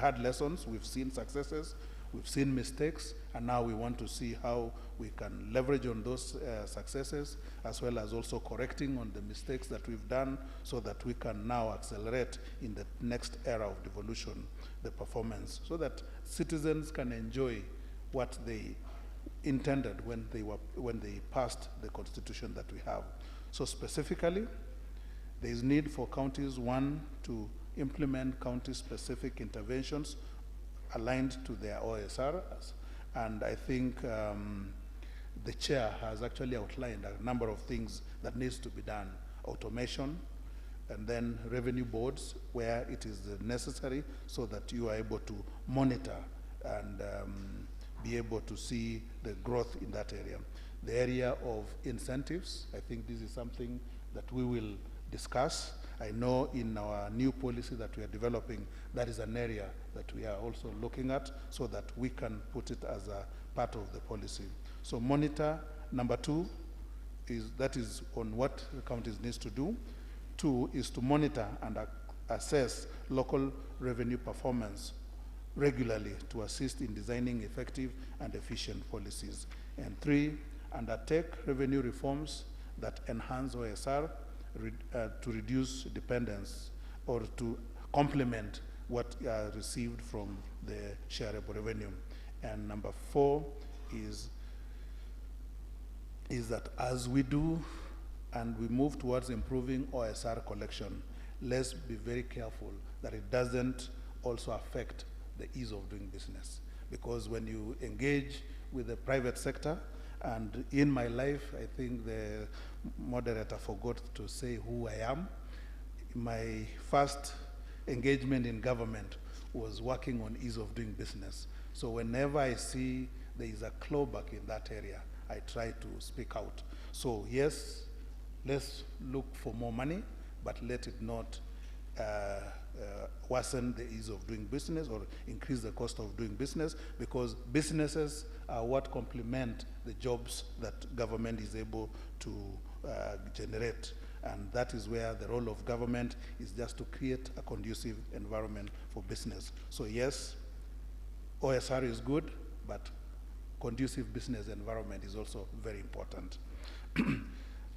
had lessons, we've seen successes, we've seen mistakes, and now we want to see how we can leverage on those successes, as well as also correcting on the mistakes that we've done, so that we can now accelerate in the next era of devolution the performance, so that citizens can enjoy what they intended when they passed the constitution that we have. So specifically, there is need for counties, one, to implement county-specific interventions aligned to their OSRs, and I think the chair has actually outlined a number of things that needs to be done. Automation, and then revenue boards where it is necessary, so that you are able to monitor and be able to see the growth in that area. The area of incentives, I think this is something that we will discuss. I know in our new policy that we are developing, that is an area that we are also looking at, so that we can put it as a part of the policy. So monitor, number two, that is on what the counties needs to do. Two is to monitor and assess local revenue performance regularly to assist in designing effective and efficient policies. And three, undertake revenue reforms that enhance OSR to reduce dependence or to complement what received from the shareable revenue. And number four is that as we do and we move towards improving OSR collection, let's be very careful that it doesn't also affect the ease of doing business. Because when you engage with the private sector, and in my life, I think the moderator forgot to say who I am. My first engagement in government was working on ease of doing business. So whenever I see there is a clawback in that area, I try to speak out. So yes, let's look for more money, but let it not worsen the ease of doing business or increase the cost of doing business, because businesses are what complement the jobs that government is able to generate. And that is where the role of government is just to create a conducive environment for business. So yes, OSR is good, but conducive business environment is also very important.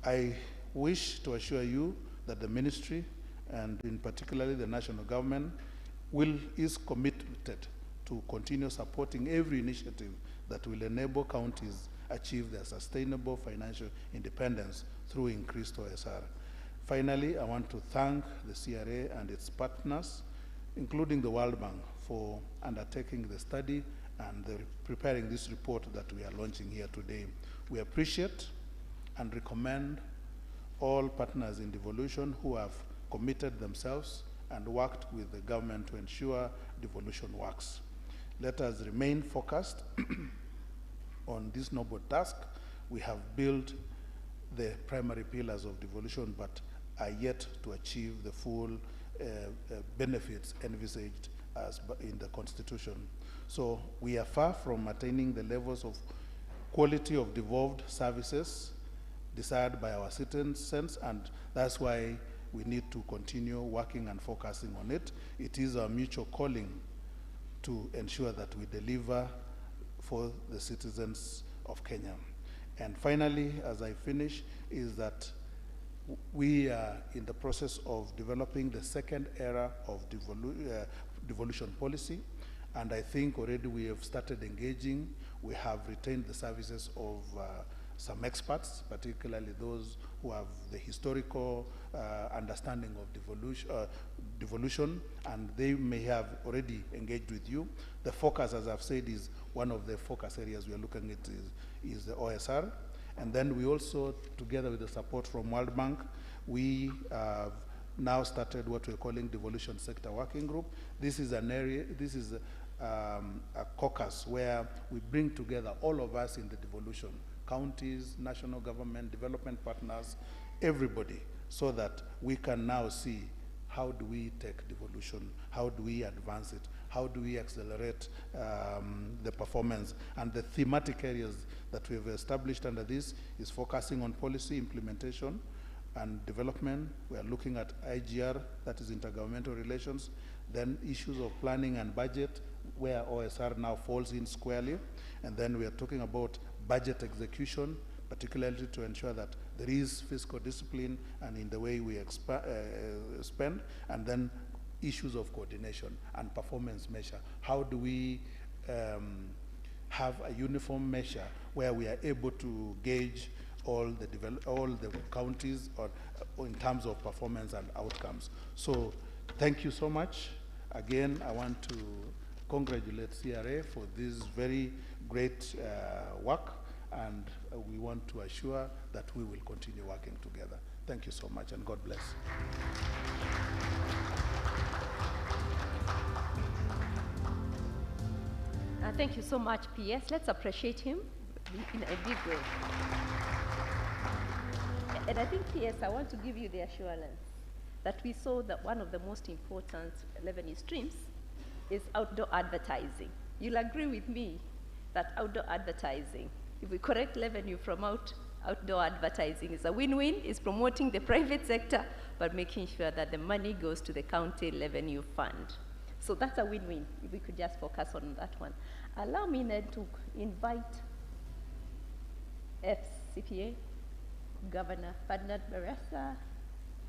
I wish to assure you that the ministry, and in particularly the national government, is committed to continue supporting every initiative that will enable counties achieve their sustainable financial independence through increased OSR. Finally, I want to thank the CRA and its partners, including the World Bank, for undertaking the study and preparing this report that we are launching here today. We appreciate and recommend all partners in devolution who have committed themselves and worked with the government to ensure devolution works. Let us remain focused on this noble task. We have built the primary pillars of devolution, but are yet to achieve the full benefits envisaged as in the Constitution. So we are far from attaining the levels of quality of devolved services desired by our citizens, and that's why we need to continue working and focusing on it. It is our mutual calling to ensure that we deliver for the citizens of Kenya. And finally, as I finish, is that we are in the process of developing the second era of devolution policy, and I think already we have started engaging. We have retained the services of some experts, particularly those who have the historical understanding of devolution, and they may have already engaged with you. The focus, as I've said, is one of the focus areas we are looking at is the OSR. And then we also, together with the support from World Bank, we have now started what we're calling Devolution Sector Working Group. This is an area, this is a caucus where we bring together all of us in the devolution, counties, national government, development partners, everybody, so that we can now see how do we take devolution, how do we advance it, how do we accelerate the performance. And the thematic areas that we've established under this is focusing on policy implementation and development. We are looking at IGR, that is intergovernmental relations, then issues of planning and budget, where OSR now falls in squarely. And then we are talking about budget execution, particularly to ensure that there is fiscal discipline and in the way we spend, and then issues of coordination and performance measure. How do we have a uniform measure where we are able to gauge all the counties or in terms of performance and outcomes? So thank you so much. Again, I want to congratulate CRA for this very great work, and we want to assure that we will continue working together. Thank you so much, and God bless. Thank you so much, PS. Let's appreciate him in a big way. And I think, PS, I want to give you the assurance that we saw that one of the most important revenue streams is outdoor advertising. You'll agree with me that outdoor advertising, if we correct revenue from outdoor advertising, is a win-win. It's promoting the private sector, but making sure that the money goes to the county revenue fund. So that's a win-win, if we could just focus on that one. Allow me then to invite FCPA, Governor Ferdinand Barasa,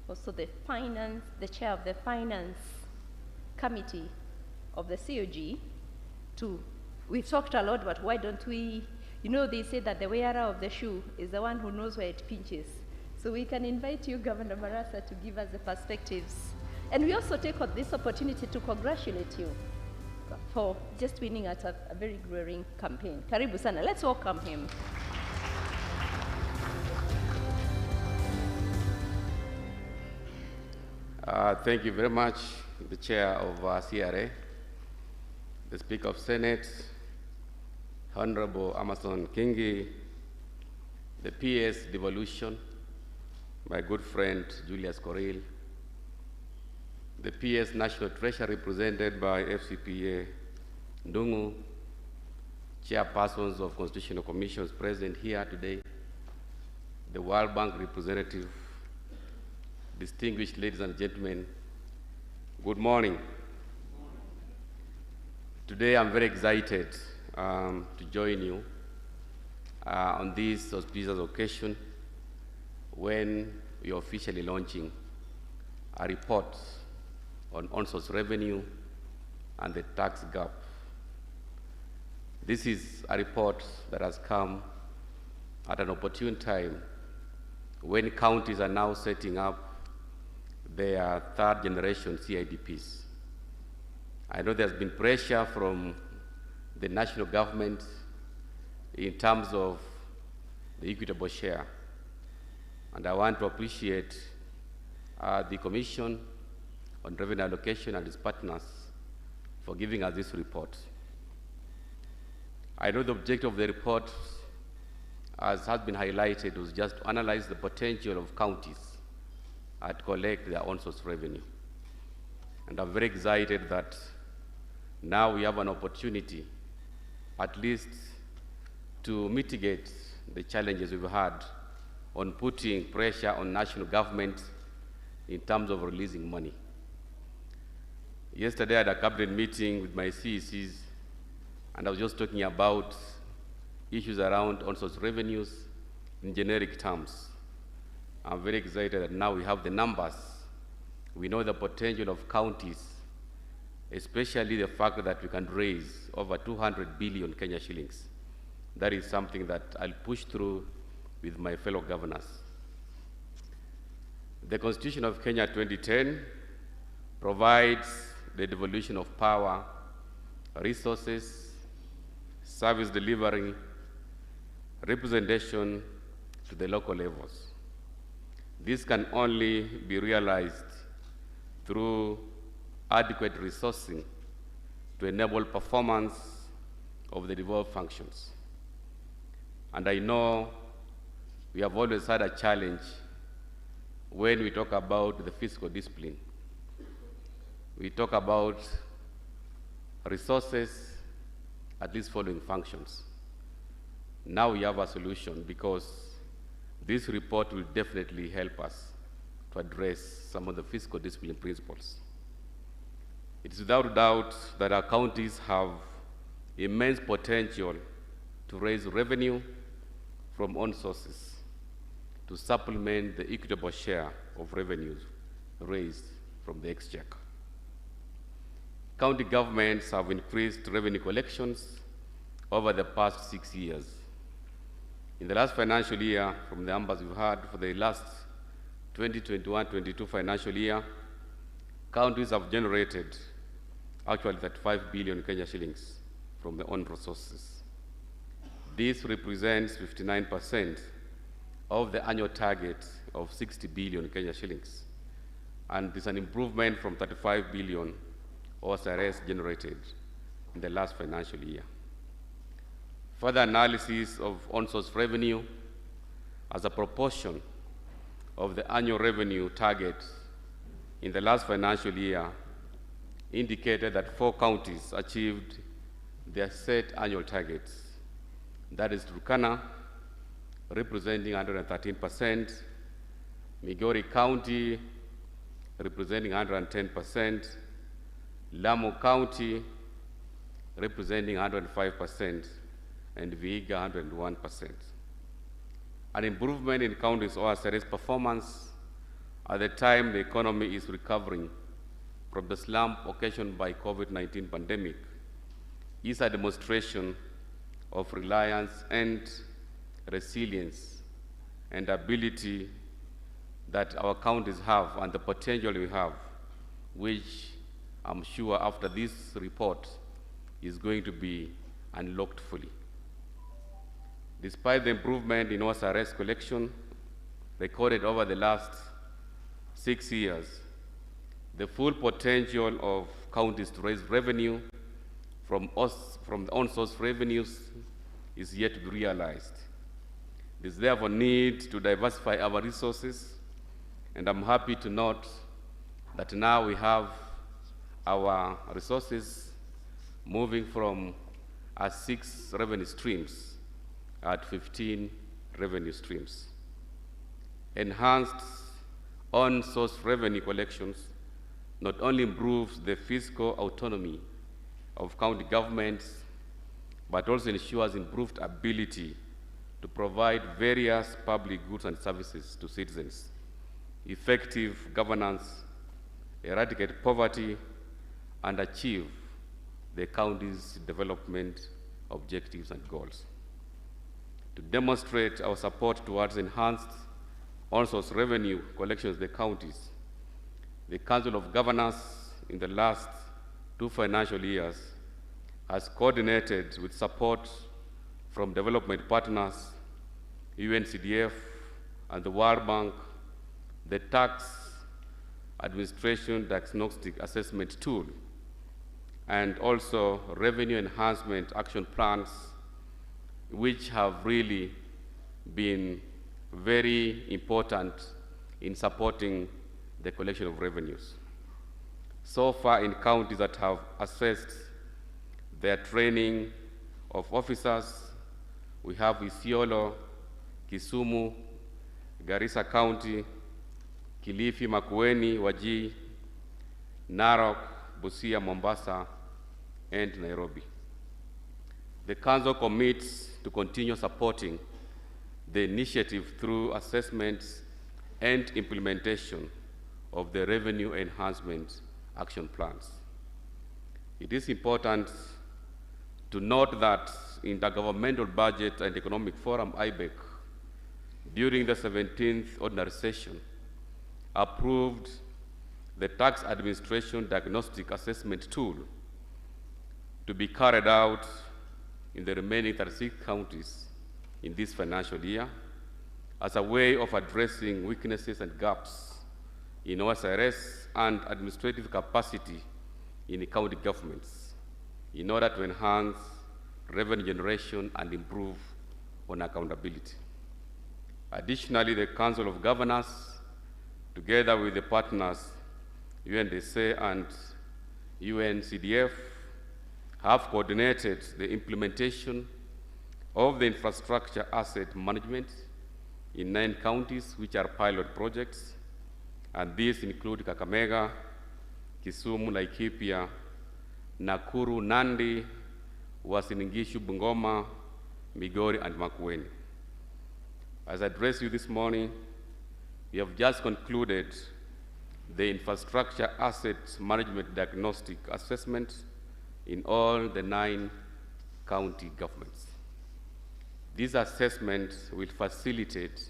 also the chair of the finance committee of the COG, we've talked a lot, but why don't we, they say that the wearer of the shoe is the one who knows where it pinches. So we can invite you, Governor Barasa, to give us the perspectives. And we also take this opportunity to congratulate you for just winning at a very growing campaign. Karibu sana. Let's welcome him. Thank you very much, the Chair of CRA, the Speaker of Senate, Honorable Amason Kingi, the PS Devolution, my good friend Julius Coril, the PS National Treasury represented by FCPA Ndungu, chairpersons of Constitutional Commissions present here today, the World Bank representative, distinguished ladies and gentlemen, good morning. Today I'm very excited to join you on this auspicious occasion when we are officially launching a report on on-source revenue and the tax gap. This is a report that has come at an opportune time when counties are now setting up their third generation CIDPs. I know there's been pressure from the national government in terms of the equitable share. And I want to appreciate the Commission on Revenue Allocation and its partners for giving us this report. I know the objective of the report, as has been highlighted, was just to analyze the potential of counties to collect their own source revenue. And I'm very excited that now we have an opportunity, at least, to mitigate the challenges we've had on putting pressure on national government in terms of releasing money. Yesterday I had a cabinet meeting with my CECs, and I was just talking about issues around on-source revenues in generic terms. I'm very excited that now we have the numbers. We know the potential of counties, especially the fact that we can raise over 200 billion Kenya shillings. That is something that I'll push through with my fellow governors. The Constitution of Kenya 2010 provides the devolution of power, resources, service delivery, representation to the local levels. This can only be realized through adequate resourcing to enable performance of the devolved functions. And I know we have always had a challenge when we talk about the fiscal discipline. We talk about resources, at least following functions. Now we have a solution because this report will definitely help us to address some of the fiscal discipline principles. It is without doubt that our counties have immense potential to raise revenue from own sources to supplement the equitable share of revenues raised from the exchequer. County governments have increased revenue collections over the past 6 years. In the last financial year, from the numbers we've had for the last 2021-22 financial year, counties have generated actually 35 billion Kenya shillings from their own resources. This represents 59% of the annual target of 60 billion Kenya shillings, and is an improvement from 35 billion OSRS generated in the last financial year. Further analysis of on-source revenue as a proportion of the annual revenue target in the last financial year indicated that 4 counties achieved their set annual targets. That is Turkana, representing 113%, Migori County, representing 110%, Lamu County, representing 105%, and Vihiga 101%. An improvement in counties' OSRS performance at the time the economy is recovering from the slump occasioned by COVID-19 pandemic is a demonstration of reliance and resilience and ability that our counties have and the potential we have, which I'm sure after this report is going to be unlocked fully. Despite the improvement in OSRS collection recorded over the last 6 years, the full potential of counties to raise revenue from the on-source revenues is yet to be realized. There is therefore need to diversify our resources, and I'm happy to note that now we have our resources moving from 6 revenue streams at 15 revenue streams. Enhanced on-source revenue collections not only improves the fiscal autonomy of county governments, but also ensures improved ability to provide various public goods and services to citizens, effective governance, eradicate poverty, and achieve the county's development objectives and goals. To demonstrate our support towards enhanced on-source revenue collections in the counties, the Council of Governors in the last 2 financial years has coordinated with support from development partners, UNCDF, and the World Bank, the Tax Administration Diagnostic Assessment Tool, and also revenue enhancement action plans, which have really been very important in supporting the collection of revenues. So far, in counties that have assessed their training of officers, we have Isiolo, Kisumu, Garissa County, Kilifi, Makueni, Wajir, Narok, Busia, Mombasa, and Nairobi. The Council commits to continue supporting the initiative through assessments and implementation of the revenue enhancement action plans. It is important to note that Intergovernmental Budget and Economic Forum, IBEC, during the 17th ordinary session, approved the Tax Administration Diagnostic Assessment Tool to be carried out in the remaining 36 counties in this financial year as a way of addressing weaknesses and gaps in OSRS and administrative capacity in the county governments in order to enhance revenue generation and improve on accountability. Additionally, the Council of Governors, together with the partners UNDSA and UNCDF, have coordinated the implementation of the infrastructure asset management in 9 counties, which are pilot projects, and these include Kakamega, Kisumu, Laikipia, Nakuru, Nandi, Uasin Gishu, Bungoma, Migori, and Makueni. As I address you this morning, we have just concluded the infrastructure asset management diagnostic assessment in all the 9 county governments. These assessments will facilitate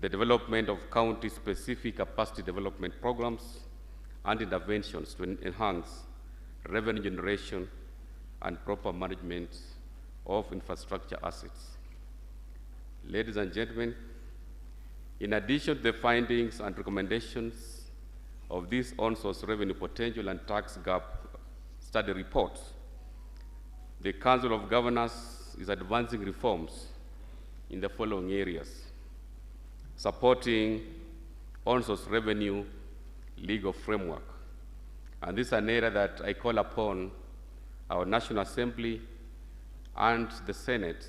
the development of county-specific capacity development programs and interventions to enhance revenue generation and proper management of infrastructure assets. Ladies and gentlemen, in addition to the findings and recommendations of this on-source revenue potential and tax gap study report, the Council of Governors is advancing reforms in the following areas: supporting on-source revenue legal framework. And this is an area that I call upon our National Assembly and the Senate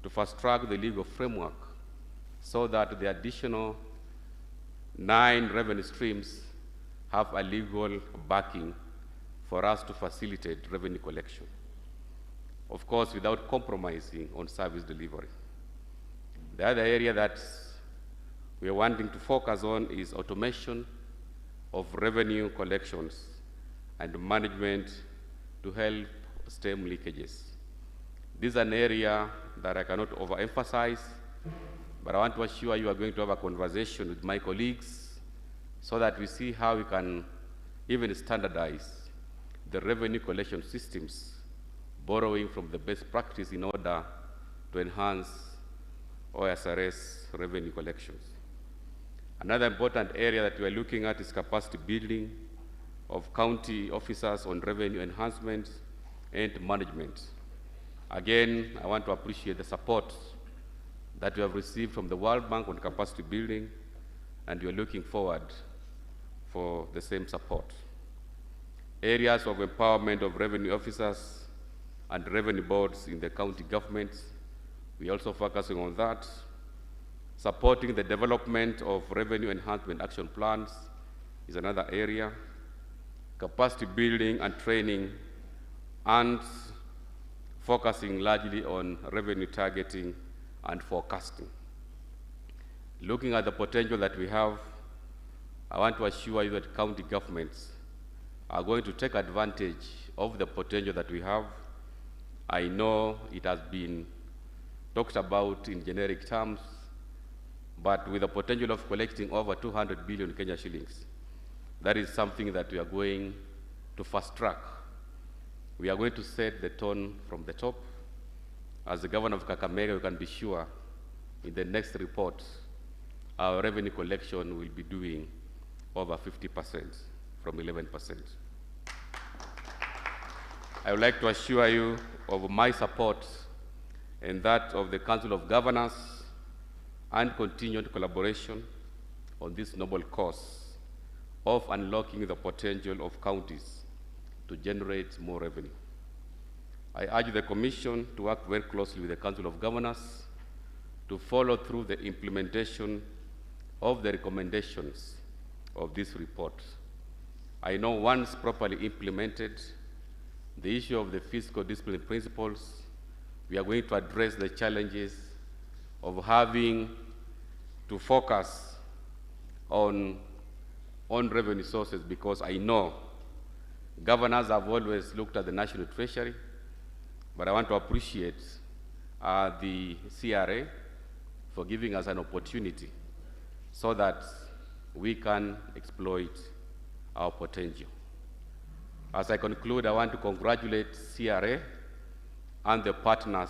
to fast-track the legal framework so that the additional 9 revenue streams have a legal backing for us to facilitate revenue collection. Of course, without compromising on service delivery. The other area that we are wanting to focus on is automation of revenue collections and management to help stem leakages. This is an area that I cannot overemphasize, but I want to assure you are going to have a conversation with my colleagues so that we see how we can even standardize the revenue collection systems, borrowing from the best practice in order to enhance OSRS revenue collections. Another important area that we are looking at is capacity building of county officers on revenue enhancement and management. Again, I want to appreciate the support that we have received from the World Bank on capacity building, and we are looking forward for the same support. Areas of empowerment of revenue officers and revenue boards in the county governments, we are also focusing on that. Supporting the development of revenue enhancement action plans is another area. Capacity building and training, and focusing largely on revenue targeting and forecasting. Looking at the potential that we have, I want to assure you that county governments are going to take advantage of the potential that we have. I know it has been talked about in generic terms, but with the potential of collecting over 200 billion Kenya shillings, that is something that we are going to fast track. We are going to set the tone from the top. As the governor of Kakamega, you can be sure in the next report, our revenue collection will be doing over 50% from 11%. I would like to assure you of my support and that of the Council of Governors and continued collaboration on this noble cause of unlocking the potential of counties to generate more revenue. I urge the Commission to work very closely with the Council of Governors to follow through the implementation of the recommendations of this report. I know once properly implemented, the issue of the fiscal discipline principles, we are going to address the challenges of having to focus on revenue sources, because I know governors have always looked at the National Treasury, but I want to appreciate the CRA for giving us an opportunity so that we can exploit our potential. As I conclude, I want to congratulate CRA and the partners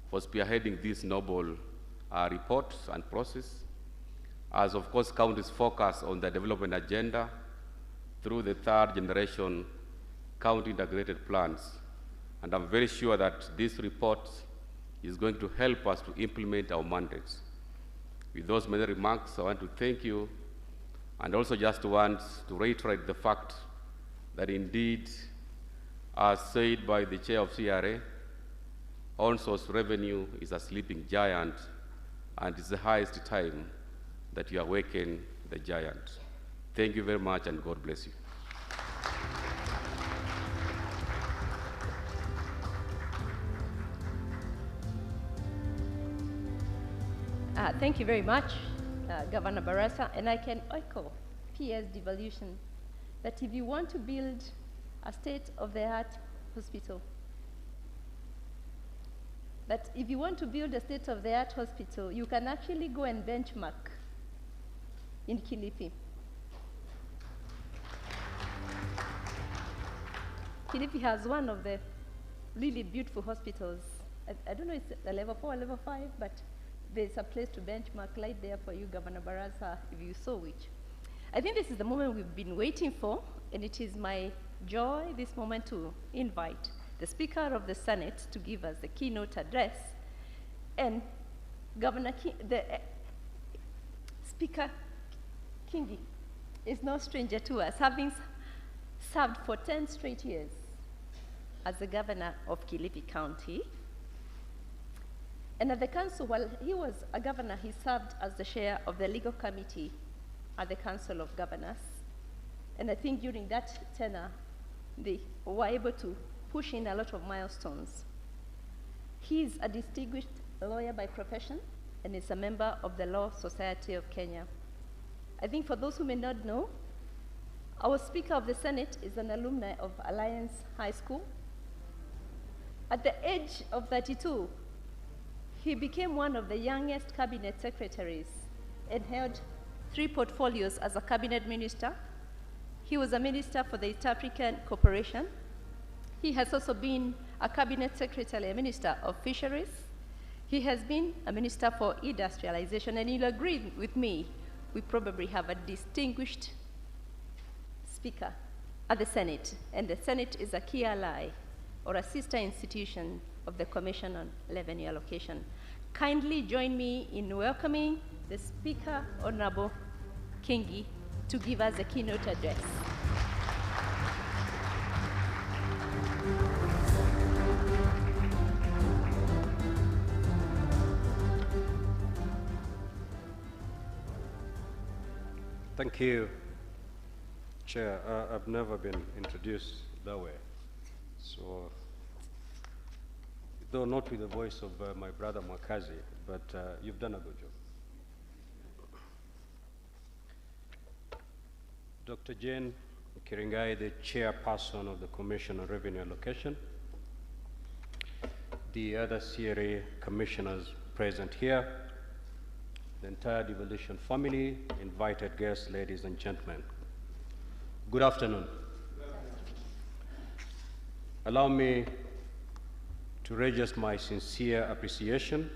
for spearheading this noble report and process, as of course counties focus on the development agenda through the third generation county integrated plans. And I'm very sure that this report is going to help us to implement our mandates. With those many remarks, I want to thank you, and also just want to reiterate the fact that indeed, as said by the chair of CRA, on-source revenue is a sleeping giant, and it's the highest time that you awaken the giant. Thank you very much, and God bless you. Thank you very much, Governor Barasa, and I can echo PS devolution that if you want to build a state-of-the-art hospital, you can actually go and benchmark in Kilifi. Kilifi has one of the really beautiful hospitals. I don't know if it's a level 4 or level 5, but there's a place to benchmark right there for you, Governor Barasa, if you so wish. I think this is the moment we've been waiting for, and it is my joy this moment to invite the Speaker of the Senate to give us the keynote address. And Speaker Kingi is no stranger to us, having served for 10 straight years as the governor of Kilifi County. And at the council, while he was a governor, he served as the chair of the legal committee at the Council of Governors. And I think during that tenure, they were able to push in a lot of milestones. He is a distinguished lawyer by profession and is a member of the Law Society of Kenya. I think for those who may not know, our Speaker of the Senate is an alumni of Alliance High School. At the age of 32, he became one of the youngest cabinet secretaries and held 3 portfolios as a cabinet minister. He was a minister for the East African Cooperation. He has also been a cabinet secretary, a minister of fisheries. He has been a minister for industrialization, and you'll agree with me, we probably have a distinguished speaker at the Senate, and the Senate is a key ally or a sister institution of the Commission on Revenue Allocation. Kindly join me in welcoming the Speaker, Honorable Kingi, to give us a keynote address. Thank you, Chair. I've never been introduced that way. So, though not with the voice of my brother Mwakazi, but you've done a good job. Dr. Jane Kiringai, the chairperson of the Commission on Revenue Allocation, the other CRA commissioners present here, the entire devolution family, invited guests, ladies and gentlemen. Good afternoon. Allow me to register my sincere appreciation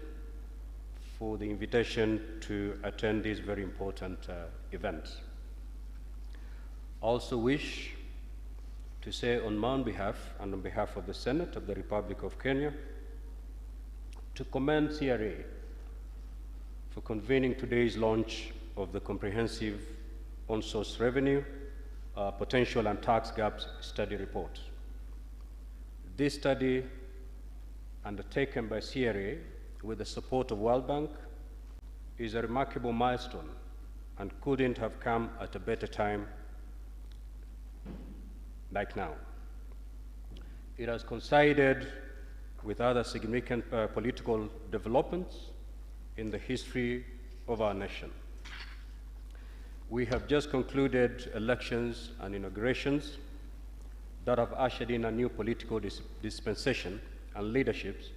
for the invitation to attend this very important event. I also wish to say on my own behalf and on behalf of the Senate of the Republic of Kenya to commend CRA for convening today's launch of the comprehensive on-source revenue, potential and tax gaps study report. This study, undertaken by CRA with the support of World Bank, is a remarkable milestone and couldn't have come at a better time like now. It has coincided with other significant political developments in the history of our nation. We have just concluded elections and inaugurations that have ushered in a new political dispensation and leaderships,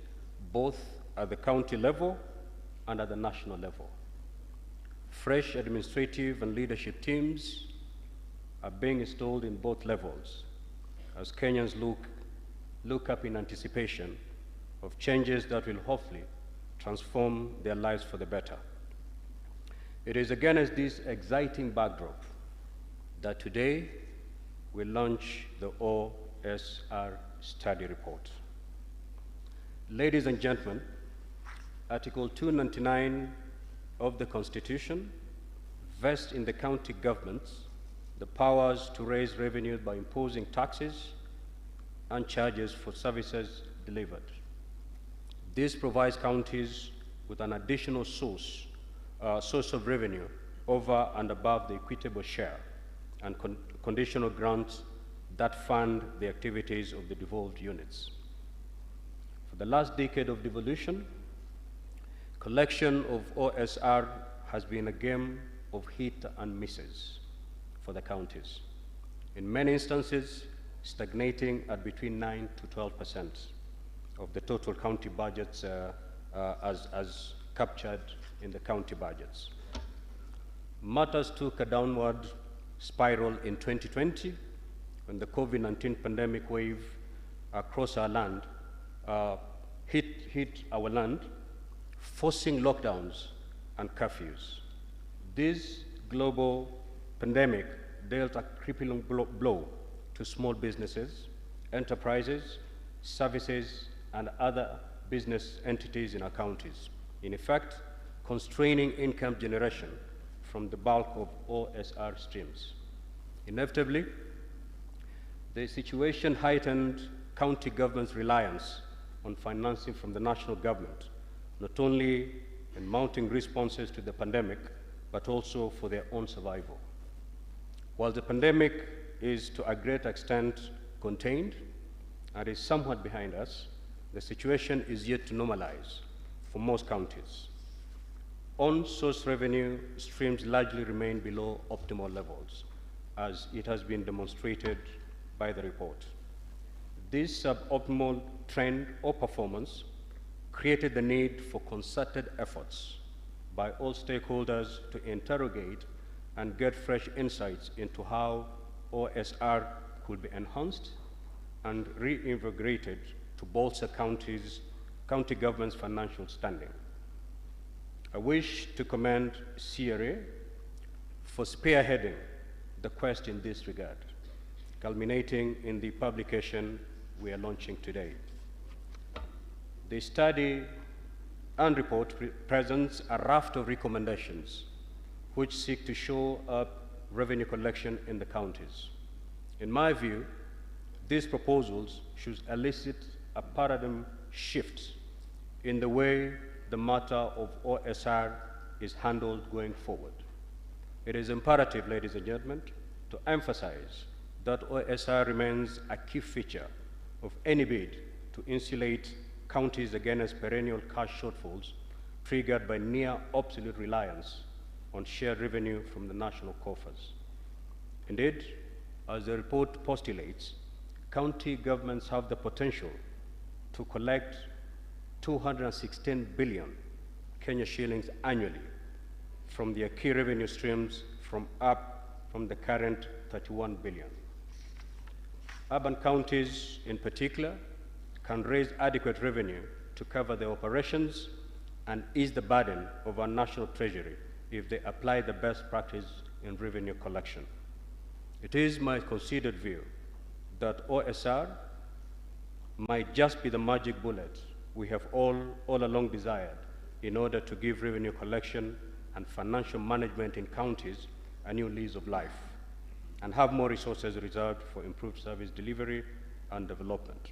both at the county level and at the national level. Fresh administrative and leadership teams are being installed in both levels as Kenyans look up in anticipation of changes that will hopefully transform their lives for the better. It is against this exciting backdrop that today we launch the OSR study report. Ladies and gentlemen, Article 299 of the Constitution vests in the county governments the powers to raise revenue by imposing taxes and charges for services delivered. This provides counties with an additional source of revenue over and above the equitable share and conditional grants that fund the activities of the devolved units. For the last decade of devolution, collection of OSR has been a game of hit and misses for the counties. In many instances, stagnating at between 9 to 12% of the total county budgets as captured in the county budgets. Matters took a downward spiral in 2020 when the COVID-19 pandemic wave across our land hit our land, forcing lockdowns and curfews. This global pandemic dealt a crippling blow to small businesses, enterprises, services, and other business entities in our counties, in effect, constraining income generation from the bulk of OSR streams. Inevitably, the situation heightened county government's reliance on financing from the national government, not only in mounting responses to the pandemic, but also for their own survival. While the pandemic is to a great extent contained and is somewhat behind us, the situation is yet to normalize for most counties. On-source revenue streams largely remain below optimal levels, as it has been demonstrated by the report. This suboptimal trend or performance created the need for concerted efforts by all stakeholders to interrogate and get fresh insights into how OSR could be enhanced and reinvigorated to bolster county government's financial standing. I wish to commend CRA for spearheading the quest in this regard, culminating in the publication we are launching today. The study and report presents a raft of recommendations which seek to shore up revenue collection in the counties. In my view, these proposals should elicit a paradigm shift in the way the matter of OSR is handled going forward. It is imperative, ladies and gentlemen, to emphasize that OSR remains a key feature of any bid to insulate counties against perennial cash shortfalls triggered by near absolute reliance on shared revenue from the national coffers. Indeed, as the report postulates, county governments have the potential to collect 216 billion Kenya shillings annually from their key revenue streams from the current 31 billion. Urban counties, in particular, can raise adequate revenue to cover their operations and ease the burden of our national treasury if they apply the best practice in revenue collection. It is my considered view that OSR might just be the magic bullet we have all along desired in order to give revenue collection and financial management in counties a new lease of life and have more resources reserved for improved service delivery and development.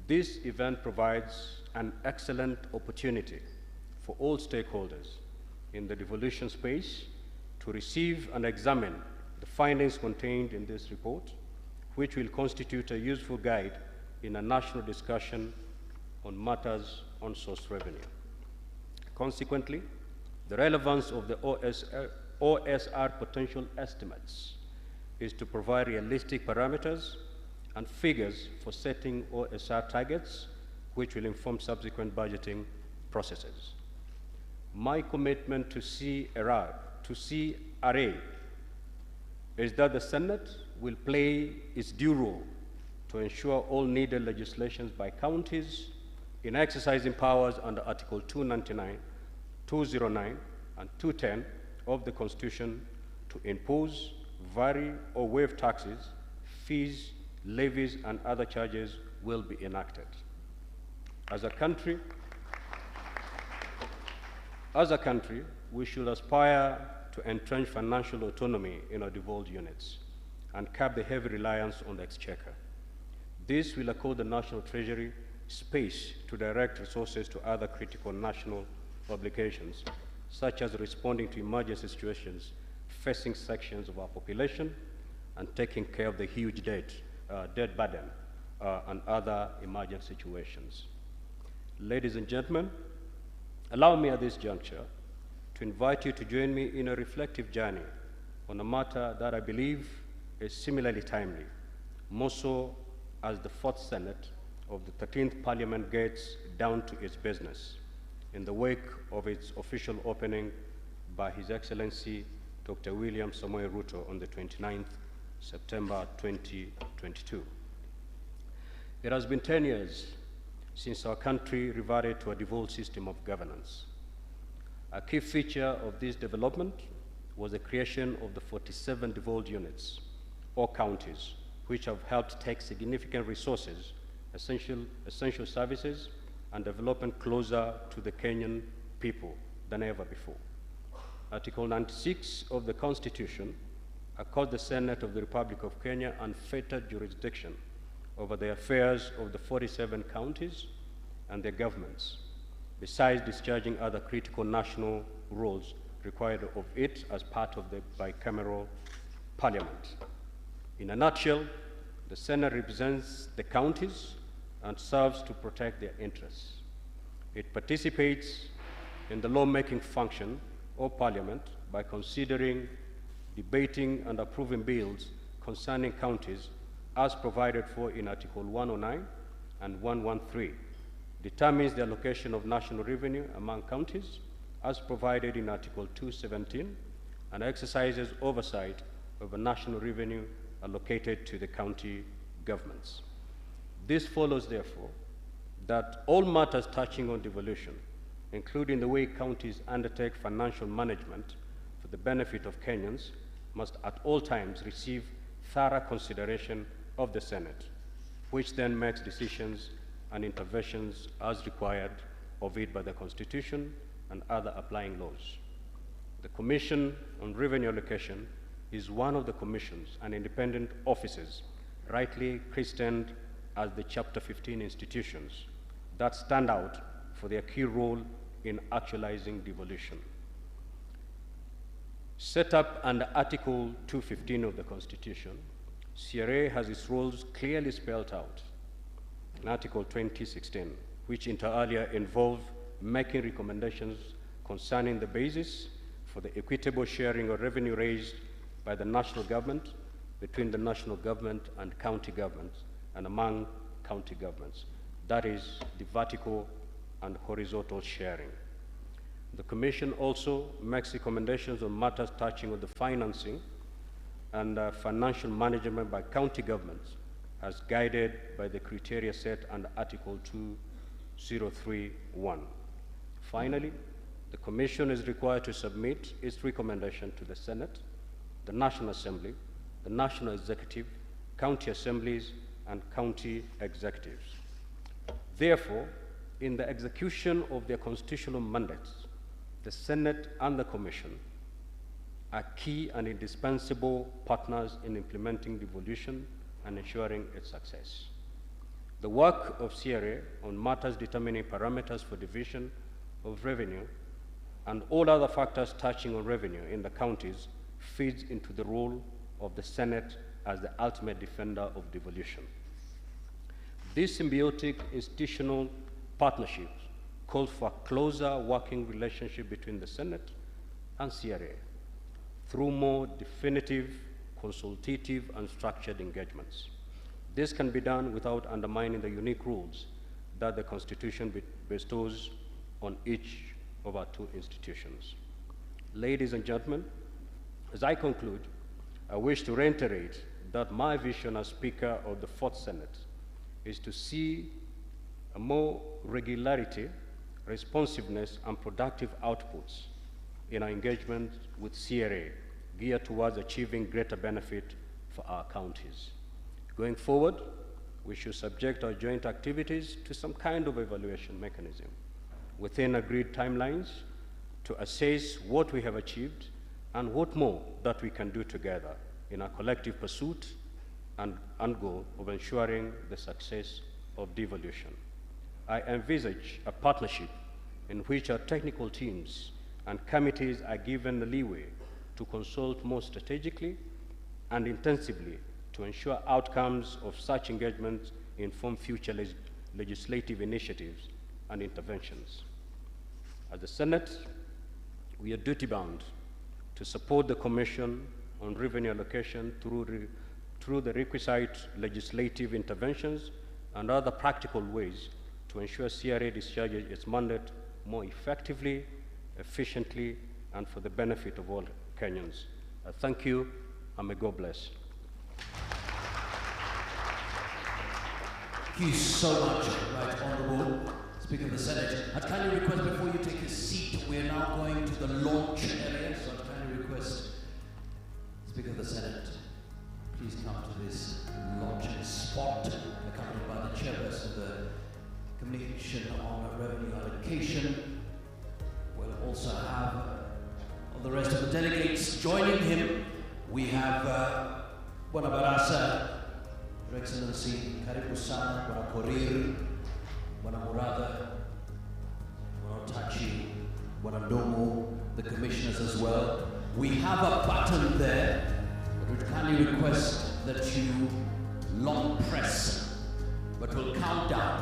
This event provides an excellent opportunity for all stakeholders in the devolution space to receive and examine the findings contained in this report, which will constitute a useful guide in a national discussion on matters on source revenue. Consequently, the relevance of the OSR potential estimates is to provide realistic parameters and figures for setting OSR targets, which will inform subsequent budgeting processes. My commitment to CRA is that the Senate will play its due role to ensure all needed legislations by counties in exercising powers under Article 299, 209, and 210 of the Constitution to impose, vary, or waive taxes, fees, levies, and other charges will be enacted. As a country, we should aspire to entrench financial autonomy in our devolved units and cap the heavy reliance on the exchequer. This will accord the National Treasury space to direct resources to other critical national obligations, such as responding to emergency situations facing sections of our population and taking care of the huge debt burden and other emergent situations. Ladies and gentlemen, allow me at this juncture to invite you to join me in a reflective journey on a matter that I believe is similarly timely, more so as the Fourth Senate of the 13th Parliament gets down to its business in the wake of its official opening by His Excellency Dr. William Samoei Ruto on the 29th September 2022. It has been 10 years since our country reverted to a devolved system of governance. A key feature of this development was the creation of the 47 devolved units, or counties, which have helped take significant resources, essential services, and development closer to the Kenyan people than ever before. Article 96 of the Constitution accords the Senate of the Republic of Kenya unfettered jurisdiction over the affairs of the 47 counties and their governments, besides discharging other critical national roles required of it as part of the bicameral parliament. In a nutshell, the Senate represents the counties and serves to protect their interests. It participates in the lawmaking function of Parliament by considering, debating, and approving bills concerning counties as provided for in Article 109 and 113, determines the allocation of national revenue among counties as provided in Article 217, and exercises oversight over national revenue allocated to the county governments. This follows, therefore, that all matters touching on devolution, including the way counties undertake financial management for the benefit of Kenyans, must at all times receive thorough consideration of the Senate, which then makes decisions and interventions as required of it by the Constitution and other applying laws. The Commission on Revenue Allocation is one of the commissions and independent offices rightly christened as the Chapter 15 institutions that stand out for their key role in actualizing devolution. Set up under Article 215 of the Constitution, CRA has its roles clearly spelled out in Article 2016, which inter alia involve making recommendations concerning the basis for the equitable sharing of revenue raised by the national government between the national government and county governments and among county governments. That is the vertical and horizontal sharing. The Commission also makes recommendations on matters touching on the financing and financial management by county governments as guided by the criteria set under Article 2031. Finally, the Commission is required to submit its recommendation to the Senate, the National Assembly, the National Executive, county assemblies, and county executives. Therefore, in the execution of their constitutional mandates, the Senate and the Commission are key and indispensable partners in implementing devolution and ensuring its success. The work of CRA on matters determining parameters for division of revenue and all other factors touching on revenue in the counties feeds into the role of the Senate as the ultimate defender of devolution. This symbiotic institutional partnership calls for a closer working relationship between the Senate and CRA through more definitive, consultative, and structured engagements. This can be done without undermining the unique rules that the Constitution bestows on each of our two institutions. Ladies and gentlemen, as I conclude, I wish to reiterate that my vision as Speaker of the Fourth Senate is to see a more regularity, responsiveness, and productive outputs in our engagement with CRA geared towards achieving greater benefit for our counties. Going forward, we should subject our joint activities to some kind of evaluation mechanism within agreed timelines to assess what we have achieved and what more that we can do together in our collective pursuit and goal of ensuring the success of devolution. I envisage a partnership in which our technical teams and committees are given the leeway to consult more strategically and intensively to ensure outcomes of such engagements inform future legislative initiatives and interventions. As the Senate, we are duty-bound to support the Commission on Revenue Allocation through the requisite legislative interventions and other practical ways to ensure CRA discharges its mandate more effectively, efficiently, and for the benefit of all Kenyans. Thank you, and may God bless. Thank you so much, Right Honourable Speaker of the Senate. I'd kindly request before you take a seat, we're now going to the launch area, so I'd kindly request Speaker of the Senate, please come to this launching spot, accompanied by the chairperson of the Commission on Revenue Allocation. We'll also have all the rest of the delegates joining him. We have Bwana Barasa, Your Excellency, Karibu Sana, Bwana Korir, Bwana Muratha, Bwana Otachi, Bwana Ndomo, the commissioners as well. We have a button there, but we'd kindly request that you long press, but we'll count down,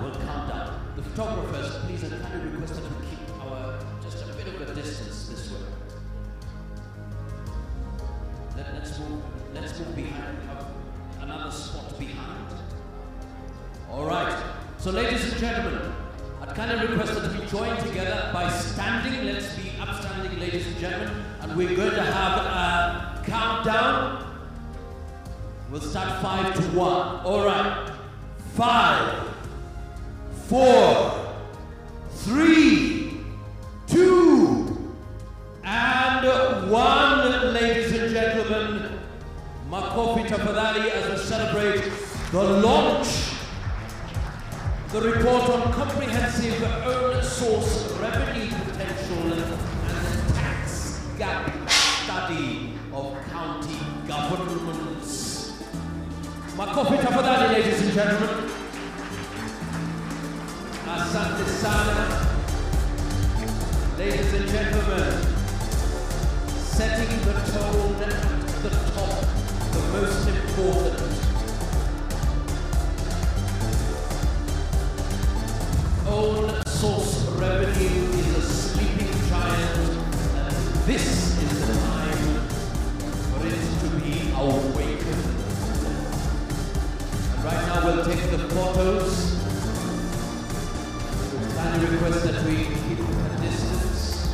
The photographers, please, I kindly request that we keep just a bit of a distance this way. Let's move behind, another spot behind. All right, so ladies and gentlemen, I'd kindly request that we join together by standing. Let's be upstanding, ladies and gentlemen, and we're going to have a countdown. We'll start 5 to 1. All right, 5, 4, 3, 2, and 1, ladies and gentlemen. Makofi tafadhali as we celebrate the launch, the report on comprehensive own source revenue potential and tax gap study of county governments. Makofi tafadhali, ladies and gentlemen. Asante sana, ladies and gentlemen. setting the tone at the top, the most important. Own source revenue is a sleeping giant, and this is the time for it to be awakened. And right now we'll take the photos. We kindly request that we keep a distance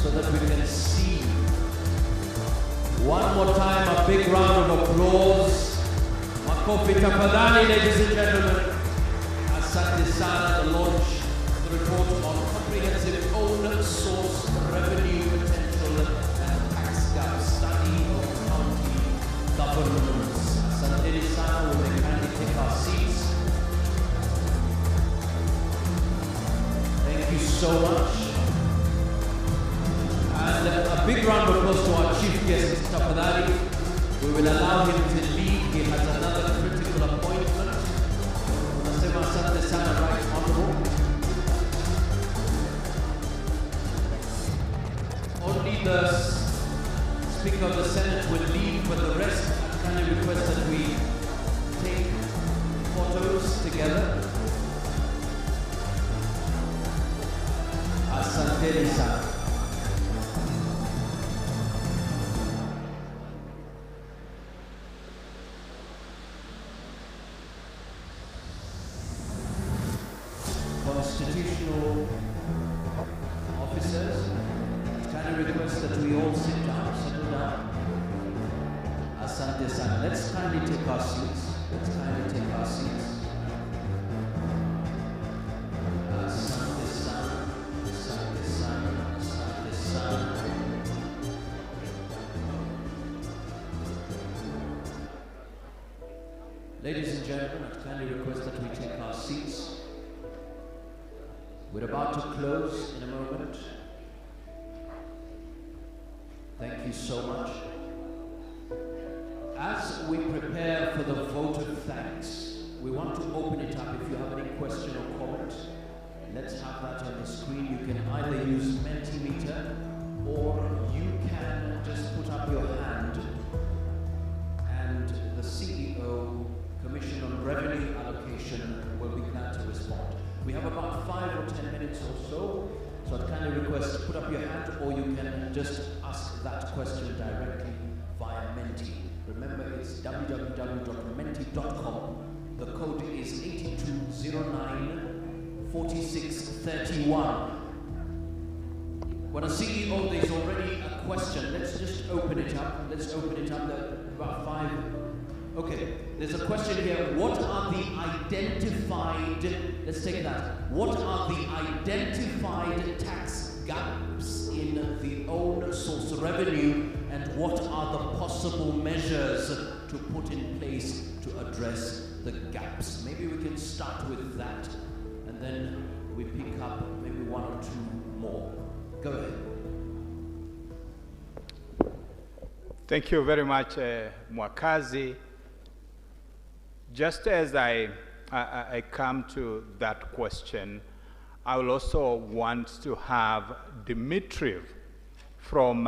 so that we can see. One more time, a big round of applause. Makofi tafadhali, ladies and gentlemen. Asante sana, the launch of the report on comprehensive own source revenue potential and tax gap study of county governments. Asante sana, we may kindly take our seats. Thank you so much. And a big round of applause to our chief guest, Mr. Tafadhali. We will allow him to leave. He has another critical appointment. Tunasema asante sana, Right Honorable. Only the Speaker of the Senate will leave, but the rest, I kindly request that we take photos together. Asante sana. Constitutional officers, can I request that we all sit down, settle down? Asante sana. Let's kindly take our seats. Let's kindly take our seats. Asante sana. Asante sana. Asante sana. Ladies and gentlemen, I kindly request that we take our seats. We're about to close in a moment. Thank you so much. As we prepare for the vote of thanks, we want to open it up. If you have any question or comment, let's have that on the screen. You can either use Mentimeter or you can just put up your hand and the CEO, Commission on Revenue Allocation, will be glad to respond. We have about 5 or 10 minutes or so, so I'd kindly request put up your hand, or you can just ask that question directly via Menti. Remember, it's www.menti.com. The code is 8209-4631. When a CEO, there's already a question. Let's just open it up. Let's open it up. There are about 5. Okay, there's a question here. What are the identified, let's take that. What are the identified tax gaps in the own source revenue, and what are the possible measures to put in place to address the gaps? Maybe we can start with that, and then we pick up maybe 1 or 2 more. Go ahead. Thank you very much, Mwakazi. Just as I come to that question, I will also want to have Dimitriv from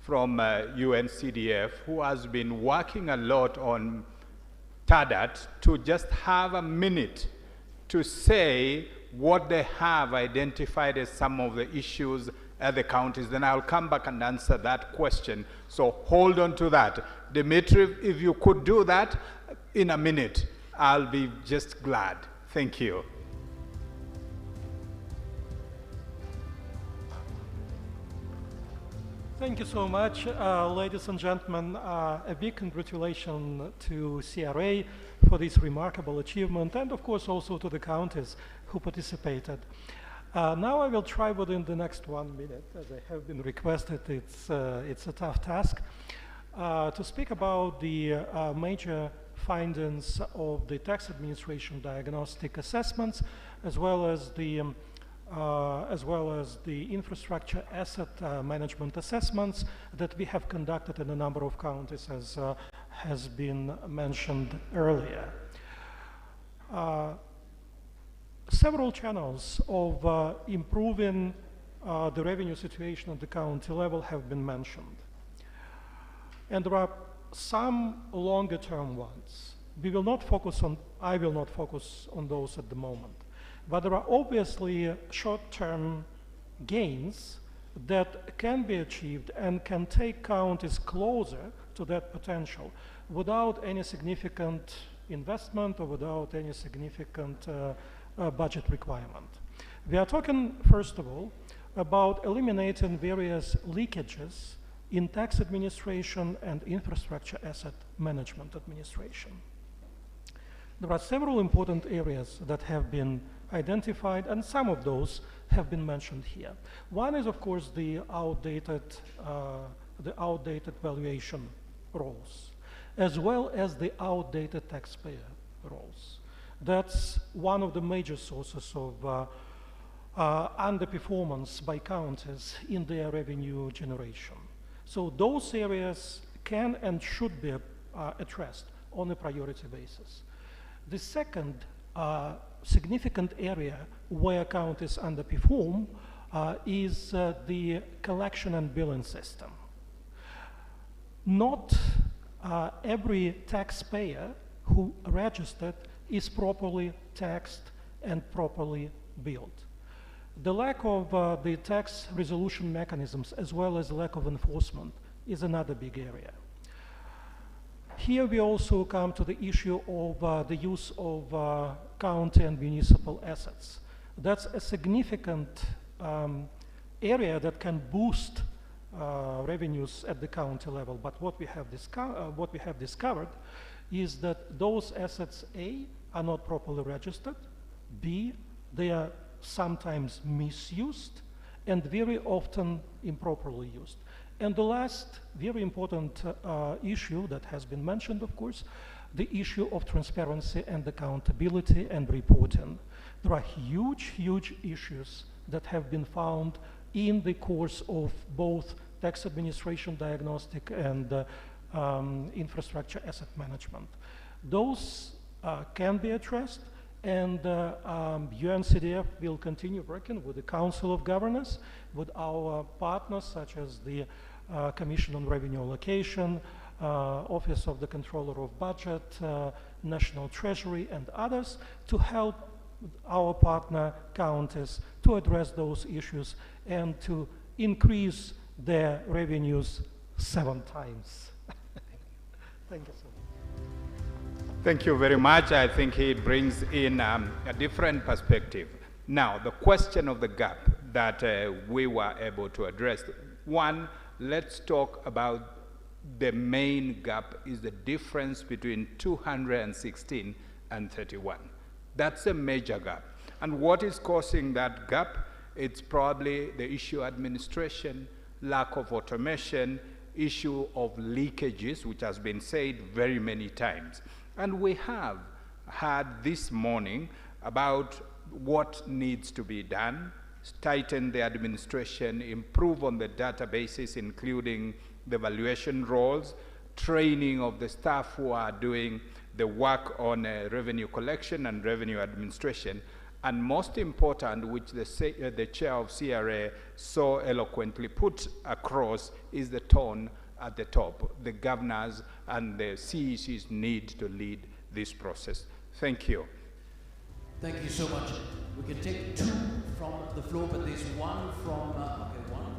UNCDF, who has been working a lot on TADAT, to just have a minute to say what they have identified as some of the issues at the counties. Then I'll come back and answer that question. So hold on to that. Dimitriv, if you could do that in a minute, I'll be just glad. Thank you. Thank you so much, ladies and gentlemen. A big congratulations to CRA for this remarkable achievement, and of course also to the counties who participated. Now I will try within the next 1 minute, as I have been requested. It's a tough task, to speak about the major findings of the tax administration diagnostic assessments, as well as the infrastructure asset management assessments that we have conducted in a number of counties, as has been mentioned earlier. Several channels of improving the revenue situation at the county level have been mentioned. And there are some longer-term ones. I will not focus on those at the moment. But there are obviously short-term gains that can be achieved and can take counties closer to that potential without any significant investment or without any significant budget requirement. We are talking, first of all, about eliminating various leakages in tax administration and infrastructure asset management administration. There are several important areas that have been identified, and some of those have been mentioned here. One is, of course, the outdated valuation roles, as well as the outdated taxpayer roles. That's one of the major sources of underperformance by counties in their revenue generation. So those areas can and should be addressed on a priority basis. The second significant area where counties underperform is the collection and billing system. Not every taxpayer who registered is properly taxed and properly billed. The lack of the tax resolution mechanisms, as well as lack of enforcement, is another big area. Here we also come to the issue of the use of county and municipal assets. That's a significant area that can boost revenues at the county level. But what we have discovered is that those assets, A, are not properly registered, B, they are sometimes misused, and very often improperly used. And the last very important issue that has been mentioned, of course, the issue of transparency and accountability and reporting. There are huge, huge issues that have been found in the course of both tax administration diagnostic and infrastructure asset management. Those can be addressed, and UNCDF will continue working with the Council of Governors, with our partners such as the Commission on Revenue Allocation, Office of the Controller of Budget, National Treasury, and others, to help our partner counties to address those issues and to increase their revenues 7 times. Thank you so much. Thank you very much. I think he brings in a different perspective. Now, the question of the gap that we were able to address. One, let's talk about the main gap is the difference between 216 and 31. That's a major gap. And what is causing that gap? It's probably the issue of administration, lack of automation, issue of leakages, which has been said very many times. And we have heard this morning about what needs to be done, tighten the administration, improve on the databases, including the valuation roles, training of the staff who are doing the work on revenue collection and revenue administration, and most important, which the chair of CRA so eloquently put across, is the tone at the top. The governors and the CECs need to lead this process. Thank you. Thank you so much. We can take 2 from the floor, but there's one from, okay, one,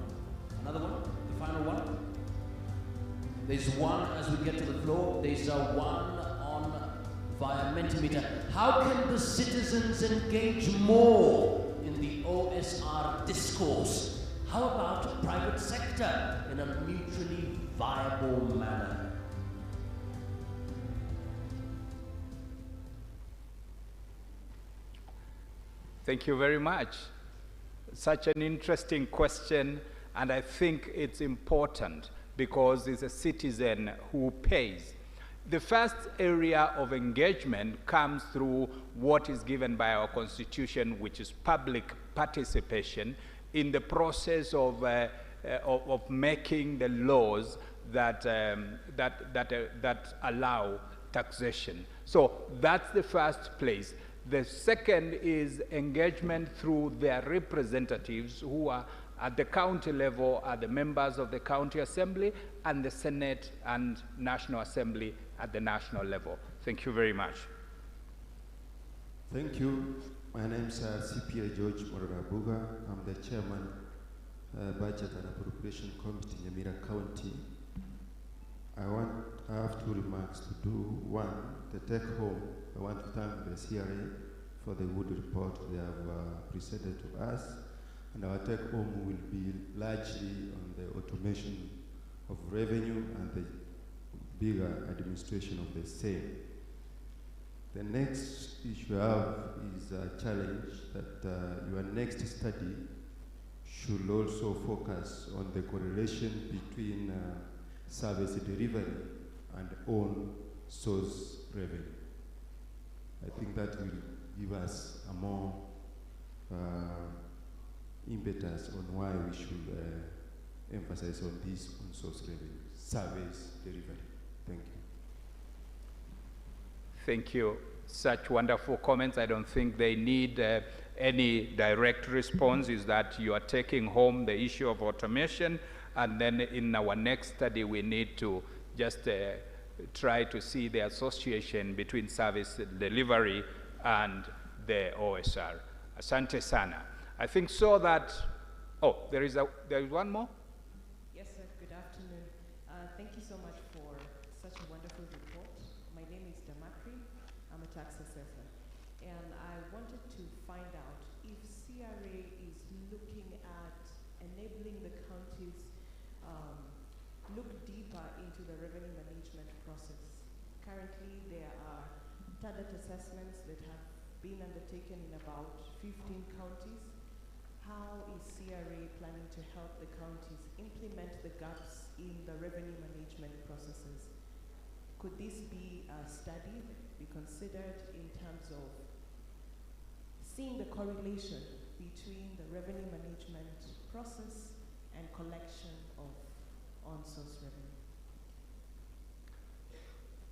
another one, the final one. There's one as we get to the floor. There's one on via Mentimeter. How can the citizens engage more in the OSR discourse? How about private sector in a mutually viable manner? Thank you very much. Such an interesting question, and I think it's important because it's a citizen who pays. The first area of engagement comes through what is given by our Constitution, which is public participation in the process of making the laws that allow taxation. So that's the first place. The second is engagement through their representatives who are at the county level are the members of the county assembly and the Senate and National Assembly at the national level. Thank you very much. Thank you. My name is CPA George Moragabuga. I'm the chairman, Budget and Appropriation Committee, Nyamira County. I have two remarks to do. One, the take home. I want to thank the CRA for the good report they have presented to us. And our take home will be largely on the automation of revenue and the bigger administration of the same. The next issue I have is a challenge that your next study should also focus on the correlation between service delivery and own source revenue. I think that will give us a more impetus on why we should emphasize on this on source revenue, service delivery. Thank you. Thank you. Such wonderful comments. I don't think they need any direct response. Is that you are taking home the issue of automation, and then in our next study we need to just try to see the association between service delivery and the OSR. Asante sana. I think so that, oh, there is one more? Yes, sir. Good afternoon. Thank you so much for such a wonderful report. My name is Damakri. I'm a tax assessor. And I wanted to find out if CRA is looking at enabling the counties look deeper into the revenue management process. Currently, there are target assessments that have been undertaken in about 15 counties. How is CRA planning to help the counties implement the gaps in the revenue management processes? Could this be a study be considered in terms of seeing the correlation between the revenue management process and collection of on-source revenue?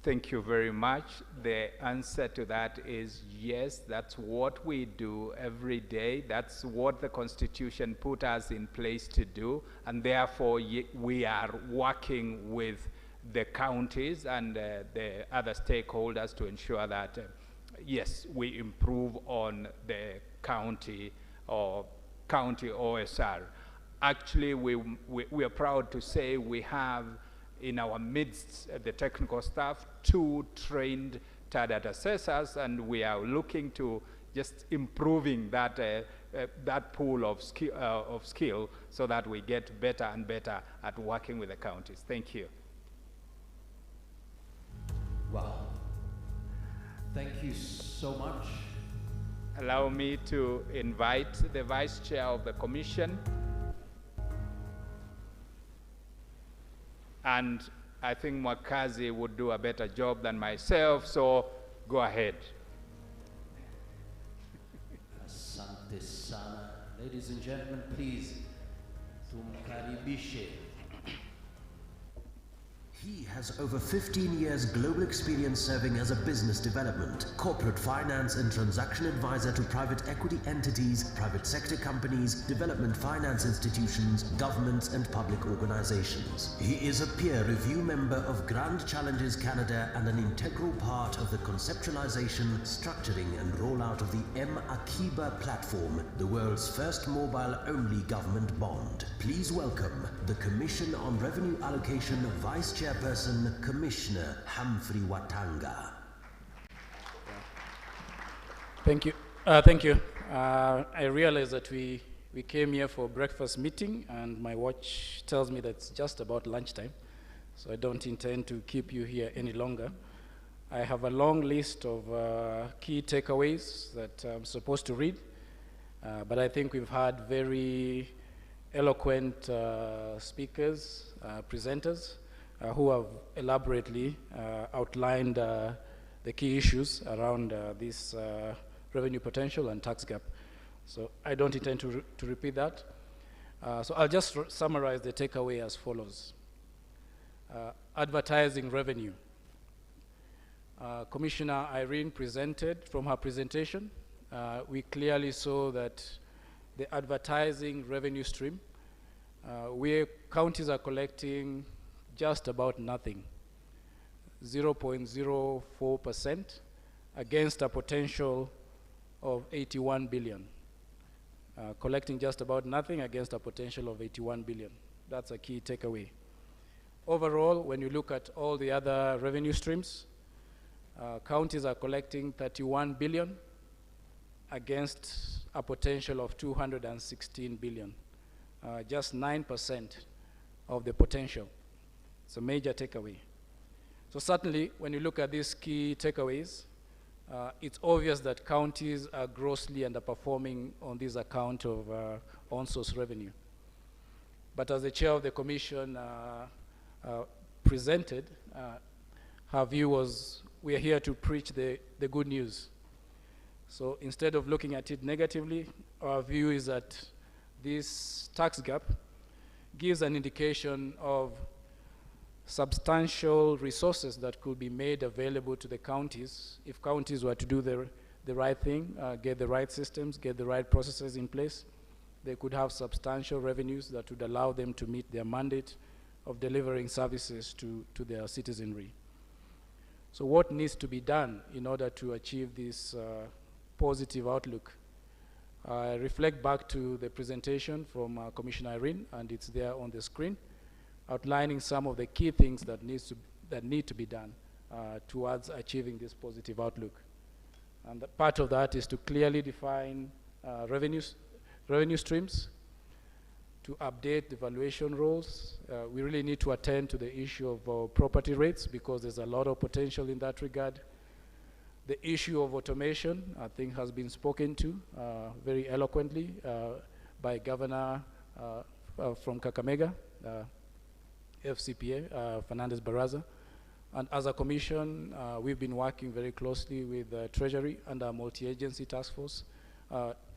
Thank you very much. The answer to that is yes, that's what we do every day. That's what the Constitution put us in place to do. And therefore, we are working with the counties and the other stakeholders to ensure that, yes, we improve on the county or county OSR. Actually, we are proud to say we have in our midst, the technical staff, 2 trained TADAT assessors, and we are looking to just improving that, that pool of skill so that we get better and better at working with the counties. Thank you. Wow. Thank you so much. Allow me to invite the Vice Chair of the Commission. And I think Mwakazi would do a better job than myself, so go ahead. Asante sana. Ladies and gentlemen, please, tumkaribishe. He has over 15 years global experience serving as a business development, corporate finance and transaction advisor to private equity entities, private sector companies, development finance institutions, governments and public organizations. He is a peer review member of Grand Challenges Canada and an integral part of the conceptualization, structuring and rollout of the M-Akiba platform, the world's first mobile-only government bond. Please welcome the Commission on Revenue Allocation Vice Chairperson, Commissioner Humphrey Watanga. Thank you. Thank you. I realize that we came here for a breakfast meeting, and my watch tells me that it's just about lunchtime, so I don't intend to keep you here any longer. I have a long list of key takeaways that I'm supposed to read, but I think we've had very eloquent speakers, presenters, who have elaborately outlined the key issues around this revenue potential and tax gap. So I don't intend to repeat that. So I'll just summarize the takeaway as follows. Advertising revenue. Commissioner Irene presented from her presentation. We clearly saw that the advertising revenue stream where counties are collecting just about nothing, 0.04%, against a potential of 81 billion. Collecting just about nothing against a potential of 81 billion. That's a key takeaway. Overall, when you look at all the other revenue streams, counties are collecting 31 billion against a potential of 216 billion. Just 9% of the potential. It's a major takeaway. So certainly, when you look at these key takeaways, it's obvious that counties are grossly underperforming on this account of on-source revenue. But as the chair of the commission presented, her view was, we are here to preach the good news. So instead of looking at it negatively, our view is that this tax gap gives an indication of substantial resources that could be made available to the counties if counties were to do the right thing, get the right systems, get the right processes in place. They could have substantial revenues that would allow them to meet their mandate of delivering services to their citizenry. So what needs to be done in order to achieve this positive outlook? I reflect back to the presentation from Commissioner Irene, and it's there on the screen, outlining some of the key things that need to be done towards achieving this positive outlook. And part of that is to clearly define revenue streams, to update the valuation rules. We really need to attend to the issue of property rates because there's a lot of potential in that regard. The issue of automation, I think, has been spoken to very eloquently by Governor from Kakamega, FCPA, Fernandez Baraza. And as a commission, we've been working very closely with Treasury and our multi-agency task force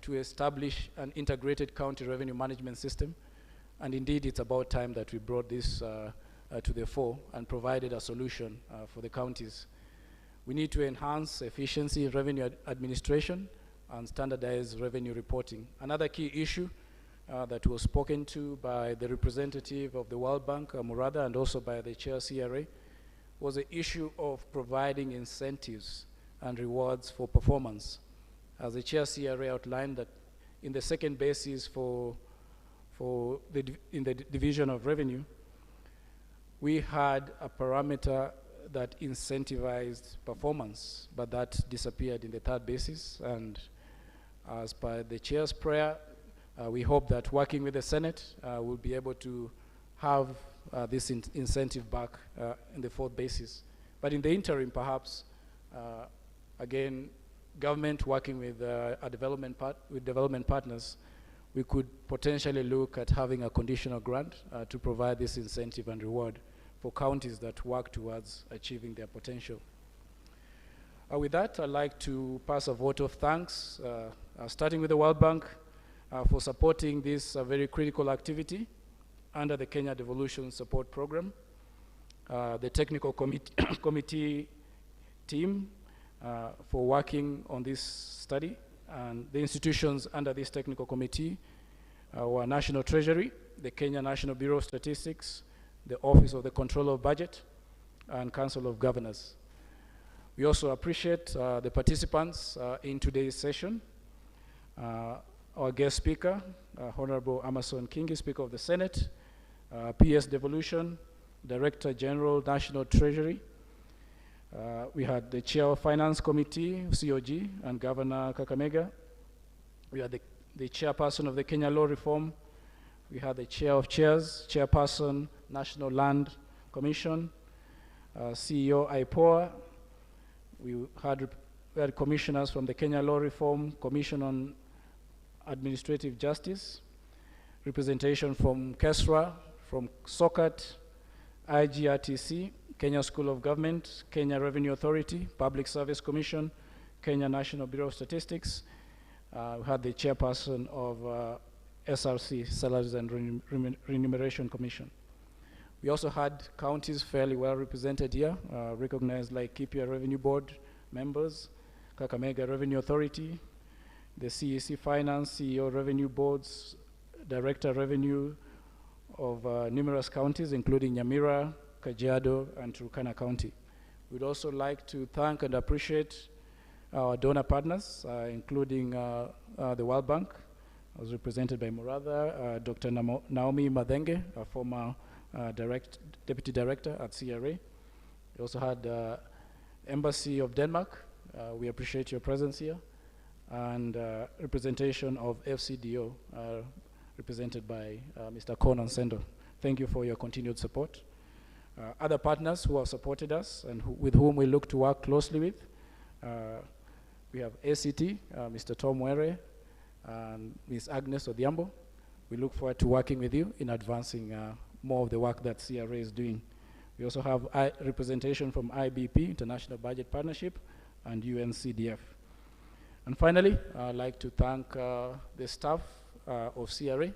to establish an integrated county revenue management system. And indeed, it's about time that we brought this to the fore and provided a solution for the counties. We need to enhance efficiency in revenue administration and standardize revenue reporting. Another key issue that was spoken to by the representative of the World Bank, Murada, and also by the chair CRA, was the issue of providing incentives and rewards for performance. As the chair CRA outlined that in the second basis in the division of revenue, we had a parameter that incentivized performance, but that disappeared in the third basis. And as per the chair's prayer, we hope that working with the Senate, we'll be able to have this incentive back in the fourth basis. But in the interim, perhaps, again, government working with development partners, we could potentially look at having a conditional grant to provide this incentive and reward for counties that work towards achieving their potential. With that, I'd like to pass a vote of thanks, starting with the World Bank, for supporting this very critical activity under the Kenya Devolution Support Program, the technical committee team for working on this study, and the institutions under this technical committee were National Treasury, the Kenya National Bureau of Statistics, the Office of the Controller of Budget, and Council of Governors. We also appreciate the participants in today's session. Our guest speaker, Honorable Amason Kingi, Speaker of the Senate, PS Devolution, Director General, National Treasury. We had the Chair of Finance Committee, COG, and Governor Kakamega. We had the Chairperson of the Kenya Law Reform. We had the Chair of Chairs, Chairperson, National Land Commission, CEO IPOA. We had commissioners from the Kenya Law Reform Commission on Administrative Justice, representation from KESRA, from SOCAT, IGRTC, Kenya School of Government, Kenya Revenue Authority, Public Service Commission, Kenya National Bureau of Statistics. We had the chairperson of SRC, Salaries and Remuneration Commission. We also had counties fairly well represented here, recognized like Laikipia Revenue Board members, Kakamega Revenue Authority, the CEC Finance, CEO Revenue Boards, Director Revenue of numerous counties, including Nyamira, Kajiado, and Turkana County. We'd also like to thank and appreciate our donor partners, including the World Bank, as represented by Muratha, Dr. Naomi Madenge, a former Deputy Director at CRA. We also had Embassy of Denmark. We appreciate your presence here. And representation of FCDO, represented by Mr. Conan Sendo. Thank you for your continued support. Other partners who have supported us and with whom we look to work closely with, we have ACT, Mr. Tom Were, and Ms. Agnes Odhiambo. We look forward to working with you in advancing more of the work that CRA is doing. We also have representation from IBP, International Budget Partnership, and UNCDF. And finally, I'd like to thank the staff of CRA,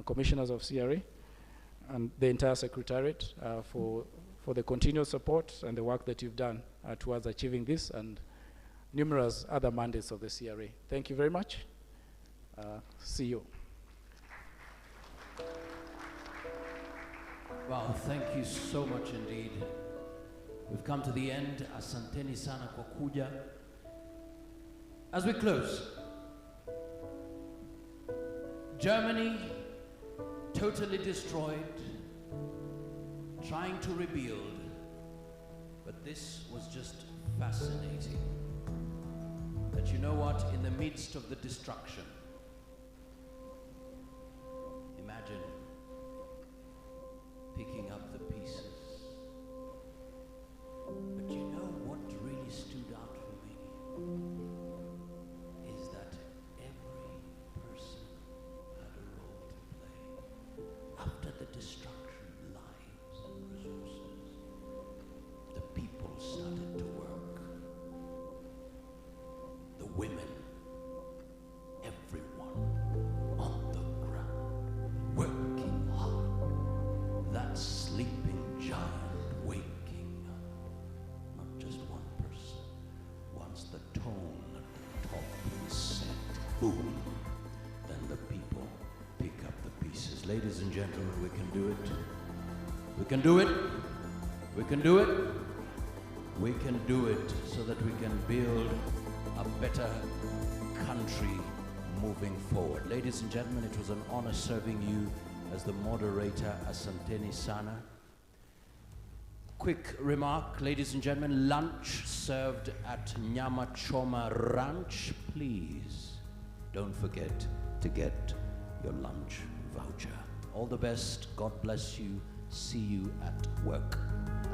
commissioners of CRA, and the entire Secretariat for the continued support and the work that you've done towards achieving this and numerous other mandates of the CRA. Thank you very much. See you. Wow, thank you so much indeed. We've come to the end. Asanteni sana kwa kuja. As we close, Germany, totally destroyed, trying to rebuild, but this was just fascinating. That you know what, in the midst of the destruction, imagine picking up the pieces. But you know what really stood out for me? Is that every person had a role to play. After the destruction, lives and resources, the people started to work. The women, everyone on the ground, working hard. That sleeping giant waking up. Not just one person. Once the tone at the top is set, boom, then the people pick up the pieces. Ladies and gentlemen, we can do it. We can do it. We can do it. We can do it so that we can build a better country moving forward. Ladies and gentlemen, it was an honor serving you as the moderator, Asanteni Sana. Quick remark, ladies and gentlemen, lunch served at Nyama Choma Ranch. Please don't forget to get your lunch voucher. All the best, God bless you, see you at work.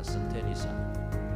Asanteni Sana.